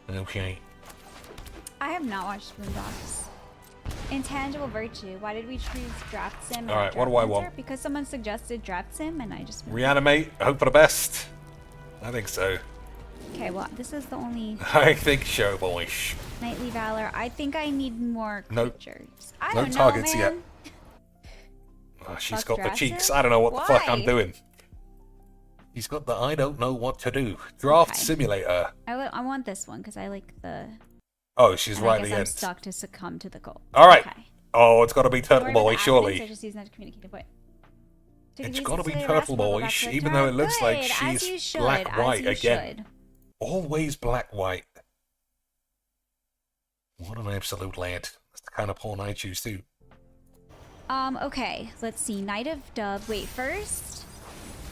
Okay. I have not watched Boondocks. Intangible Virtue. Why did we choose Draft Sim? Alright, what do I want? Because someone suggested Draft Sim and I just... Reanimate, hope for the best. I think so. Okay, well, this is the only... I think so, boys. Knightly Valor. I think I need more creatures. I don't know, targets man. yet. Oh, she's got the cheeks. I don't know what the fuck I'm doing. He's got the I don't know what to do. Draft Simulator. I want this one because I like the... Oh, she's right at the I'm end. stuck to succumb to the goal. Alright. Okay. Oh, it's got to be Turtle Boy, surely. I just use that to communicate. What? It's got to be Turtle Boy, even though it looks like she's black-white again. Always black-white. What an absolute lad. That's the kind of porn I choose too. Okay. Let's see. Knight of Dove. Wait, first.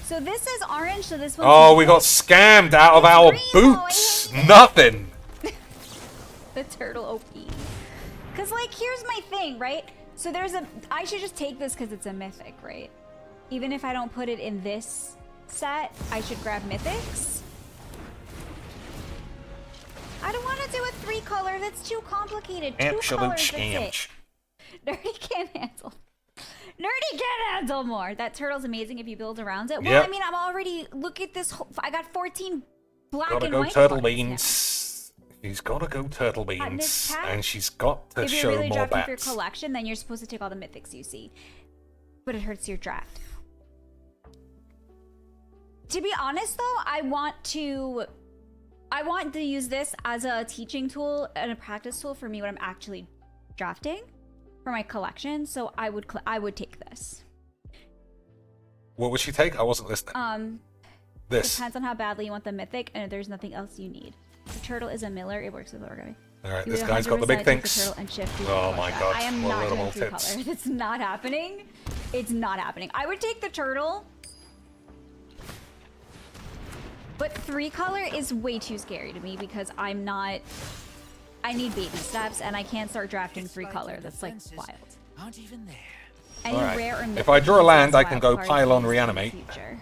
So this is orange, so this one's... Oh, we got scammed out of our boots. Nothing. The turtle OP. Because, like, here's my thing, right? So there's a... I should just take this because it's a mythic, right? Even if I don't put it in this set, I should grab mythics. I don't want to do a 3-color. That's too complicated. Absolute scam. Nerdy can't handle. Nerdy can't handle more. That turtle's amazing if you build around it. Well, Yep. I mean, I'm already... Look at this. I got 14 black Gotta and go white Turtle ones Beans. He's gotta go Turtle Beans. pack, And she's got to if you're show really more drafting for your bats. collection, then you're supposed to take all the mythics you see. But it hurts your draft. To be honest, though, I want to use this as a teaching tool and a practice tool for me when I'm actually drafting for my collection. So I would take this. What would she take? I wasn't listening. This. Depends on how badly you want the mythic, and there's nothing else you need. The turtle is a miller. It works with origami. All right, this guy's got the big things. Oh my god! I am not doing 3 color. It's not happening. It's not happening. I would take the turtle, but 3 color is way too scary to me because I'm not. I need baby steps, and I can't start drafting 3 color. That's like wild. Aren't even there. Any rare or if I draw a land, I can go wild pile on cards in the reanimate. future.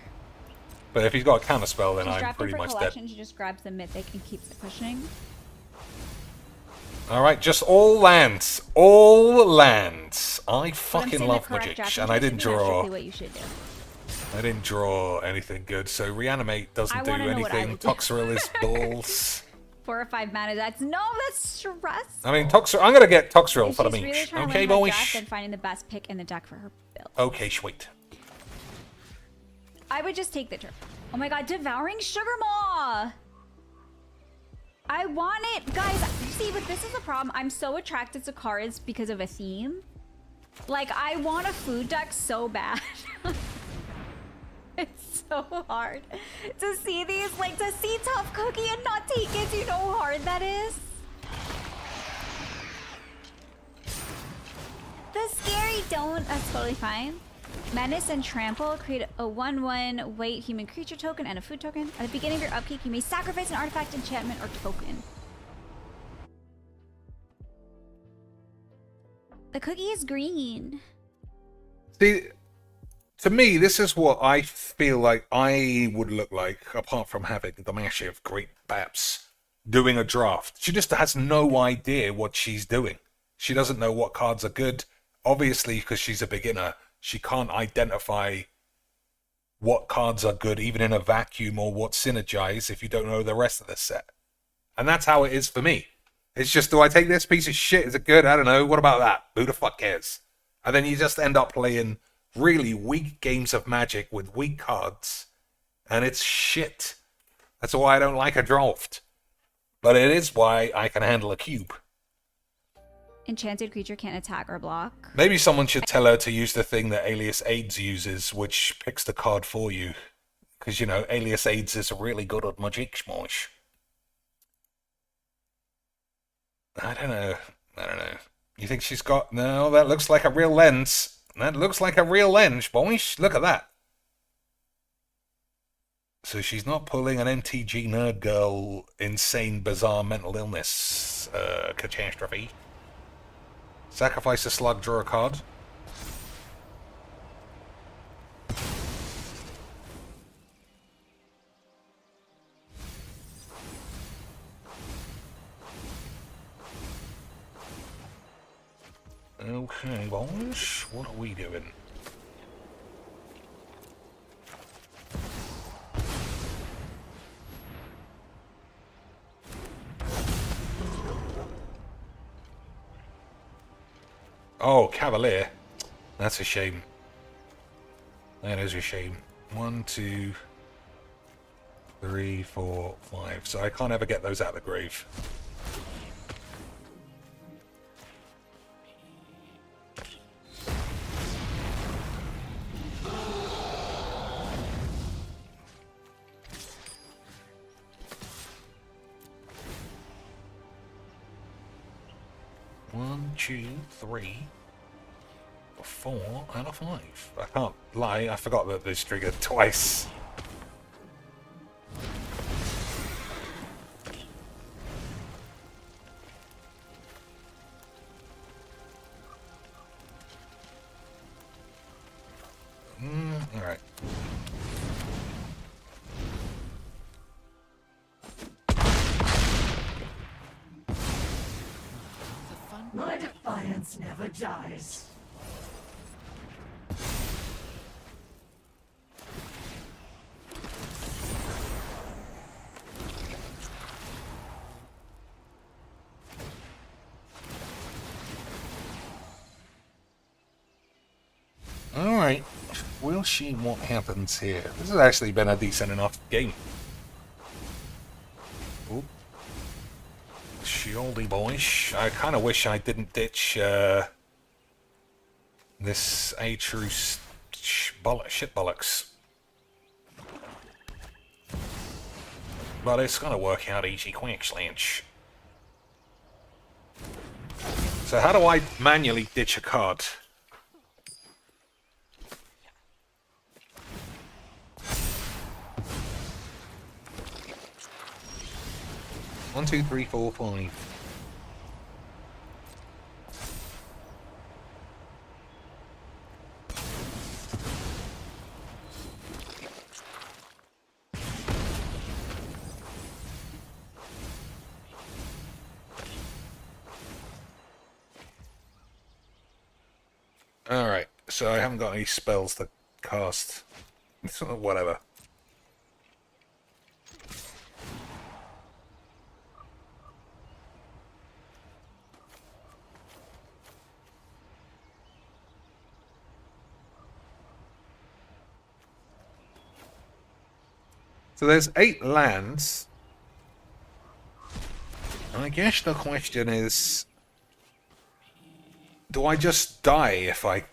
But if he's got a counter spell, then She's I'm drafting pretty for much collection, dead. she just grabs the mythic and keeps it pushing. All right, just all lands. All lands. I fucking love Magic, and I didn't draw. What you should do. I didn't draw anything good, so reanimate doesn't do anything. Toxrill is balls. 4 or 5 mana. That's stress. I mean, I'm gonna get Toxrill for the She's really meat. trying to Okay, learn how to boys. draft and finding the best pick in the deck for her build. Okay, sweet. I would just take the turn. Oh my god, Devouring Sugar Maw! I want it. Guys, you see, but this is a problem. I'm so attracted to cards because of a theme. Like, I want a food deck so bad. It's so hard to see these, like, to see Tough Cookie and not take it. Do you know how hard that is? The scary don't. That's totally fine. Menace and Trample create a 1/1 wait human creature token and a food token. At the beginning of your upkeep, you may sacrifice an artifact, enchantment, or token. The cookie is green. See, to me, this is what I feel like I would look like, apart from having the massive great baps, doing a draft. She just has no idea what she's doing. She doesn't know what cards are good. Obviously, because she's a beginner, she can't identify what cards are good, even in a vacuum, or what synergize if you don't know the rest of the set. And that's how it is for me. It's just, do I take this piece of shit? Is it good? I don't know. What about that? Who the fuck cares? And then you just end up playing really weak games of Magic with weak cards. And it's shit. That's why I don't like a draft. But it is why I can handle a cube. Enchanted creature can't attack or block. Maybe someone should tell her to use the thing that Alias AIDS uses, which picks the card for you. Because, you know, Alias AIDS is really good at Magic Smosh. I don't know. You think she's got... No, that looks like a real lens. That looks like a real lens, boys. Look at that. So she's not pulling an MTG Nerd Girl insane, bizarre mental illness catastrophe. Sacrifice a slug, draw a card. Okay, boys, what are we doing? Oh, Cavalier. That's a shame. That is a shame. 1, 2, 3, 4, 5. So I can't ever get those out of the grave. One, 2, 3, 4 out of 5. I can't lie, I forgot that this triggered twice. Alright. My defiance never dies. Alright. We'll see what happens here. This has actually been a decent enough game. Oop. Shieldy boys. I kind of wish I didn't ditch this A-true shit bollocks. But it's gonna work out easy quick, Slanch. So how do I manually ditch a card? One, two, three, four, five. Alright, so I haven't got any spells to cast. So whatever. So there's 8 lands. And I guess the question is, do I just die if I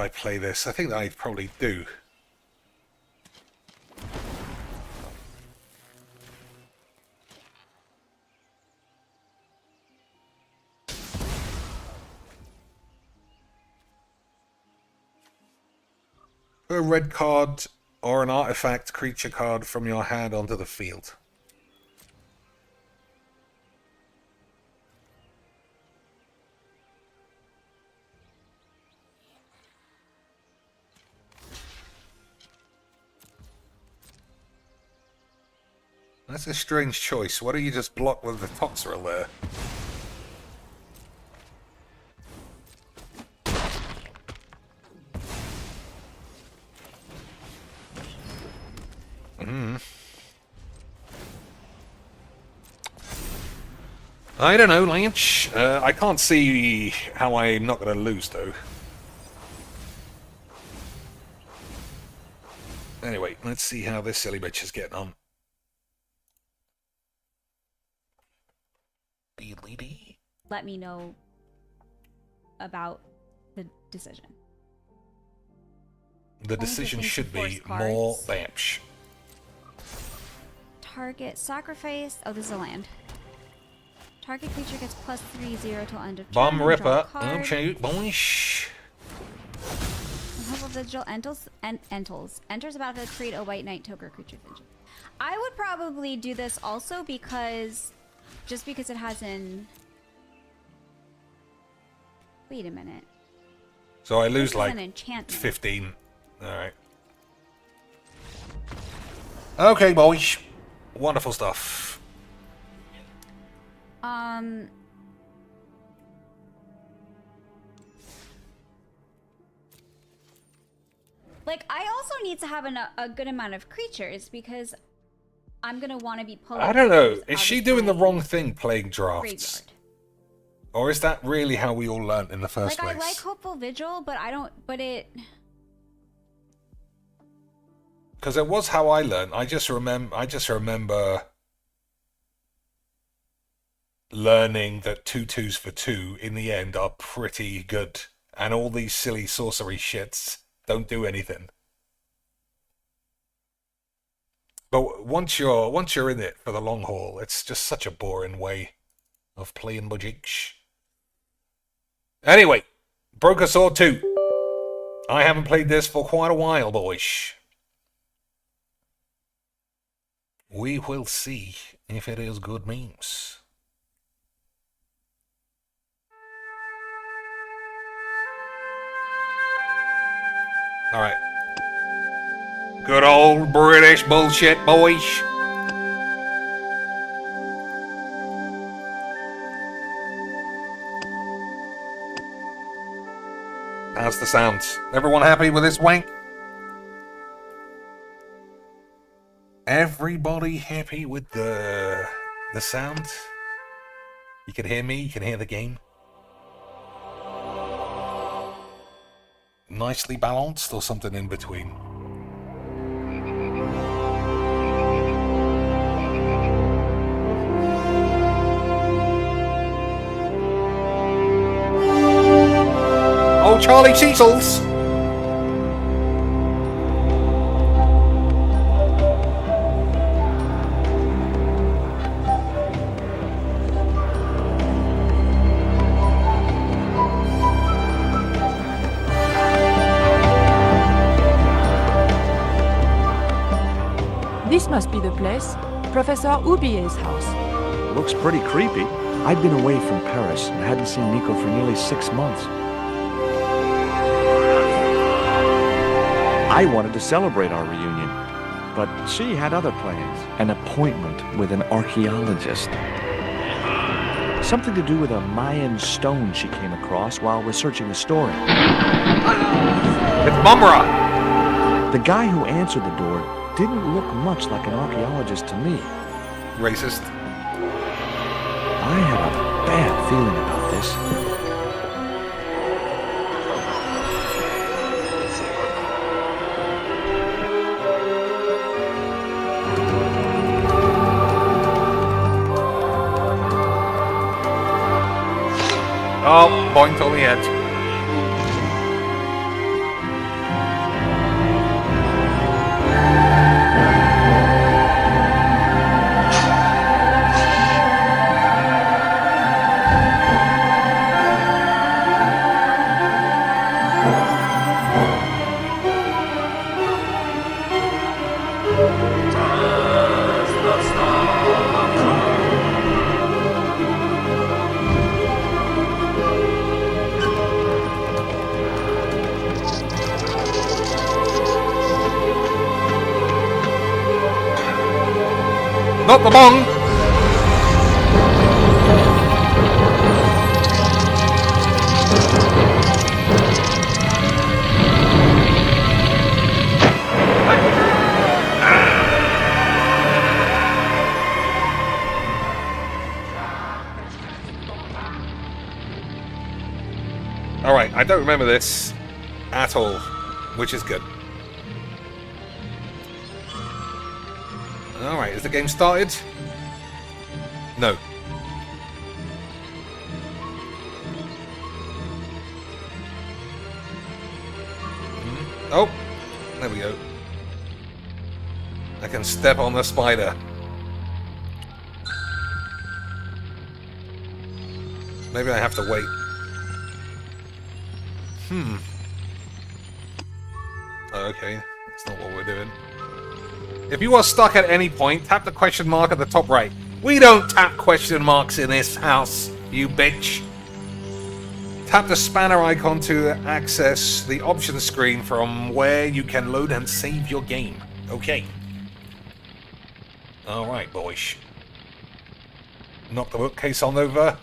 play this? I think that I probably do. Put a red card or an artifact creature card from your hand onto the field. That's a strange choice. Why don't you just block with the Toxeril there? I don't know, Lynch. I can't see how I'm not going to lose, though. Anyway, let's see how this silly bitch is getting on. Let me know about the decision. The decision should be more Bamsh. Target sacrifice. Oh, this is a land. Target creature gets +3/0 till end of turn. Bomb Ripper. Okay, boish. Helpful Vigil enters the battlefield, create a white knight token creature vigil. I would probably do this also because it has an. Wait a minute. So I lose like an enchantment. 15. Alright. Okay, boys. Wonderful stuff. Like, I also need to have a good amount of creatures because I'm gonna want to be pulling. I don't know. Is she doing the wrong thing playing drafts? Graveyard. Or is that really how we all learnt in the first place? I like Hopeful Vigil, but I don't. But it. Because it was how I learned. I just remember learning that 2/2s for 2 in the end are pretty good, and all these silly sorcery shits don't do anything. But once you're in it for the long haul, it's just such a boring way of playing Magic. Anyway, Broker Sword 2. I haven't played this for quite a while, boys. We will see if it is good memes. Alright. Good old British bullshit, boys. How's the sound? Everyone happy with this wank? Everybody happy with the sound? You can hear me, you can hear the game. nicely balanced or something in between? Oh, Charlie Cecils! This must be the place. Professor Ubier's house. Looks pretty creepy. I'd been away from Paris and hadn't seen Nico for nearly 6 months. I wanted to celebrate our reunion, but she had other plans. An appointment with an archaeologist. Something to do with a Mayan stone she came across while researching the story. It's Mumra! The guy who answered the door didn't look much like an archaeologist to me. Racist. I had a bad feeling about this. Oh, boink on the edge. Not the bong! Alright, I don't remember this at all, which is good. Alright, is the game started? No. Oh, there we go. I can step on the spider. Maybe I have to wait. Okay, that's not what we're doing. If you are stuck at any point, tap the question mark at the top right. We don't tap question marks in this house, you bitch. Tap the spanner icon to access the options screen from where you can load and save your game. Okay. Alright, boys. Knock the bookcase on over.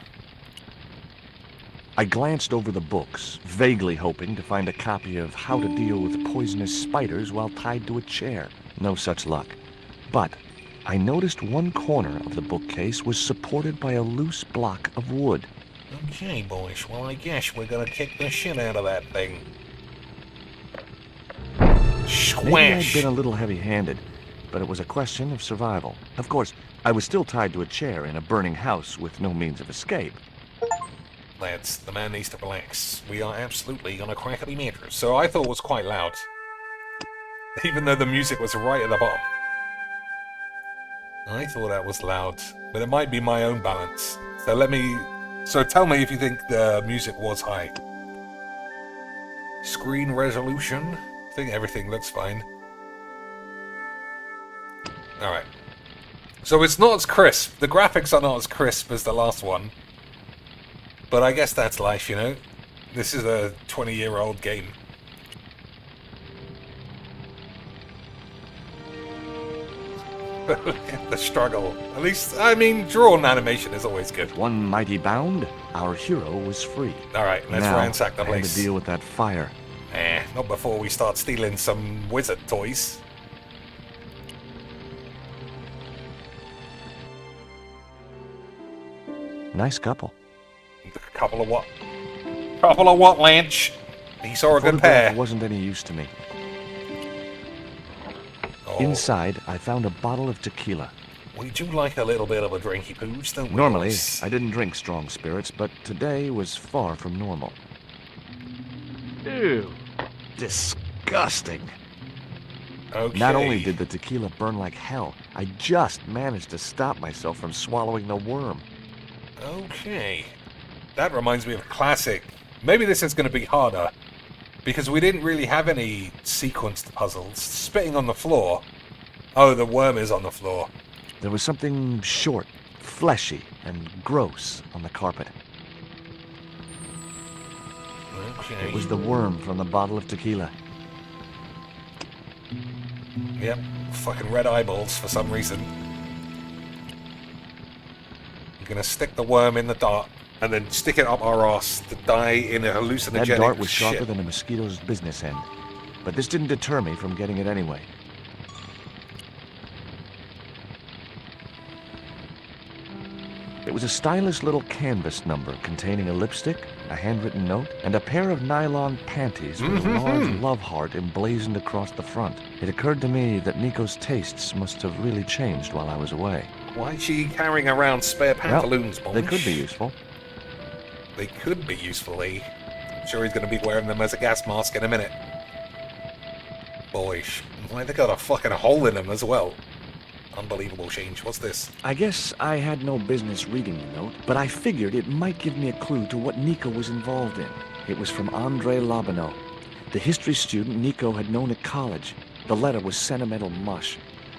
I glanced over the books, vaguely hoping to find a copy of How to Deal with Poisonous Spiders While Tied to a Chair. No such luck. But I noticed one corner of the bookcase was supported by a loose block of wood. Okay, boys. Well, I guess we're gonna kick the shit out of that thing. Squash! Maybe I'd been a little heavy-handed, but it was a question of survival. Of course, I was still tied to a chair in a burning house with no means of escape. Lads, the man needs to relax. We are absolutely gonna crack the meter. So I thought it was quite loud. Even though the music was right at the bottom. I thought that was loud. But it might be my own balance. So tell me if you think the music was high. Screen resolution. I think everything looks fine. Alright. So it's not as crisp. The graphics are not as crisp as the last one. But I guess that's life, you know? This is a 20-year-old game. The struggle. At least, I mean, drawn animation is always good. One mighty bound, our hero was free. Alright, let's ransack the place. To deal with that fire. Not before we start stealing some wizard toys. Nice couple. Couple of what? Couple of what, Lanch? He saw a good photograph pair. wasn't any use to me. Oh. Inside, I found a bottle of tequila. We do like a little bit of a drinky pooch, don't we? Normally, boys? I didn't drink strong spirits, but today was far from normal. Ew. Disgusting. Okay. Not only did the tequila burn like hell, I just managed to stop myself from swallowing the worm. Okay. That reminds me of a classic. Maybe this is going to be harder, because we didn't really have any sequenced puzzles. Spitting on the floor. Oh, the worm is on the floor. There was something short, fleshy, and gross on the carpet. Okay. It was the worm from the bottle of tequila. Yep. Fucking red eyeballs for some reason. I'm going to stick the worm in the dart and then stick it up our ass to die in a hallucinogenic That dart was sharper shit. than a mosquito's business end. But this didn't deter me from getting it anyway. It was a stylish little canvas number containing a lipstick, a handwritten note, and a pair of nylon panties with a large love heart emblazoned across the front. It occurred to me that Nico's tastes must have really changed while I was away. Why is she carrying around spare pantaloons, Well, they could be useful. They could be useful, eh? I'm sure he's going to be wearing them as a gas mask in a minute. Boy, why they got a fucking hole in them as well? Unbelievable change. What's this? I guess I had no business reading the note, but I figured it might give me a clue to what Nico was involved in. It was from Andre Lobineau, the history student Nico had known at college. The letter was sentimental mush,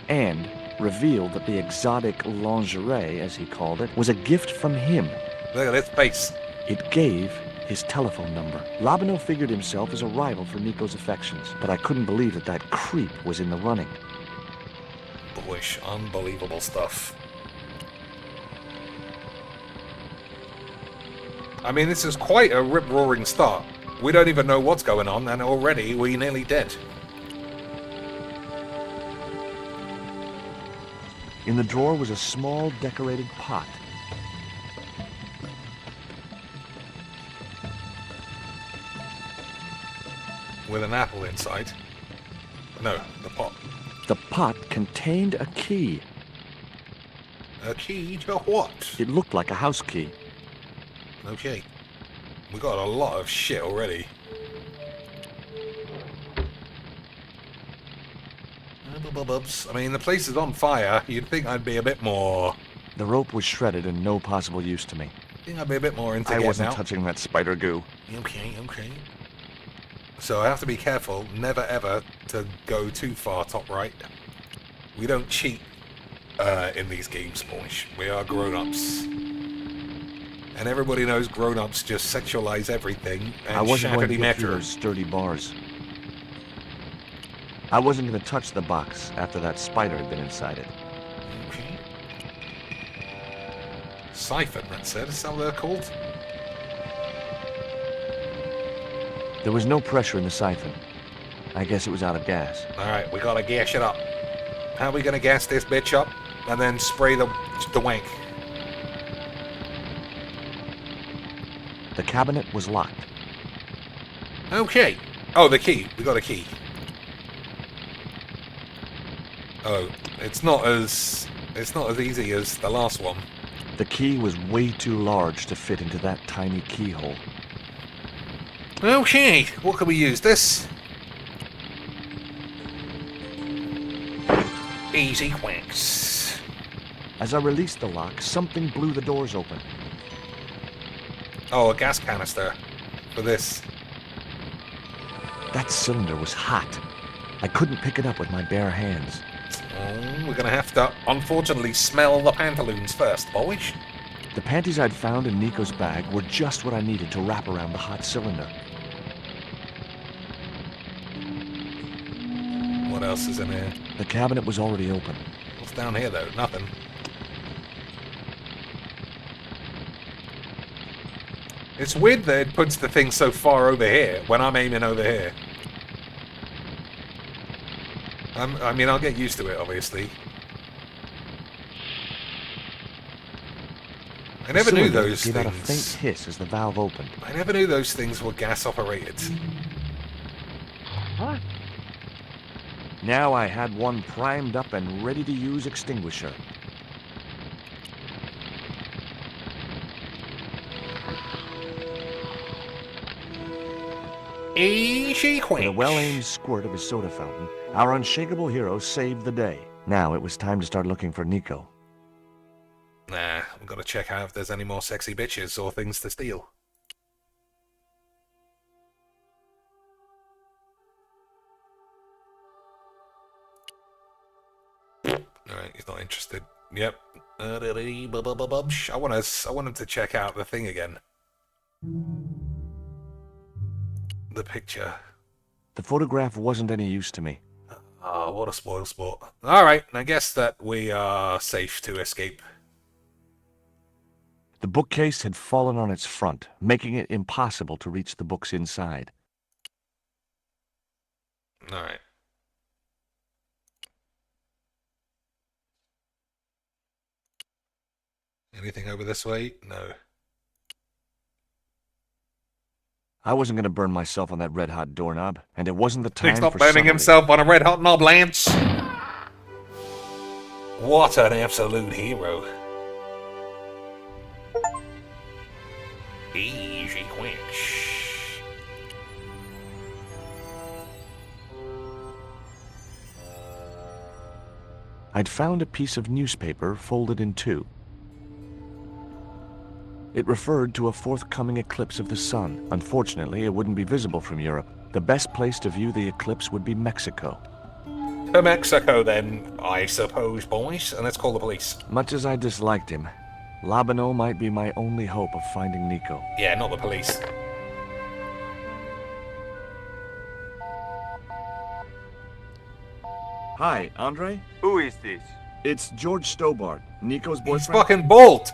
and revealed that the exotic lingerie, as he called it, was a gift from him. Look at this face. It gave his telephone number. Lobineau figured himself as a rival for Nico's affections, but I couldn't believe that that creep was in the running. Boyish, unbelievable stuff. I mean, this is quite a rip-roaring start. We don't even know what's going on, and already we're nearly dead. In the drawer was a small decorated pot. With an apple inside. No, the pot. The pot contained a key. A key to what? It looked like a house key. Okay. We got a lot of shit already. I mean, the place is on fire. You'd think I'd be a bit more... The rope was shredded and no possible use to me. I think I'd be a bit more into I it wasn't now. touching that spider goo. Okay. So I have to be careful, never ever to go too far top right. We don't cheat in these games, boys. We are grown-ups. And everybody knows grown-ups just sexualize everything and I wasn't going to shackety get through metro. those sturdy bars. I wasn't going to touch the box after that spider had been inside it. Okay. Siphon, that's it. Is that what they're called? There was no pressure in the siphon. I guess it was out of gas. Alright, we gotta gas it up. How are we gonna gas this bitch up and then spray the wank? The cabinet was locked. Okay. Oh, the key. We got a key. Oh, it's not as easy as the last one. The key was way too large to fit into that tiny keyhole. Okay, what can we use? This? Easy quacks. As I released the lock, something blew the doors open. Oh, a gas canister. For this. That cylinder was hot. I couldn't pick it up with my bare hands. Oh, we're gonna have to, unfortunately, smell the pantaloons first, boys. The panties I'd found in Nico's bag were just what I needed to wrap around the hot cylinder. What else is in here? The cabinet was already open. What's down here, though? Nothing. It's weird that it puts the thing so far over here when I'm aiming over here. I mean, I'll get used to it, obviously. I never knew those gave out a faint things. hiss as the valve opened. I never knew those things were gas operated. Huh? Now I had one primed up and ready to use extinguisher. Easy quench. With a well-aimed squirt of his soda fountain, our unshakable hero saved the day. Now it was time to start looking for Nico. Nah, we've got to check out if there's any more sexy bitches or things to steal. Alright, he's not interested. Yep. I want him to check out the thing again. The picture. The photograph wasn't any use to me. Oh, what a spoil sport. Alright, I guess that we are safe to escape. The bookcase had fallen on its front, making it impossible to reach the books inside. Alright. Anything over this way? No. I wasn't going to burn myself on that red-hot doorknob, and it wasn't the time He's not for burning subtlety. himself on a red-hot knob, Lance! What an absolute hero. Easy quench. I'd found a piece of newspaper folded in two. It referred to a forthcoming eclipse of the sun. Unfortunately, it wouldn't be visible from Europe. The best place to view the eclipse would be Mexico. To Mexico, then, I suppose, boys. And let's call the police. Much as I disliked him, Labano might be my only hope of finding Nico. Yeah, not the police. Hi, Andre? Who is this? It's George Stobart, Nico's boyfriend. He's fucking bald!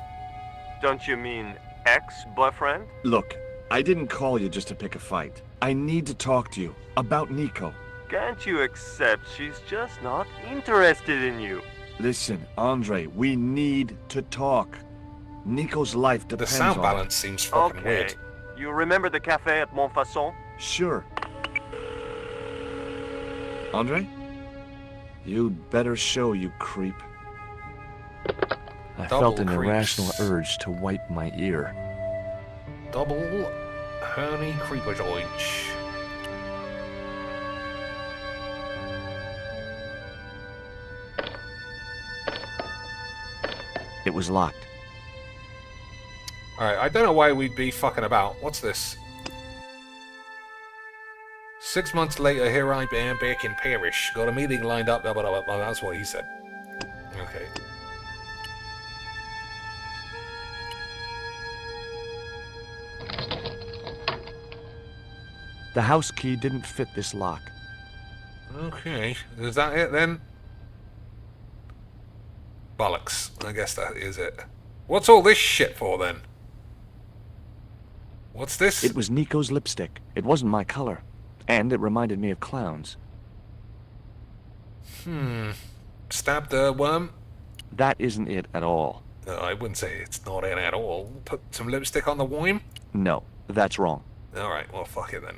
Don't you mean ex-boyfriend? Look, I didn't call you just to pick a fight. I need to talk to you about Nico. Can't you accept she's just not interested in you? Listen, Andre, we need to talk. Nico's life The depends sound on balance seems fucking Okay. weird. You remember the cafe at Montfaucon? Sure. Andre? You'd better show, you creep. I Double felt an creeps. irrational urge to wipe my ear. Double herny creepazoids. It was locked. Alright, I don't know why we'd be fucking about. What's this? 6 months later, here I am back in Paris. Got a meeting lined up. Blah, blah, blah, blah. That's what he said. Okay. The house key didn't fit this lock. Okay. Is that it then? Bollocks. I guess that is it. What's all this shit for then? What's this? It was Nico's lipstick. It wasn't my color. And it reminded me of clowns. Stabbed a worm? That isn't it at all. No, I wouldn't say it's not in at all. Put some lipstick on the worm? No, that's wrong. Alright, well, fuck it then.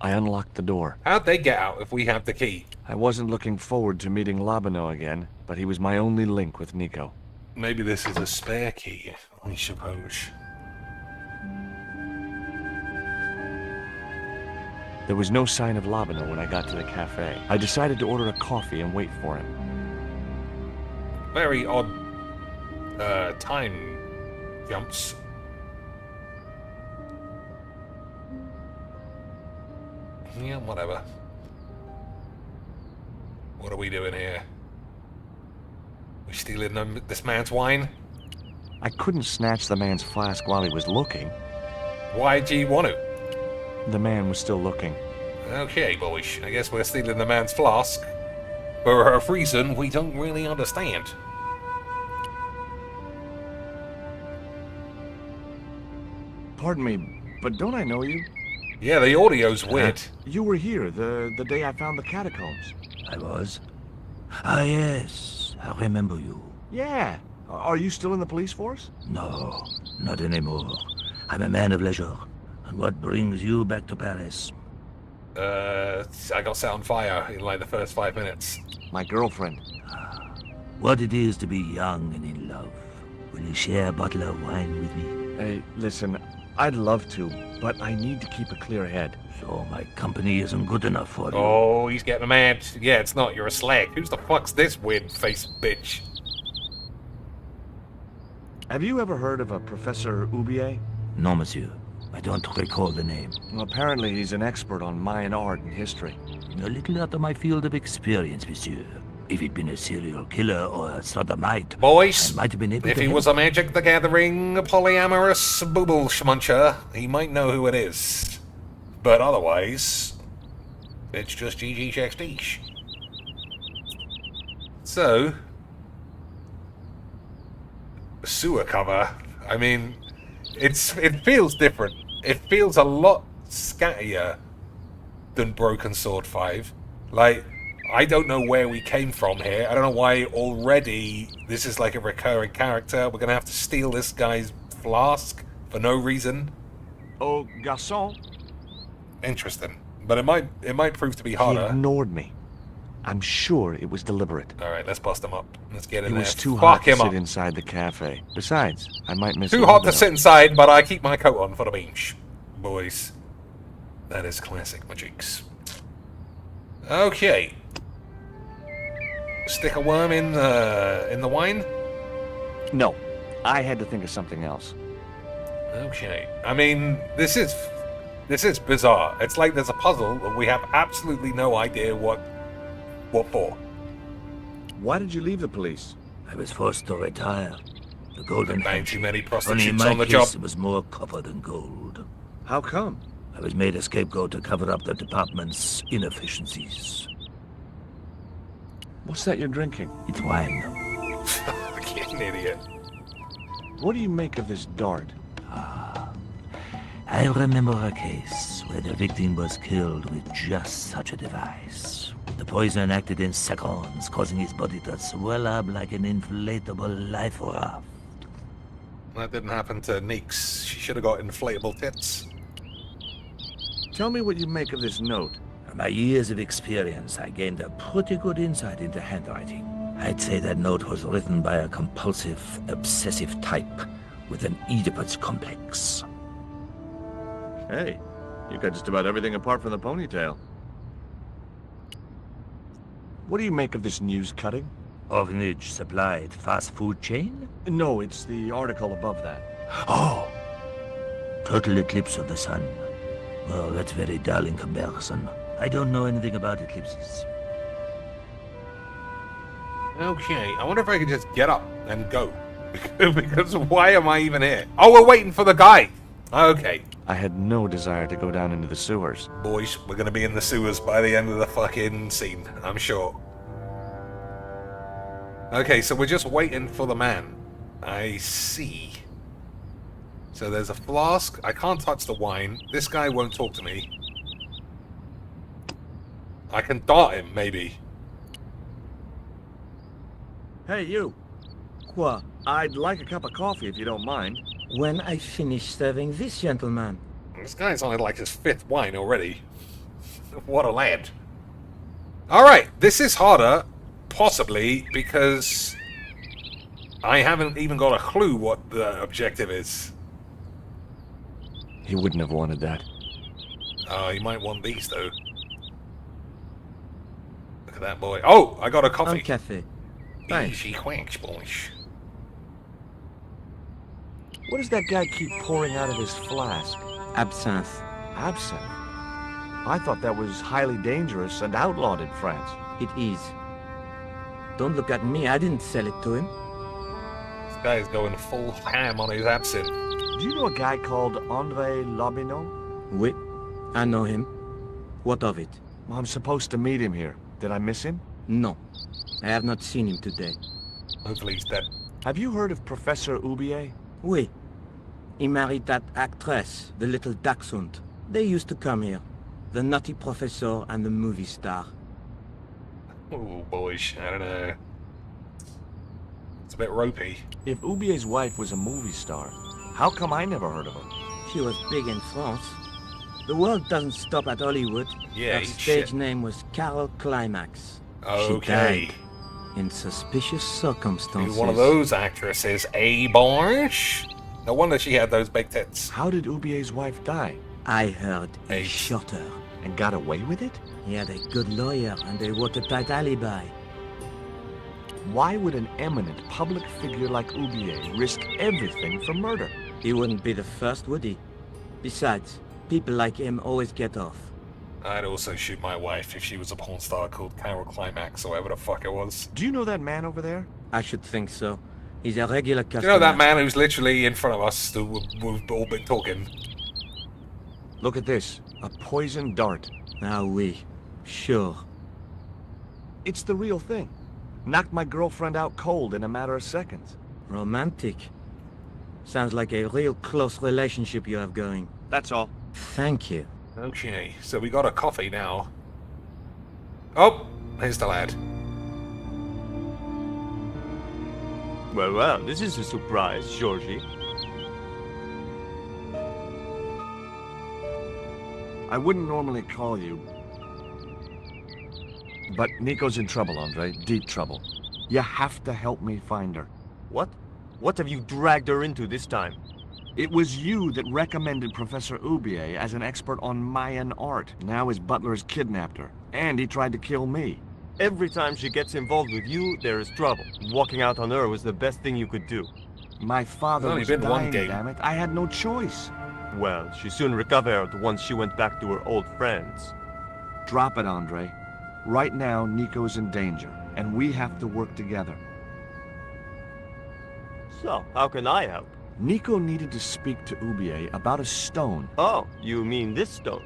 I unlocked the door. How'd they get out if we have the key? I wasn't looking forward to meeting Labano again, but he was my only link with Nico. Maybe this is a spare key, I suppose. There was no sign of Labano when I got to the cafe. I decided to order a coffee and wait for him. Very odd time jumps. Yeah, whatever. What are we doing here? We stealing this man's wine? I couldn't snatch the man's flask while he was looking. Why'd you want to? The man was still looking. Okay, boys. I guess we're stealing the man's flask. For a reason we don't really understand. Pardon me, but don't I know you? Yeah, the audio's weird. You were here the day I found the catacombs. I was? Ah, yes. I remember you. Yeah, Are you still in the police force? No, not anymore. I'm a man of leisure. And what brings you back to Paris? I got set on fire in like the first 5 minutes. My girlfriend. What it is to be young and in love. Will you share a bottle of wine with me? Hey, listen, I'd love to, but I need to keep a clear head. So my company isn't good enough for you? Oh, he's getting mad. Yeah, it's not. You're a slag. Who's the fuck's this weird-faced bitch? Have you ever heard of a Professor Oubier? No, monsieur. I don't recall the name. Well, apparently he's an expert on Mayan art and history. A little out of my field of experience, monsieur. If he'd been a serial killer or a sodomite, boys, I might have been able if to he help. was a Magic the Gathering polyamorous booble schmuncher, he might know who it is. But otherwise, it's just GG checks niche. So, sewer cover. I mean, it feels different. It feels a lot scattier than Broken Sword 5. Like, I don't know where we came from here. I don't know why already this is like a recurring character. We're gonna have to steal this guy's flask for no reason. Oh, garçon. Interesting. But it might prove to be He harder. ignored me. I'm sure it was deliberate. Alright, let's bust him up. Let's get in It there. was too Fuck hot to him sit up. inside the cafe. Besides, I might miss Too the hot to window. sit inside, but I keep my coat on for the beach. Boys. That is classic magics. Okay. Stick a worm in the wine? No, I had to think of something else. Okay. I mean, this is bizarre. It's like there's a puzzle and we have absolutely no idea what for. Why did you leave the police? I was forced to retire. The golden Bang too many Only in prostitutes my on the case, job. it was more copper than gold. How come? I was made a scapegoat to cover up the department's inefficiencies. What's that you're drinking? It's wine. Fucking idiot. What do you make of this dart? I remember a case where the victim was killed with just such a device. The poison acted in seconds, causing his body to swell up like an inflatable life raft. That didn't happen to Neeks. She should have got inflatable tits. Tell me what you make of this note. From my years of experience, I gained a pretty good insight into handwriting. I'd say that note was written by a compulsive, obsessive type with an Oedipus complex. Hey, you got just about everything apart from the ponytail. What do you make of this news cutting? Orphanage supplied fast food chain? No, it's the article above that. Oh! Total eclipse of the sun. Well, that's very dull in comparison. I don't know anything about eclipses. Okay, I wonder if I could just get up and go. Because why am I even here? Oh, we're waiting for the guy! Okay. I had no desire to go down into the sewers. Boys, we're gonna be in the sewers by the end of the fucking scene, I'm sure. Okay, so we're just waiting for the man. I see. So there's a flask. I can't touch the wine. This guy won't talk to me. I can dart him, maybe. Hey, you. Quoi? I'd like a cup of coffee if you don't mind. When I finish serving this gentleman. This guy's on like his 5th wine already. What a lad. Alright, this is harder, possibly, because I haven't even got a clue what the objective is. He wouldn't have wanted that. Oh, he might want these, though. Look at that boy. Oh, I got a coffee. Un café. Easy quacks, boys. What does that guy keep pouring out of his flask? Absinthe. Absinthe? I thought that was highly dangerous and outlawed in France. It is. Don't look at me, I didn't sell it to him. This guy is going full ham on his absinthe. Do you know a guy called André Lobineau? Oui, I know him. What of it? Well, I'm supposed to meet him here. Did I miss him? No, I have not seen him today. Hopefully he's dead. Have you heard of Professor Oubier? Oui. He married that actress, the little dachshund. They used to come here. The nutty professor and the movie star. Oh, boys, I don't know. It's a bit ropey. If Ubier's wife was a movie star, how come I never heard of her? She was big in France. The world doesn't stop at Hollywood. Yeah, Her stage name was Carol Climax. Okay. She died in suspicious circumstances. One of those actresses, Barge? No wonder she had those big tits. How did Ubier's wife die? I heard he shot her. And got away with it? He had a good lawyer and a watertight alibi. Why would an eminent public figure like Ubier risk everything for murder? He wouldn't be the first, would he? Besides, people like him always get off. I'd also shoot my wife if she was a porn star called Carol Climax or whatever the fuck it was. Do you know that man over there? I should think so. He's a regular customer. Do you know that man who's literally in front of us who we've all been talking? Look at this. A poison dart. Ah, oui. Sure. It's the real thing. Knocked my girlfriend out cold in a matter of seconds. Romantic. Sounds like a real close relationship you have going. That's all. Thank you. Okay, so we got a coffee now. Oh, here's the lad. Well, this is a surprise, Georgie. I wouldn't normally call you, but Nico's in trouble, Andre. Deep trouble. You have to help me find her. What? What have you dragged her into this time? It was you that recommended Professor Ubier as an expert on Mayan art. Now his butler's kidnapped her, and he tried to kill me. Every time she gets involved with you, there is trouble. Walking out on her was the best thing you could do. My father was dying, damn it. I had no choice. Well, she soon recovered once she went back to her old friends. Drop it, Andre. Right now, Nico's in danger, and we have to work together. So, how can I help? Nico needed to speak to Ubier about a stone. Oh, you mean this stone?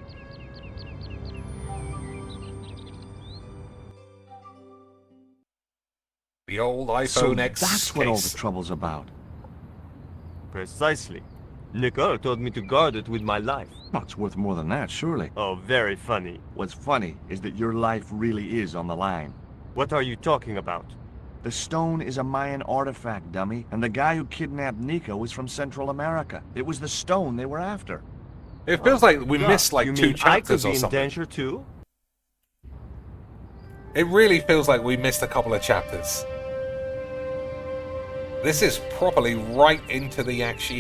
The old iPhone So X that's what all case. the trouble's about. Precisely. Nicole told me to guard it with my life. Well, it's worth more than that, surely. Oh, very funny. What's funny is that your life really is on the line. What are you talking about? The stone is a Mayan artifact, dummy, and the guy who kidnapped Nico was from Central America. It was the stone they were after. It feels like we missed like you 2 mean chapters I could or be in something. danger too? It really feels like we missed a couple of chapters. This is properly right into the action.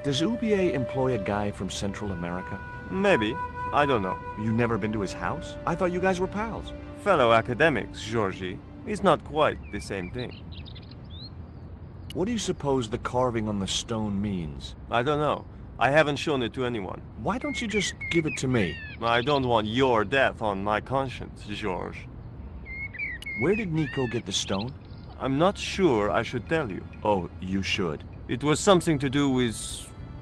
Does Ubier employ a guy from Central America? Maybe. I don't know. You never been to his house? I thought you guys were pals. Fellow academics, Georgie. It's not quite the same thing. What do you suppose the carving on the stone means? I don't know. I haven't shown it to anyone. Why don't you just give it to me? I don't want your death on my conscience, George. Where did Nico get the stone? I'm not sure I should tell you. Oh, you should. It was something to do with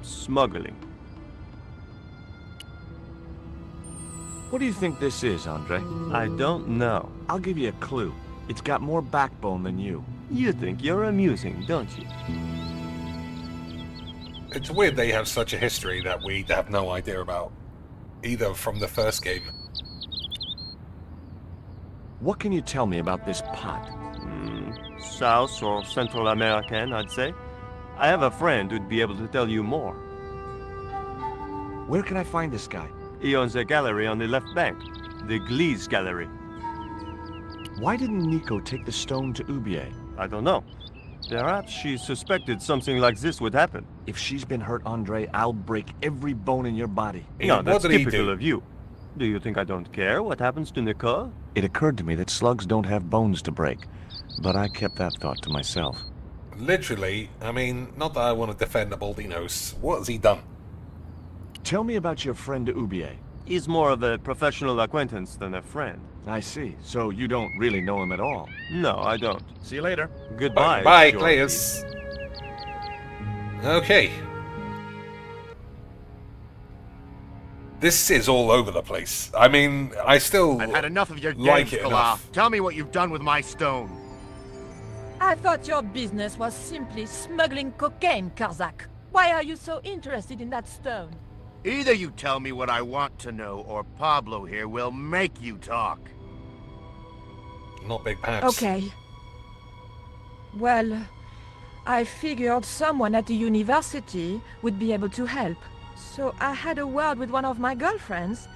smuggling. What do you think this is, Andre? I don't know. I'll give you a clue. It's got more backbone than you. You think you're amusing, don't you? It's weird they have such a history that we have no idea about, either from the first game. What can you tell me about this pot? South or Central American, I'd say. I have a friend who'd be able to tell you more. Where can I find this guy? He owns a gallery on the left bank, the Gliese Gallery. Why didn't Nico take the stone to Ubier? I don't know. Perhaps she suspected something like this would happen. If she's been hurt, Andre, I'll break every bone in your body. No, that's What did he typical do? of you. Do you think I don't care what happens to Nicole? It occurred to me that slugs don't have bones to break, but I kept that thought to myself. Literally, I mean, not that I want to defend the Baldinos. What has he done? Tell me about your friend Ubier. He's more of a professional acquaintance than a friend. I see. So you don't really know him at all. No, I don't. See you later. Goodbye. Bye, Georgie. Cleus. Okay. This is all over the place. I mean, I still I've had enough of your like games, it Kala. enough. Tell me what you've done with my stone. I thought your business was simply smuggling cocaine, Karzak. Why are you so interested in that stone? Either you tell me what I want to know, or Pablo here will make you talk. Not big paps. Okay. Well, I figured someone at the university would be able to help. So I had a word with one of my girlfriends,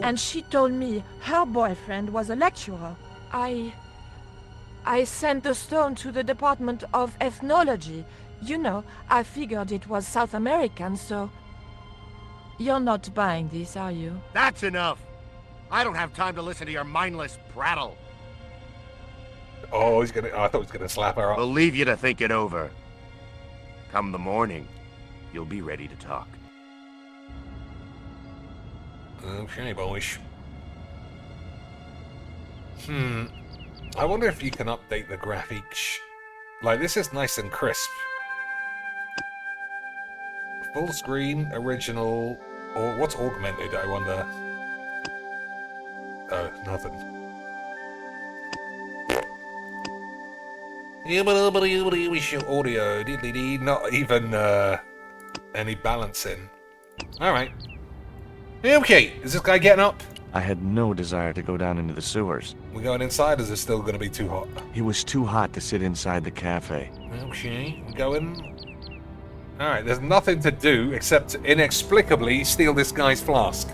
and she told me her boyfriend was a lecturer. I sent the stone to the Department of Ethnology. You know, I figured it was South American, so... You're not buying this, are you? That's enough! I don't have time to listen to your mindless prattle. Oh, I thought he was gonna slap her up. We'll leave you to think it over. Come the morning, you'll be ready to talk. Okay, boys. I wonder if you can update the graphics. Like, this is nice and crisp. Full screen, original, or what's augmented, I wonder? Oh, nothing. Audio, not even any balancing. Alright. Okay, is this guy getting up? I had no desire to go down into the sewers. We going inside, or is it still going to be too hot? It was too hot to sit inside the cafe. Okay, we going. Alright, there's nothing to do except inexplicably steal this guy's flask.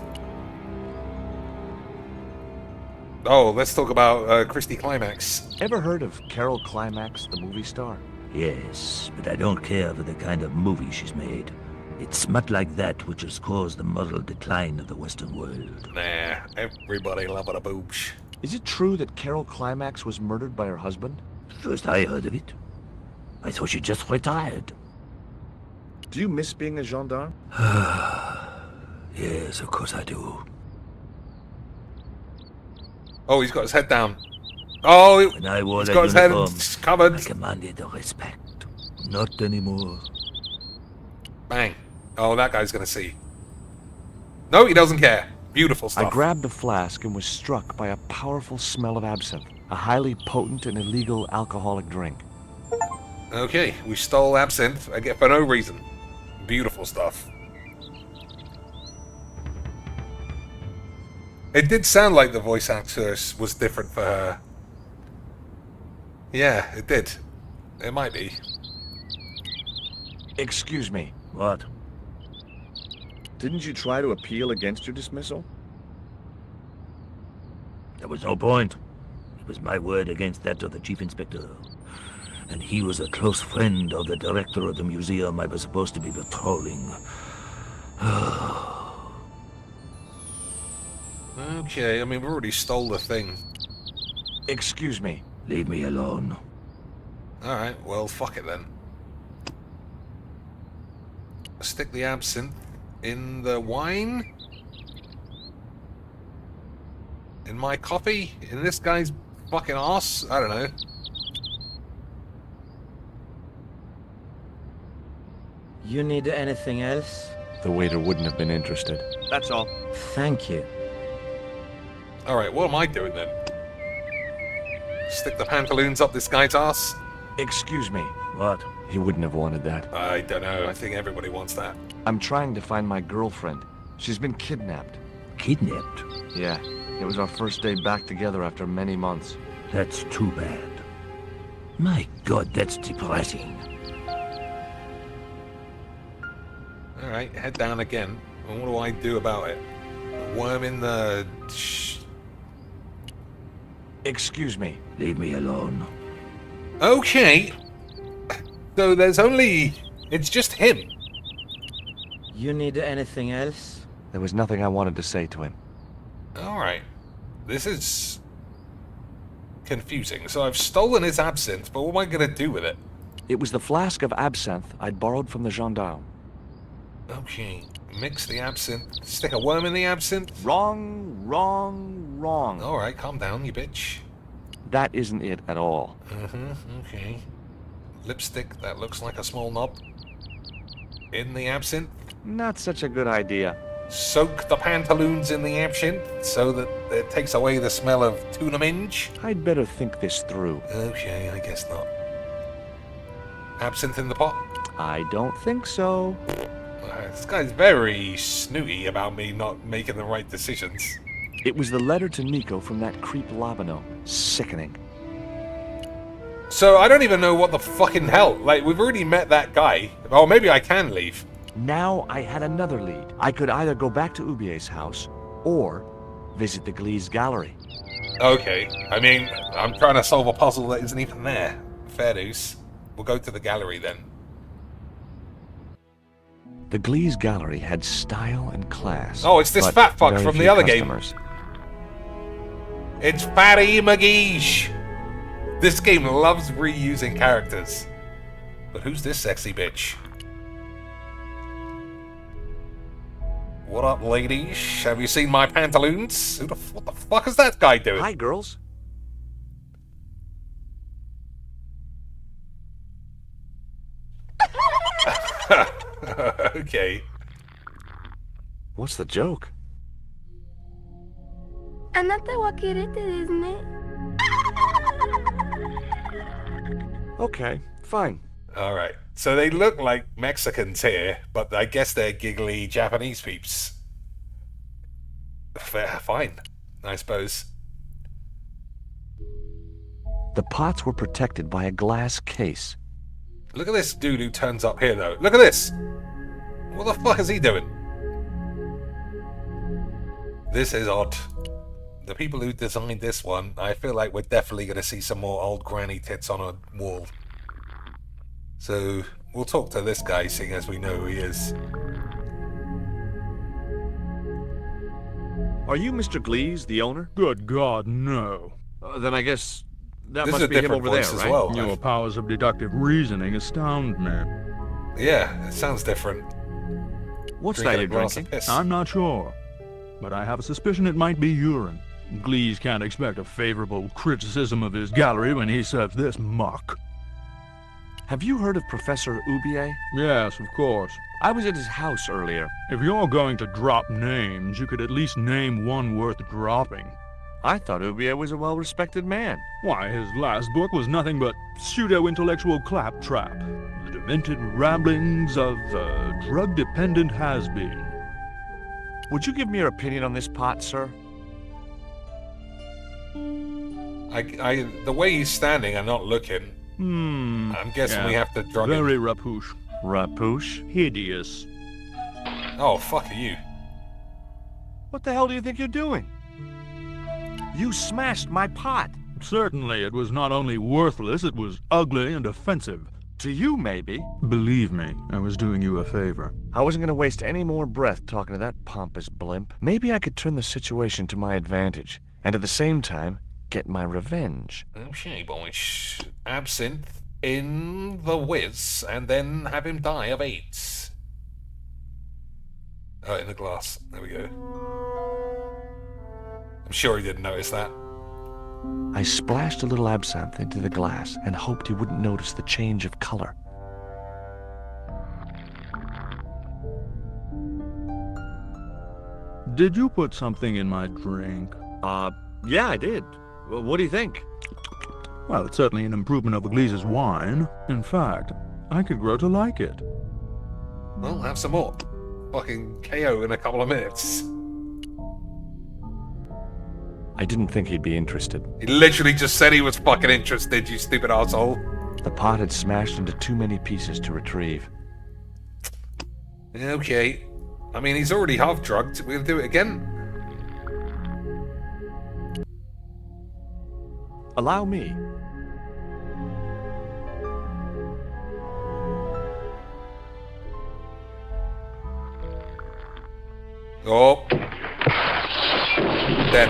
Oh, let's talk about Christy Climax. Ever heard of Carol Climax, the movie star? Yes, but I don't care for the kind of movie she's made. It's smut like that which has caused the moral decline of the Western world. Nah, everybody loving a boobs. Is it true that Carol Climax was murdered by her husband? First I heard of it. I thought she just retired. Do you miss being a gendarme? Yes, of course I do. Oh, he's got his head down. Oh, when I wore he's that got his uniform, head covered. I commanded the respect. Not anymore. Bang. Oh, that guy's gonna see. No, he doesn't care. Beautiful stuff. I grabbed the flask and was struck by a powerful smell of absinthe, a highly potent and illegal alcoholic drink. Okay, we stole absinthe, I get for no reason. Beautiful stuff. It did sound like the voice actress was different for her. Yeah, it did. It might be. Excuse me. What? Didn't you try to appeal against your dismissal? There was no point. It was my word against that of the chief inspector. And he was a close friend of the director of the museum I was supposed to be patrolling. Okay, I mean, we already stole the thing. Excuse me. Leave me alone. Alright, well, fuck it then. Stick the absinthe in the wine? In my coffee? In this guy's fucking ass? I don't know. You need anything else? The waiter wouldn't have been interested. That's all. Thank you. Alright, what am I doing then? Stick the pantaloons up this guy's ass? Excuse me. What? He wouldn't have wanted that. I don't know. I think everybody wants that. I'm trying to find my girlfriend. She's been kidnapped. Kidnapped? Yeah. It was our first day back together after many months. That's too bad. My God, that's depressing. Alright, head down again. And what do I do about it? A worm in the... Excuse me. Leave me alone. Okay. So there's only... It's just him. You need anything else? There was nothing I wanted to say to him. Alright. This is... confusing. So I've stolen his absinthe, but what am I going to do with it? It was the flask of absinthe I'd borrowed from the gendarme. Okay. Mix the absinthe. Stick a worm in the absinthe? Wrong, wrong, wrong. Alright, calm down, you bitch. That isn't it at all. Okay. Lipstick that looks like a small knob. In the absinthe. Not such a good idea. Soak the pantaloons in the absinthe so that it takes away the smell of tuna minge. I'd better think this through. Okay, I guess not. Absinthe in the pot? I don't think so. This guy's very snooty about me not making the right decisions. It was the letter to Nico from that creep Labano. Sickening. So I don't even know what the fucking hell. Like, we've already met that guy. Oh, maybe I can leave. Now I had another lead. I could either go back to Ubier's house or visit the Glee's gallery. Okay. I mean, I'm trying to solve a puzzle that isn't even there. Fair dues. We'll go to the gallery then. The Glee's gallery had style and class. Oh, it's this but fat fuck very from the few other customers. game. It's Fatty McGeesh. This game loves reusing characters. But who's this sexy bitch? What up, ladies? Have you seen my pantaloons? What the fuck is that guy doing? Hi, girls. Okay. What's the joke? Okay, fine. Alright. So they look like Mexicans here, but I guess they're giggly Japanese peeps. Fine, I suppose. The pots were protected by a glass case. Look at this dude who turns up here, though. Look at this! What the fuck is he doing? This is odd. The people who designed this one, I feel like we're definitely going to see some more old granny tits on a wall. So, we'll talk to this guy, seeing as we know who he is. Are you Mr. Glees, the owner? Good God, no. Then I guess that This is must a be him different over there, voice as right? well. Your powers of deductive reasoning astound me. Yeah, it sounds different. What's Drinking that a you're glass drinking? of piss. I'm not sure, but I have a suspicion it might be urine. Glees can't expect a favorable criticism of his gallery when he serves this muck. Have you heard of Professor Ubier? Yes, of course. I was at his house earlier. If you're going to drop names, you could at least name one worth dropping. I thought Ubier was a well-respected man. Why, his last book was nothing but pseudo-intellectual claptrap. The demented ramblings of a drug-dependent has-been. Would you give me your opinion on this pot, sir? The way he's standing and not looking, I'm guessing we have to drug him. Very rapuche. Rapuche? Hideous. Oh, fuck are you? What the hell do you think you're doing? You smashed my pot. Certainly, it was not only worthless, it was ugly and offensive. To you, maybe. Believe me, I was doing you a favor. I wasn't going to waste any more breath talking to that pompous blimp. Maybe I could turn the situation to my advantage, and at the same time, get my revenge. Okay, boys. Absinthe in the whiz, and then have him die of AIDS. Oh, in the glass. There we go. I'm sure he didn't notice that. I splashed a little absinthe into the glass and hoped he wouldn't notice the change of color. Did you put something in my drink? Yeah, I did. Well, what do you think? Well, it's certainly an improvement over Glees's wine. In fact, I could grow to like it. Well, have some more. Fucking KO in a couple of minutes. I didn't think he'd be interested. He literally just said he was fucking interested, you stupid asshole. The pot had smashed into too many pieces to retrieve. Okay. I mean, he's already half drugged. We'll do it again. Allow me. Oh. Dead.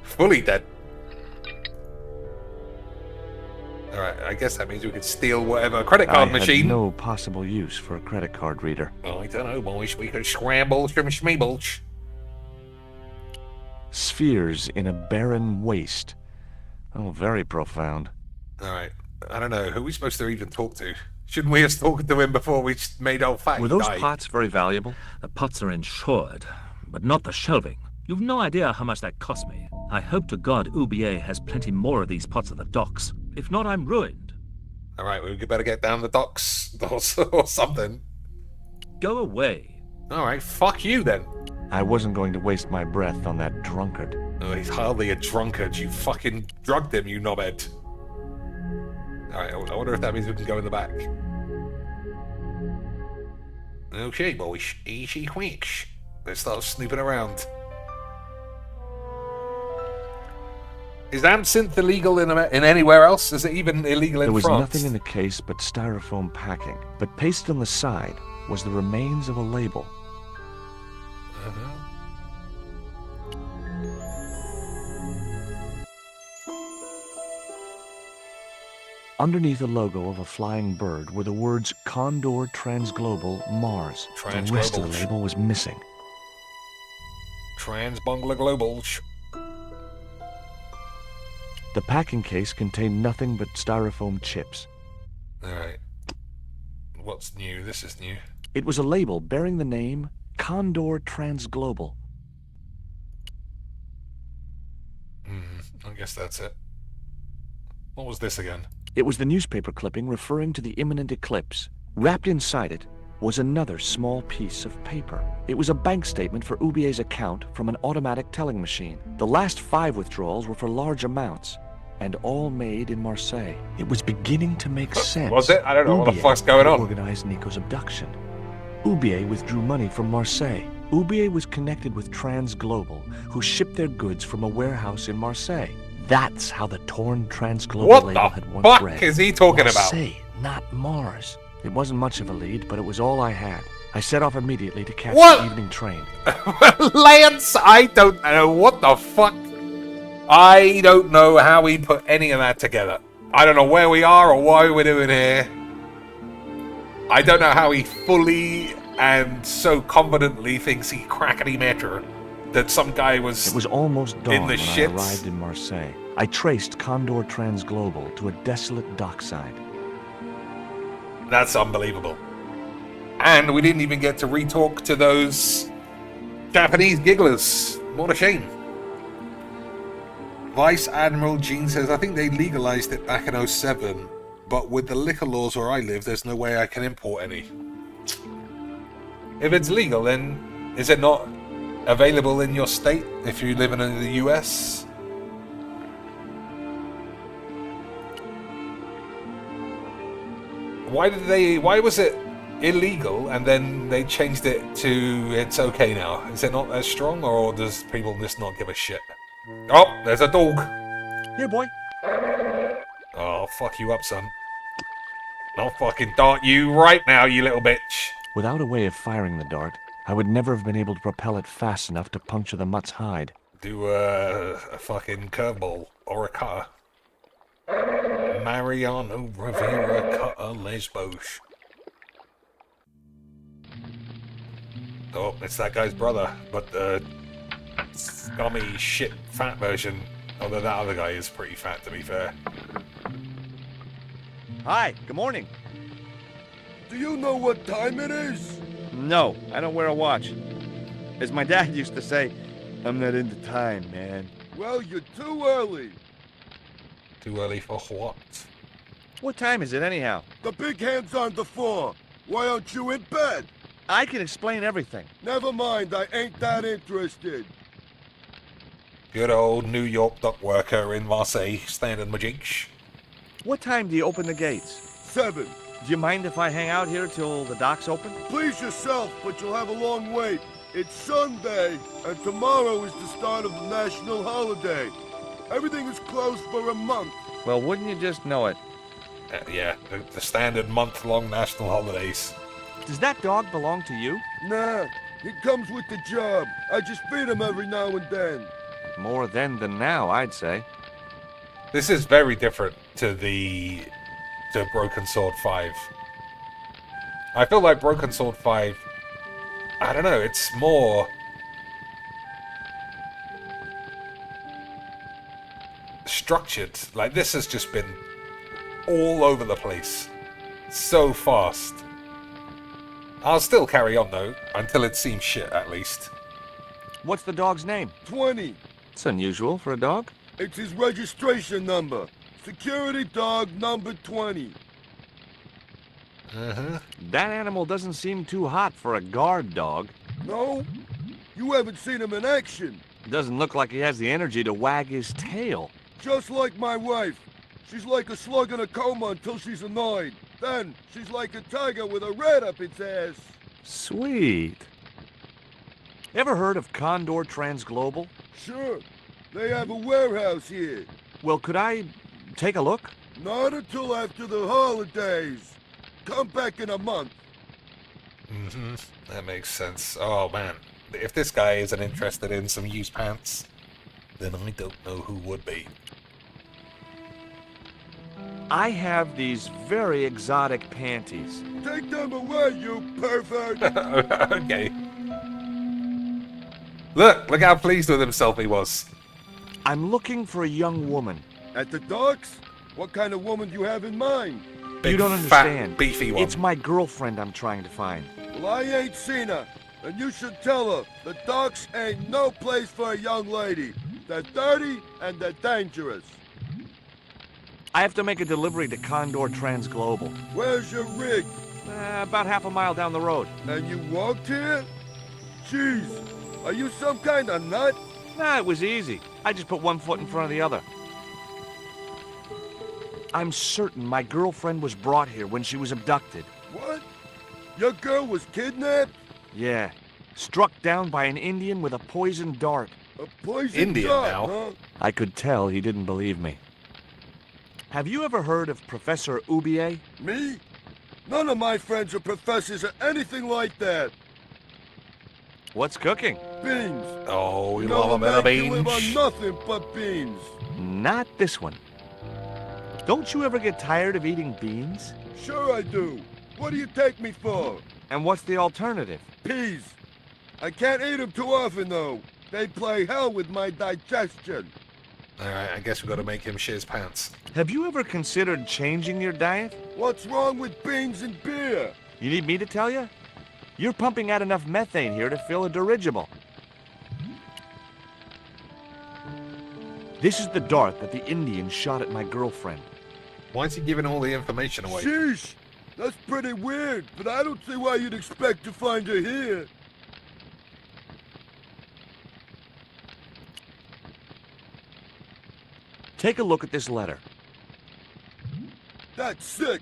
Fully dead. Alright, I guess that means we could steal whatever credit card machine. I had no possible use for a credit card reader. Oh, I don't know, boys. We could scramble from schmeebles. Spheres in a barren waste. Oh, very profound. Alright, I don't know. Who are we supposed to even talk to? Shouldn't we have spoken to him before we made old fat Were those guy? pots very valuable? The pots are insured, but not the shelving. You've no idea how much that cost me. I hope to God Ubier has plenty more of these pots at the docks. If not, I'm ruined. Alright, we better get down the docks or something. Go away. Alright, fuck you then. I wasn't going to waste my breath on that drunkard. Oh, he's hardly a drunkard. You fucking drugged him, you knobhead. Alright, I wonder if that means we can go in the back. Okay, boys. Easy quicks. Let's start snooping around. Is absinthe illegal in anywhere else? Is it even illegal in France? There was nothing in the case but styrofoam packing, but pasted on the side was the remains of a label. Underneath the logo of a flying bird were the words Condor Transglobal Mars. The rest of the label was missing. Bongler Global. The packing case contained nothing but styrofoam chips. Alright. What's new? This is new. It was a label bearing the name Condor Transglobal. I guess that's it. What was this again? It was the newspaper clipping referring to the imminent eclipse. Wrapped inside it was another small piece of paper. It was a bank statement for Ubier's account from an automatic telling machine. The last 5 withdrawals were for large amounts, and all made in Marseille. It was beginning to make sense. Was it? I don't know what the fuck's going on. Organized Nico's abduction. Ubier withdrew money from Marseille. Ubier was connected with Transglobal, who shipped their goods from a warehouse in Marseille. That's how the torn Transglobal label had once read. What the fuck is he talking about? Marseille, not Mars. It wasn't much of a lead, but it was all I had. I set off immediately to catch the evening train. Lance, I don't know what the fuck. I don't know how he put any of that together. I don't know where we are or why we're doing here. I don't know how he fully and so confidently thinks he crackety matter that some guy was. It was almost dawn in the when shits. I arrived in Marseille. I traced Condor Transglobal to a desolate dockside. That's unbelievable. And we didn't even get to re-talk to those Japanese gigglers. What a shame. Vice Admiral Jean says, I think they legalized it back in 07, but with the liquor laws where I live, there's no way I can import any. If it's legal, then is it not available in your state if you live in the US? Why was it illegal and then they changed it to it's okay now? Is it not as strong, or does people just not give a shit? Oh, there's a dog. Here, boy. Oh, fuck you up, son. I'll fucking dart you right now, you little bitch. Without a way of firing the dart, I would never have been able to propel it fast enough to puncture the mutt's hide. Do a fucking curveball or a cutter. Mariano Rivera cutter Lesbos. Oh, it's that guy's brother, but the scummy shit fat version. Although that other guy is pretty fat, to be fair. Hi, good morning. Do you know what time it is? No, I don't wear a watch. As my dad used to say, I'm not into time, man. Well, you're too early. Too early for what? What time is it anyhow? The big hand's on the floor. Why aren't you in bed? I can explain everything. Never mind, I ain't that interested. Good old New York dock worker in Marseille, standing my jinx. What time do you open the gates? 7. Do you mind if I hang out here till the docks open? Please yourself, but you'll have a long wait. It's Sunday, and tomorrow is the start of the national holiday. Everything is closed for a month. Well, wouldn't you just know it? Yeah, the standard month-long national holidays. Does that dog belong to you? Nah, he comes with the job. I just feed him every now and then. More then than now, I'd say. This is very different to Broken Sword 5. I feel like Broken Sword 5, I don't know, it's more structured. Like, this has just been all over the place. So fast. I'll still carry on, though, until it seems shit, at least. What's the dog's name? 20. It's unusual for a dog. It's his registration number. Security dog number 20. That animal doesn't seem too hot for a guard dog. No, You haven't seen him in action. Doesn't look like he has the energy to wag his tail. Just like my wife. She's like a slug in a coma until she's annoyed. Then, she's like a tiger with a rat up its ass. Sweet. Ever heard of Condor Transglobal? Sure. They have a warehouse here. Well, could I take a look? Not until after the holidays. Come back in a month. Mm-hmm. That makes sense. Oh, man. If this guy isn't interested in some used pants, then I don't know who would be. I have these very exotic panties. Take them away, you pervert! Okay. Look how pleased with himself he was. I'm looking for a young woman. At the docks? What kind of woman do you have in mind? Big, you don't fat, understand. beefy one. It's my girlfriend I'm trying to find. Well, I ain't seen her. And you should tell her, the docks ain't no place for a young lady. They're dirty and they're dangerous. I have to make a delivery to Condor Transglobal. Where's your rig? About half a mile down the road. And you walked here? Jeez, are you some kind of nut? Nah, it was easy. I just put one foot in front of the other. I'm certain my girlfriend was brought here when she was abducted. What? Your girl was kidnapped? Yeah. Struck down by an Indian with a poisoned dart. A poisoned Indian dart, now? huh? I could tell he didn't believe me. Have you ever heard of Professor Ubier? Me? None of my friends are professors or anything like that. What's cooking? Beans. Oh, we You love know, a bit of man, you live on beans. nothing but beans. Not this one. Don't you ever get tired of eating beans? Sure I do. What do you take me for? And what's the alternative? Peas. I can't eat them too often, though. They play hell with my digestion. Alright, I guess we've got to make him shit his pants. Have you ever considered changing your diet? What's wrong with beans and beer? You need me to tell you? You're pumping out enough methane here to fill a dirigible. This is the dart that the Indian shot at my girlfriend. Why is he giving all the information away? Sheesh! That's pretty weird, but I don't see why you'd expect to find her here. Take a look at this letter. That's sick.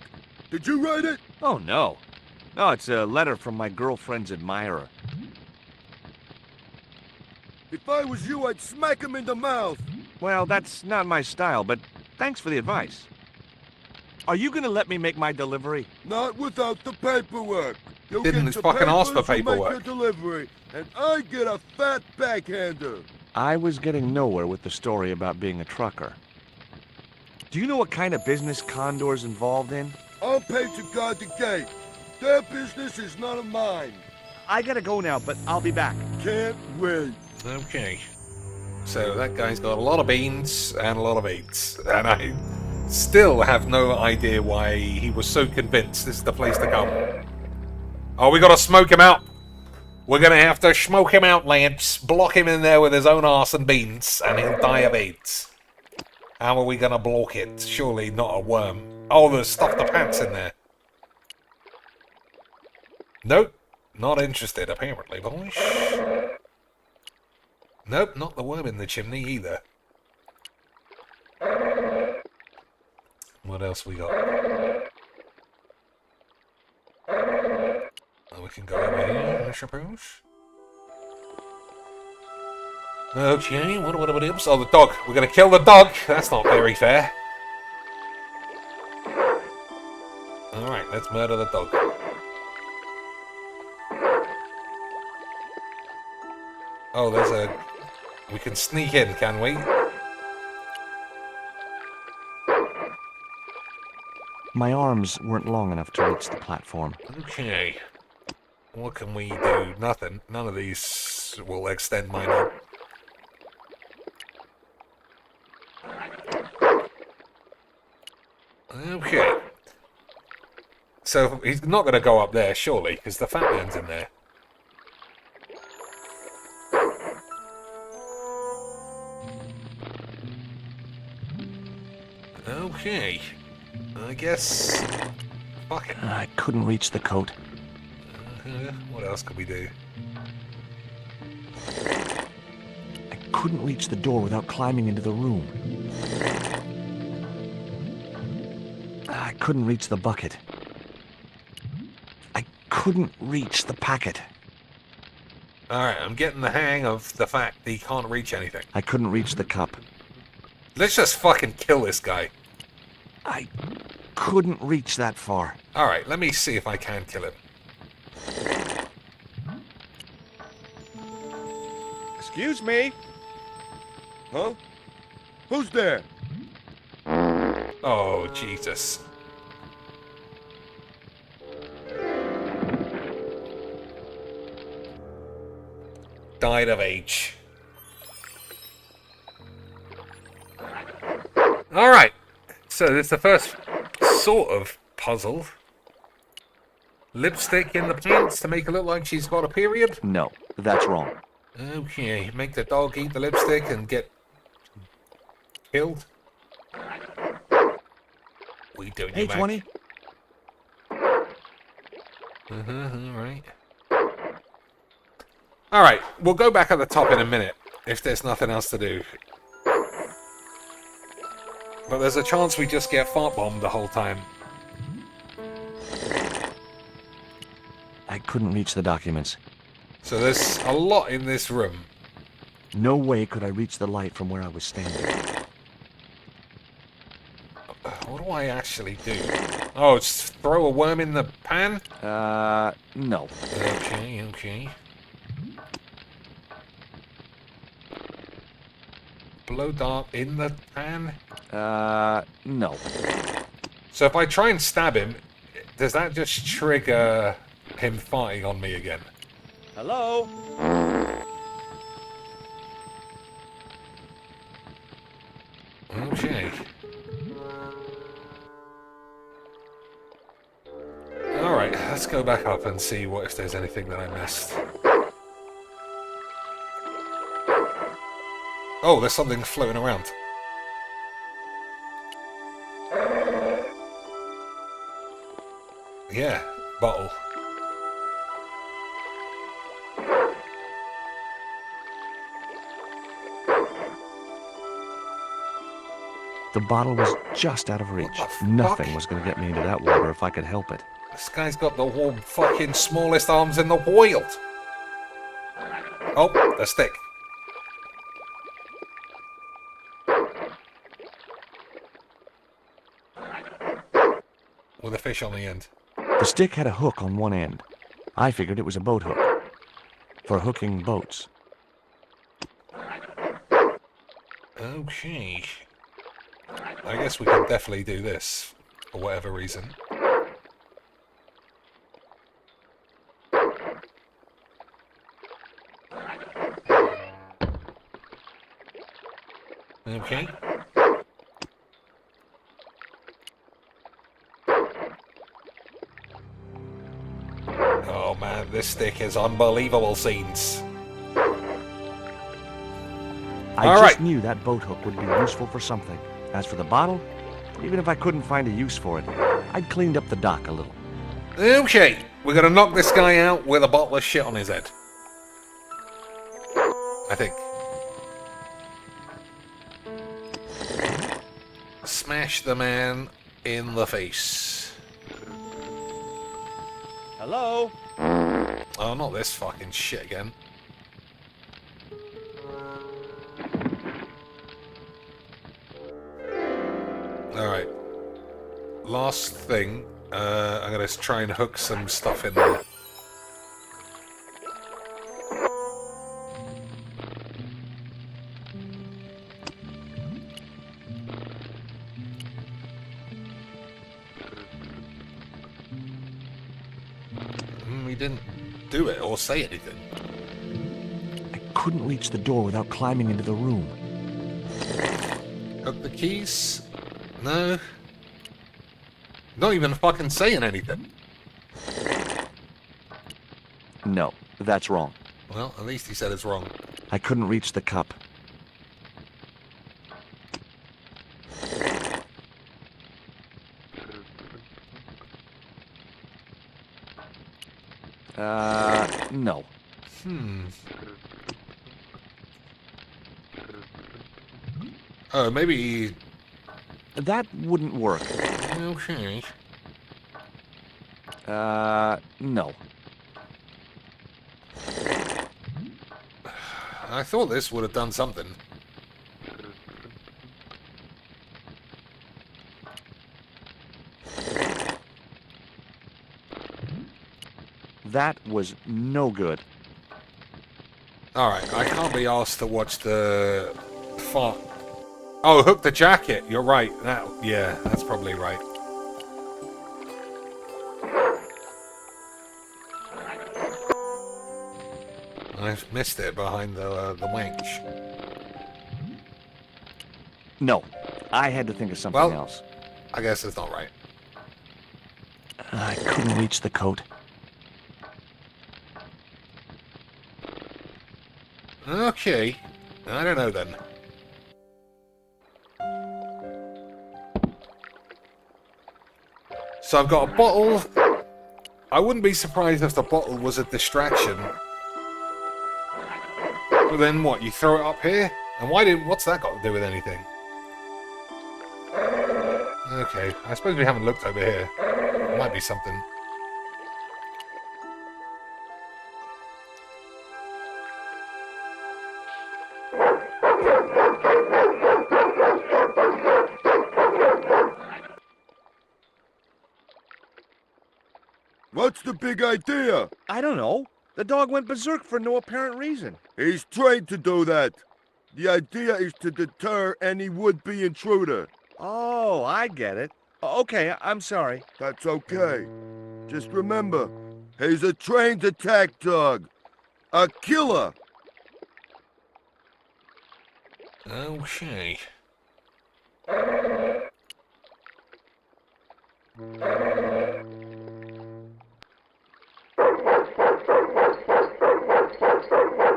Did you write it? Oh, no. No, it's a letter from my girlfriend's admirer. If I was you, I'd smack him in the mouth. Well, that's not my style, but thanks for the advice. Are you gonna let me make my delivery? Not without the paperwork. You Didn't get the fucking ask for papers, you paperwork. make your delivery, and I get a fat backhander. I was getting nowhere with the story about being a trucker. Do you know what kind of business Condor's involved in? I'm paid to guard the gate. Their business is none of mine. I gotta go now, but I'll be back. Can't wait. Okay. So that guy's got a lot of beans and a lot of eggs. And I still have no idea why he was so convinced this is the place to come. Oh, we gotta smoke him out. We're gonna have to smoke him out, Lance. Block him in there with his own arse and beans, and he'll die of AIDS. How are we gonna block it? Surely not a worm. Oh, there's stuff the pants in there. Nope. Not interested, apparently, boys. Nope, not the worm in the chimney either. What else we got? Oh, we can go over here, I suppose. Okay, what else? Oh, the dog. We're gonna kill the dog. That's not very fair. Alright, let's murder the dog. Oh, there's a... We can sneak in, can we? My arms weren't long enough to reach the platform. Okay. What can we do? Nothing. None of these will extend mine up. Okay. So he's not going to go up there, surely, because the fat man's in there. Okay. I guess... Fuck it. I couldn't reach the coat. What else could we do? couldn't reach the door without climbing into the room. I couldn't reach the bucket. I couldn't reach the packet. Alright, I'm getting the hang of the fact that he can't reach anything. I couldn't reach the cup. Let's just fucking kill this guy. I couldn't reach that far. Alright, let me see if I can kill him. Excuse me? Huh? Who's there? Oh, Jesus. Died of age. Alright, so this is the first sort of puzzle. Lipstick in the pants to make it look like she's got a period? No, that's wrong. Okay, make the dog eat the lipstick and get killed. We doing Hey, you, Mac? 20. Alright. Alright, we'll go back at the top in a minute if there's nothing else to do. But there's a chance we just get fart bombed the whole time. I couldn't reach the documents. So there's a lot in this room. No way could I reach the light from where I was standing. What do I actually do? Oh, just throw a worm in the pan? No. Okay. Blow dart in the pan? No. So if I try and stab him, does that just trigger him farting on me again? Hello? Okay. Alright, let's go back up and see what if there's anything that I missed. Oh, there's something floating around. Yeah, bottle. The bottle was just out of reach. Nothing was going to get me into that water if I could help it. This guy's got the fucking smallest arms in the world. Oh, a stick. With a fish on the end. The stick had a hook on one end. I figured it was a boat hook. For hooking boats. Okay. I guess we can definitely do this, for whatever reason. Okay. Oh man, this stick is unbelievable scenes. I just knew that boat hook would be useful for something. As for the bottle, even if I couldn't find a use for it, I'd cleaned up the dock a little. Okay, we're gonna knock this guy out with a bottle of shit on his head. I think. Smash the man in the face. Hello? Oh, not this fucking shit again. Alright. Last thing. I'm going to try and hook some stuff in there. We didn't do it or say anything. I couldn't reach the door without climbing into the room. Hook the keys? No. Not even fucking saying anything. No, that's wrong. Well, at least he said it's wrong. I couldn't reach the cup. No. Oh, maybe... That wouldn't work. Okay. No. I thought this would have done something. That was no good. Alright, I can't be asked to watch the... fart. Oh, hook the jacket. You're right. Yeah, that's probably right. I've missed it behind the wench. No, I had to think of something else. I guess it's not right. I couldn't reach the coat. Okay. I don't know then. So I've got a bottle. I wouldn't be surprised if the bottle was a distraction. But then what? You throw it up here? And what's that got to do with anything? Okay, I suppose we haven't looked over here. It might be something. What's the big idea? I don't know. The dog went berserk for no apparent reason. He's trained to do that. The idea is to deter any would-be intruder. Oh, I get it. Okay, I'm sorry. That's okay. Just remember, he's a trained attack dog. A killer. Okay.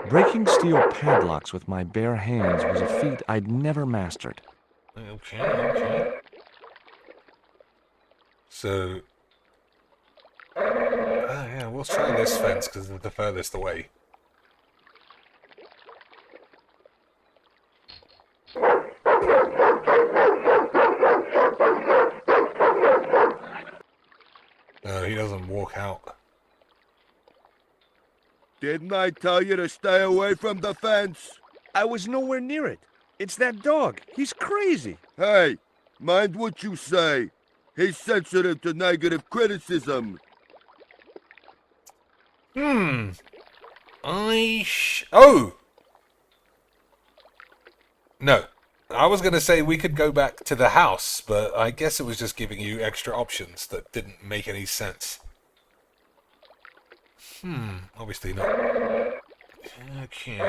Breaking steel padlocks with my bare hands was a feat I'd never mastered. Okay. So... yeah, we'll try this fence because it's the furthest away. No, he doesn't walk out. Didn't I tell you to stay away from the fence? I was nowhere near it. It's that dog. He's crazy. Hey, mind what you say. He's sensitive to negative criticism. Oh! No. I was going to say we could go back to the house, but I guess it was just giving you extra options that didn't make any sense. Obviously not. Okay.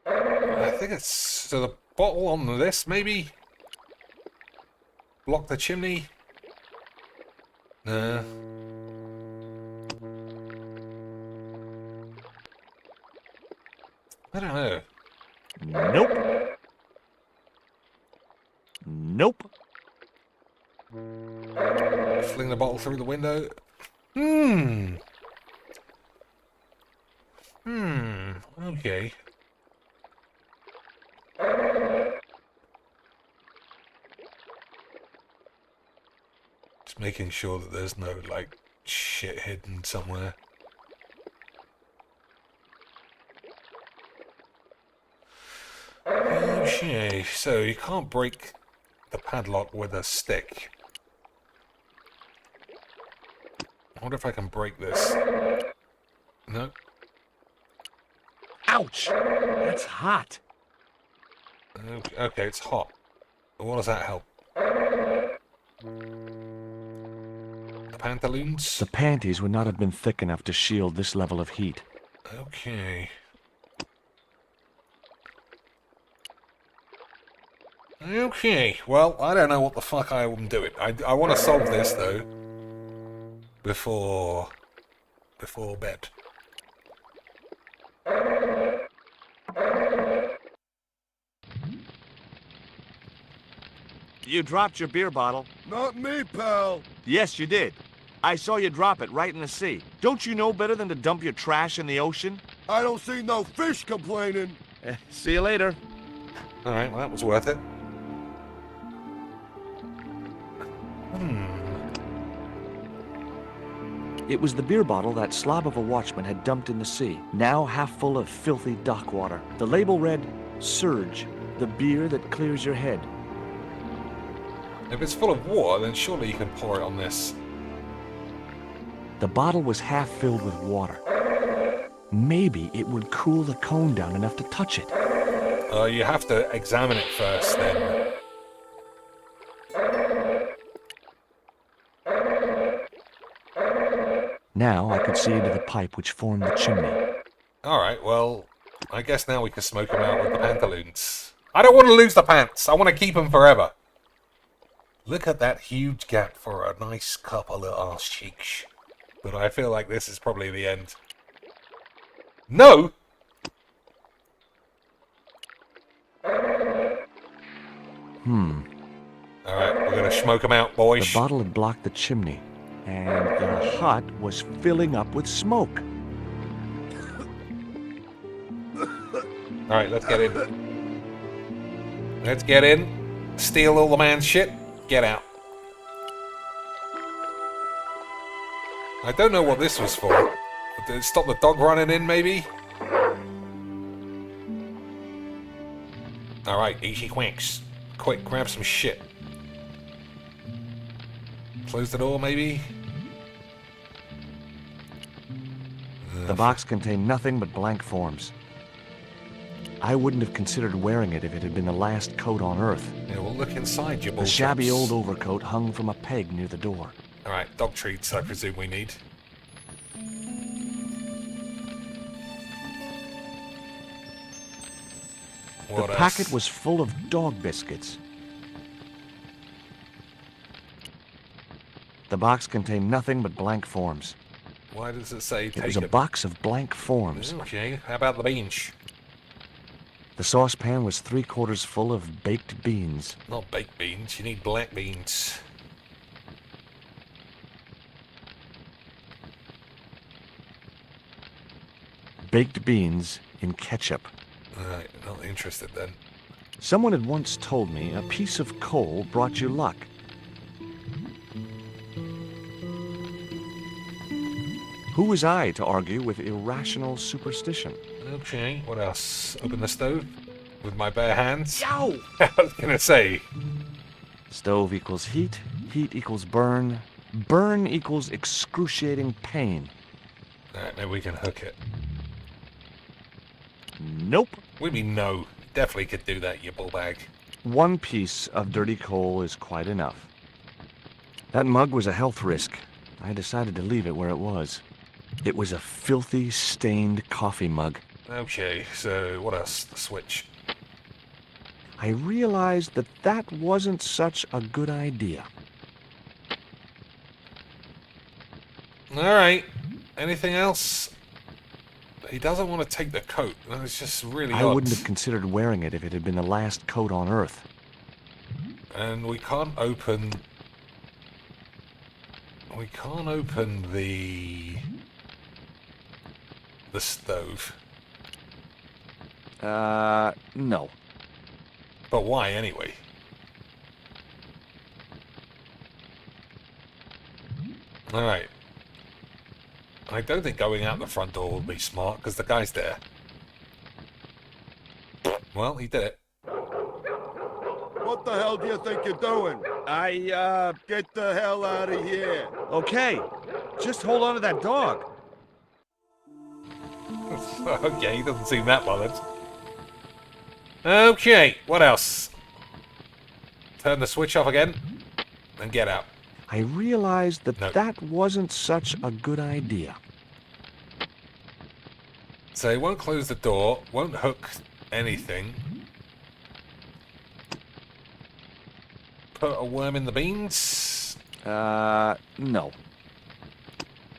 I think it's... So the bottle on this, maybe? Block the chimney? Nah. I don't know. Nope. Nope. Fling the bottle through the window. Okay. Just making sure that there's no, like, shit hidden somewhere. Okay, so you can't break the padlock with a stick. I wonder if I can break this. No. Ouch! That's hot. Okay, it's hot. But what does that help? The pantaloons? The panties would not have been thick enough to shield this level of heat. Okay. Okay, well, I don't know what the fuck I am doing. I want to solve this, though, before bed. You dropped your beer bottle. Not me, pal. Yes, you did. I saw you drop it right in the sea. Don't you know better than to dump your trash in the ocean? I don't see no fish complaining. See you later. Alright, well, that was worth it. It was the beer bottle that slob of a watchman had dumped in the sea, now half full of filthy dock water. The label read, Surge, the beer that clears your head. If it's full of water, then surely you can pour it on this. The bottle was half filled with water. Maybe it would cool the cone down enough to touch it. You have to examine it first, then. Now I could see into the pipe which formed the chimney. Alright, well, I guess now we can smoke them out with the pantaloons. I don't want to lose the pants. I want to keep them forever. Look at that huge gap for a nice couple of arse cheeks. But I feel like this is probably the end. No! Alright, we're going to smoke them out, boys. The bottle had blocked the chimney, and the hut was filling up with smoke. Alright, let's get in. Let's get in. Steal all the man's shit. Get out. I don't know what this was for. Did it stop the dog running in, maybe? Alright, easy quacks. Quick, grab some shit. Close the door, maybe? The box contained nothing but blank forms. I wouldn't have considered wearing it if it had been the last coat on Earth. Yeah, we'll look inside your The shabby old overcoat hung from a peg near the door. Alright, dog treats I presume we need. What The else? packet was full of dog biscuits. The box contained nothing but blank forms. Why does it say take It was a box of blank forms. Okay, how about the beans? The saucepan was 3/4 full of baked beans. Not baked beans, you need black beans. Baked beans in ketchup. Alright, not interested then. Someone had once told me a piece of coal brought you luck. Who was I to argue with irrational superstition? Okay, what else? Open the stove with my bare hands? Yow! I was gonna say. Stove equals heat, heat equals burn, burn equals excruciating pain. Alright, maybe we can hook it. Nope. What do you mean no? Definitely could do that, you bull bag. One piece of dirty coal is quite enough. That mug was a health risk. I decided to leave it where it was. It was a filthy, stained coffee mug. Okay, so what else? The switch. I realized that that wasn't such a good idea. Alright, anything else? He doesn't want to take the coat. It's just really I odd. wouldn't have considered wearing it if it had been the last coat on Earth. And we can't open... We can't open the stove. No. But why anyway? Alright. I don't think going out the front door would be smart, because the guy's there. Well, he did it. What the hell do you think you're doing? Get the hell out of here. Okay, just hold on to that dog. Okay, he doesn't seem that bothered. Okay, what else? Turn the switch off again, and get out. I realized that that wasn't such a good idea. So he won't close the door, won't hook anything. Put a worm in the beans? No.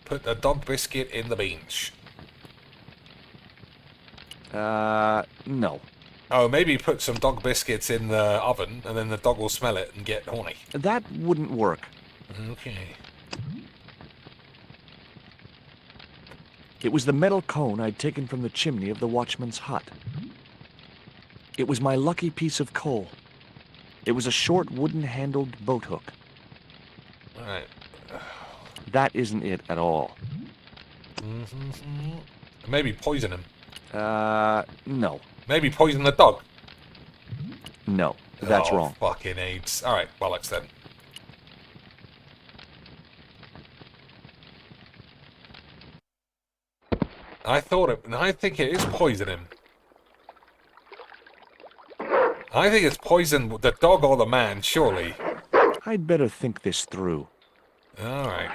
Put a dog biscuit in the beans? No. Oh, maybe put some dog biscuits in the oven, and then the dog will smell it and get horny. That wouldn't work. Okay. It was the metal cone I'd taken from the chimney of the watchman's hut. It was my lucky piece of coal. It was a short wooden-handled boat hook. Alright. That isn't it at all. Maybe poison him. No. Maybe poison the dog. No, that's wrong. Fucking AIDS. Alright, bollocks then. I think it is poison him. I think it's poison the dog or the man, surely. I'd better think this through. Alright.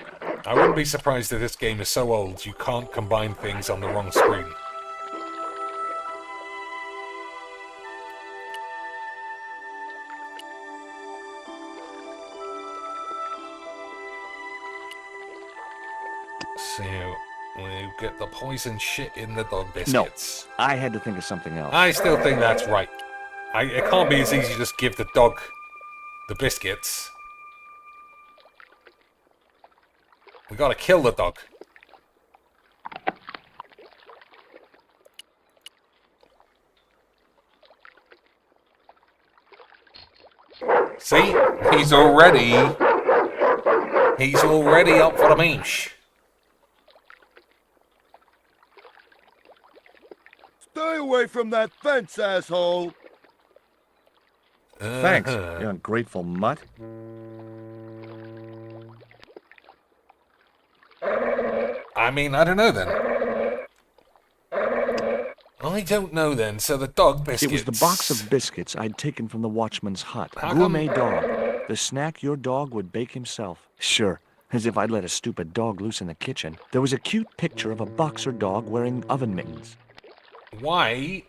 I wouldn't be surprised if this game is so old you can't combine things on the wrong screen. So, we'll get the poison shit in the dog biscuits. No, I had to think of something else. I still think that's right. It can't be as easy to just give the dog the biscuits. We gotta kill the dog. See? He's already up for the meesh. Stay away from that fence, asshole! Thanks, you ungrateful mutt. I mean, I don't know then. I don't know then, so the dog biscuits... It was the box of biscuits I'd taken from the watchman's hut. How Gourmet dog. The snack your dog would bake himself. Sure, as if I'd let a stupid dog loose in the kitchen. There was a cute picture of a boxer dog wearing oven mittens. Why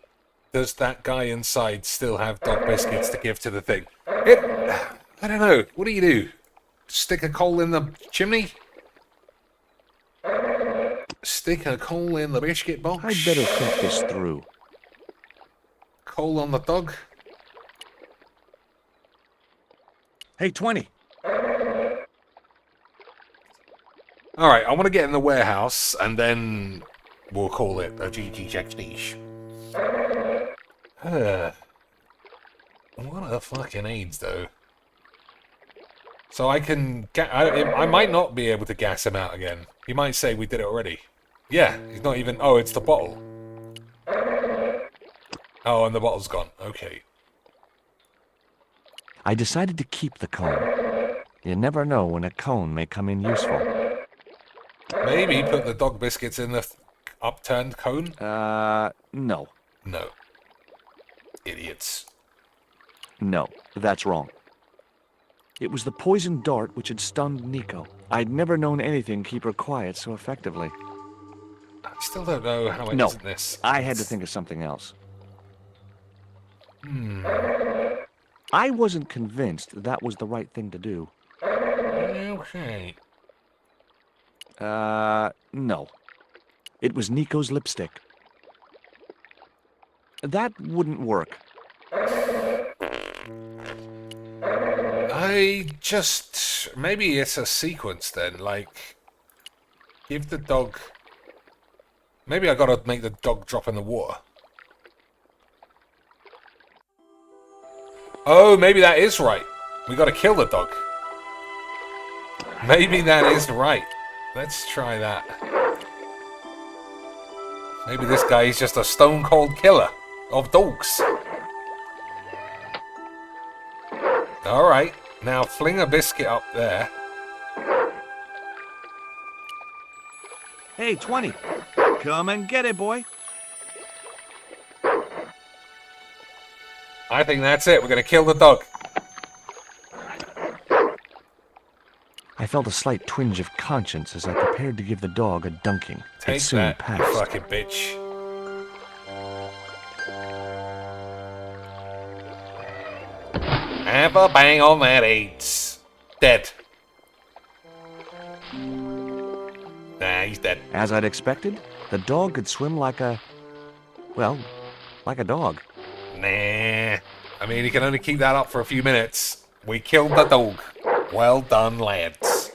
does that guy inside still have dog biscuits to give to the thing? I don't know. What do? Stick a coal in the chimney? Stick a coal in the biscuit box? I'd better think this through. Coal on the dog? Hey, 20. Alright, I want to get in the warehouse, and then we'll call it a GG Jack's niche. What a fucking AIDS, though. So I can... I might not be able to gas him out again. He might say we did it already. Yeah, he's not even... Oh, it's the bottle. Oh, and the bottle's gone. Okay. I decided to keep the cone. You never know when a cone may come in useful. Maybe put the dog biscuits in the upturned cone? No. No. Idiots. No, that's wrong. It was the poisoned dart which had stunned Nico. I'd never known anything keep her quiet so effectively. I still don't know how it No, isn't this. I had to think of something else. I wasn't convinced that was the right thing to do. Okay. No. It was Nico's lipstick. That wouldn't work. Maybe it's a sequence then, like... Give the dog... Maybe I gotta make the dog drop in the water. Oh, maybe that is right. We gotta kill the dog. Maybe that is right. Let's try that. Maybe this guy is just a stone-cold killer of dogs. Alright, now fling a biscuit up there. Hey, 20. Come and get it, boy. I think that's it. We're going to kill the dog. I felt a slight twinge of conscience as I prepared to give the dog a dunking. Take it soon that, passed. you fucking bitch. Have a bang on that AIDS. Dead. Nah, he's dead. As I'd expected, the dog could swim like a... well, like a dog. Nah. I mean, he can only keep that up for a few minutes. We killed the dog. Well done, lads.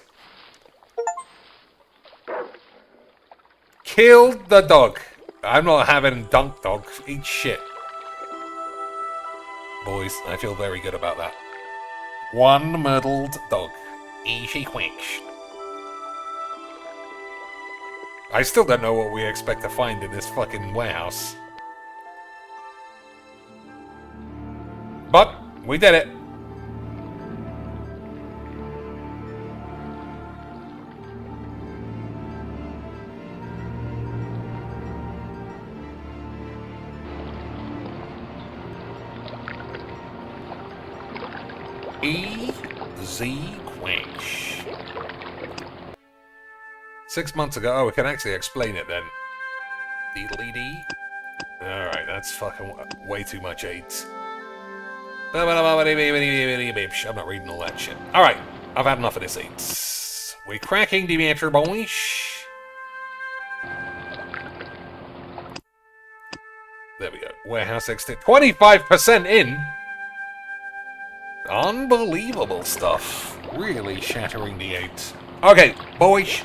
killed the dog. I'm not having dunk dog. Eat shit. Boys, I feel very good about that. One murdered dog. Easy quench. I still don't know what we expect to find in this fucking warehouse. But, we did it. Easy quench. 6 months ago. Oh, we can actually explain it then. Deedly-dee. Alright, that's fucking way too much AIDS. I'm not reading all that shit. Alright, I've had enough of this AIDS. We're cracking the matter, boys. There we go. Warehouse exit. 25% in! Unbelievable stuff. Really shattering the 8. Okay, boys.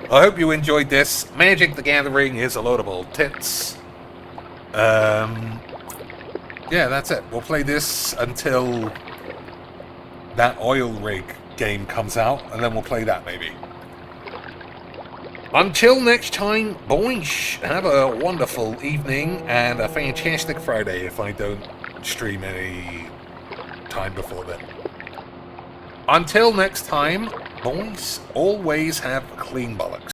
I hope you enjoyed this. Magic the Gathering is a load of old tits. Yeah, that's it. We'll play this until that oil rig game comes out, and then we'll play that maybe. Until next time, boys, have a wonderful evening and a fantastic Friday if I don't stream any time before then. Until next time, boys, always have clean bollocks.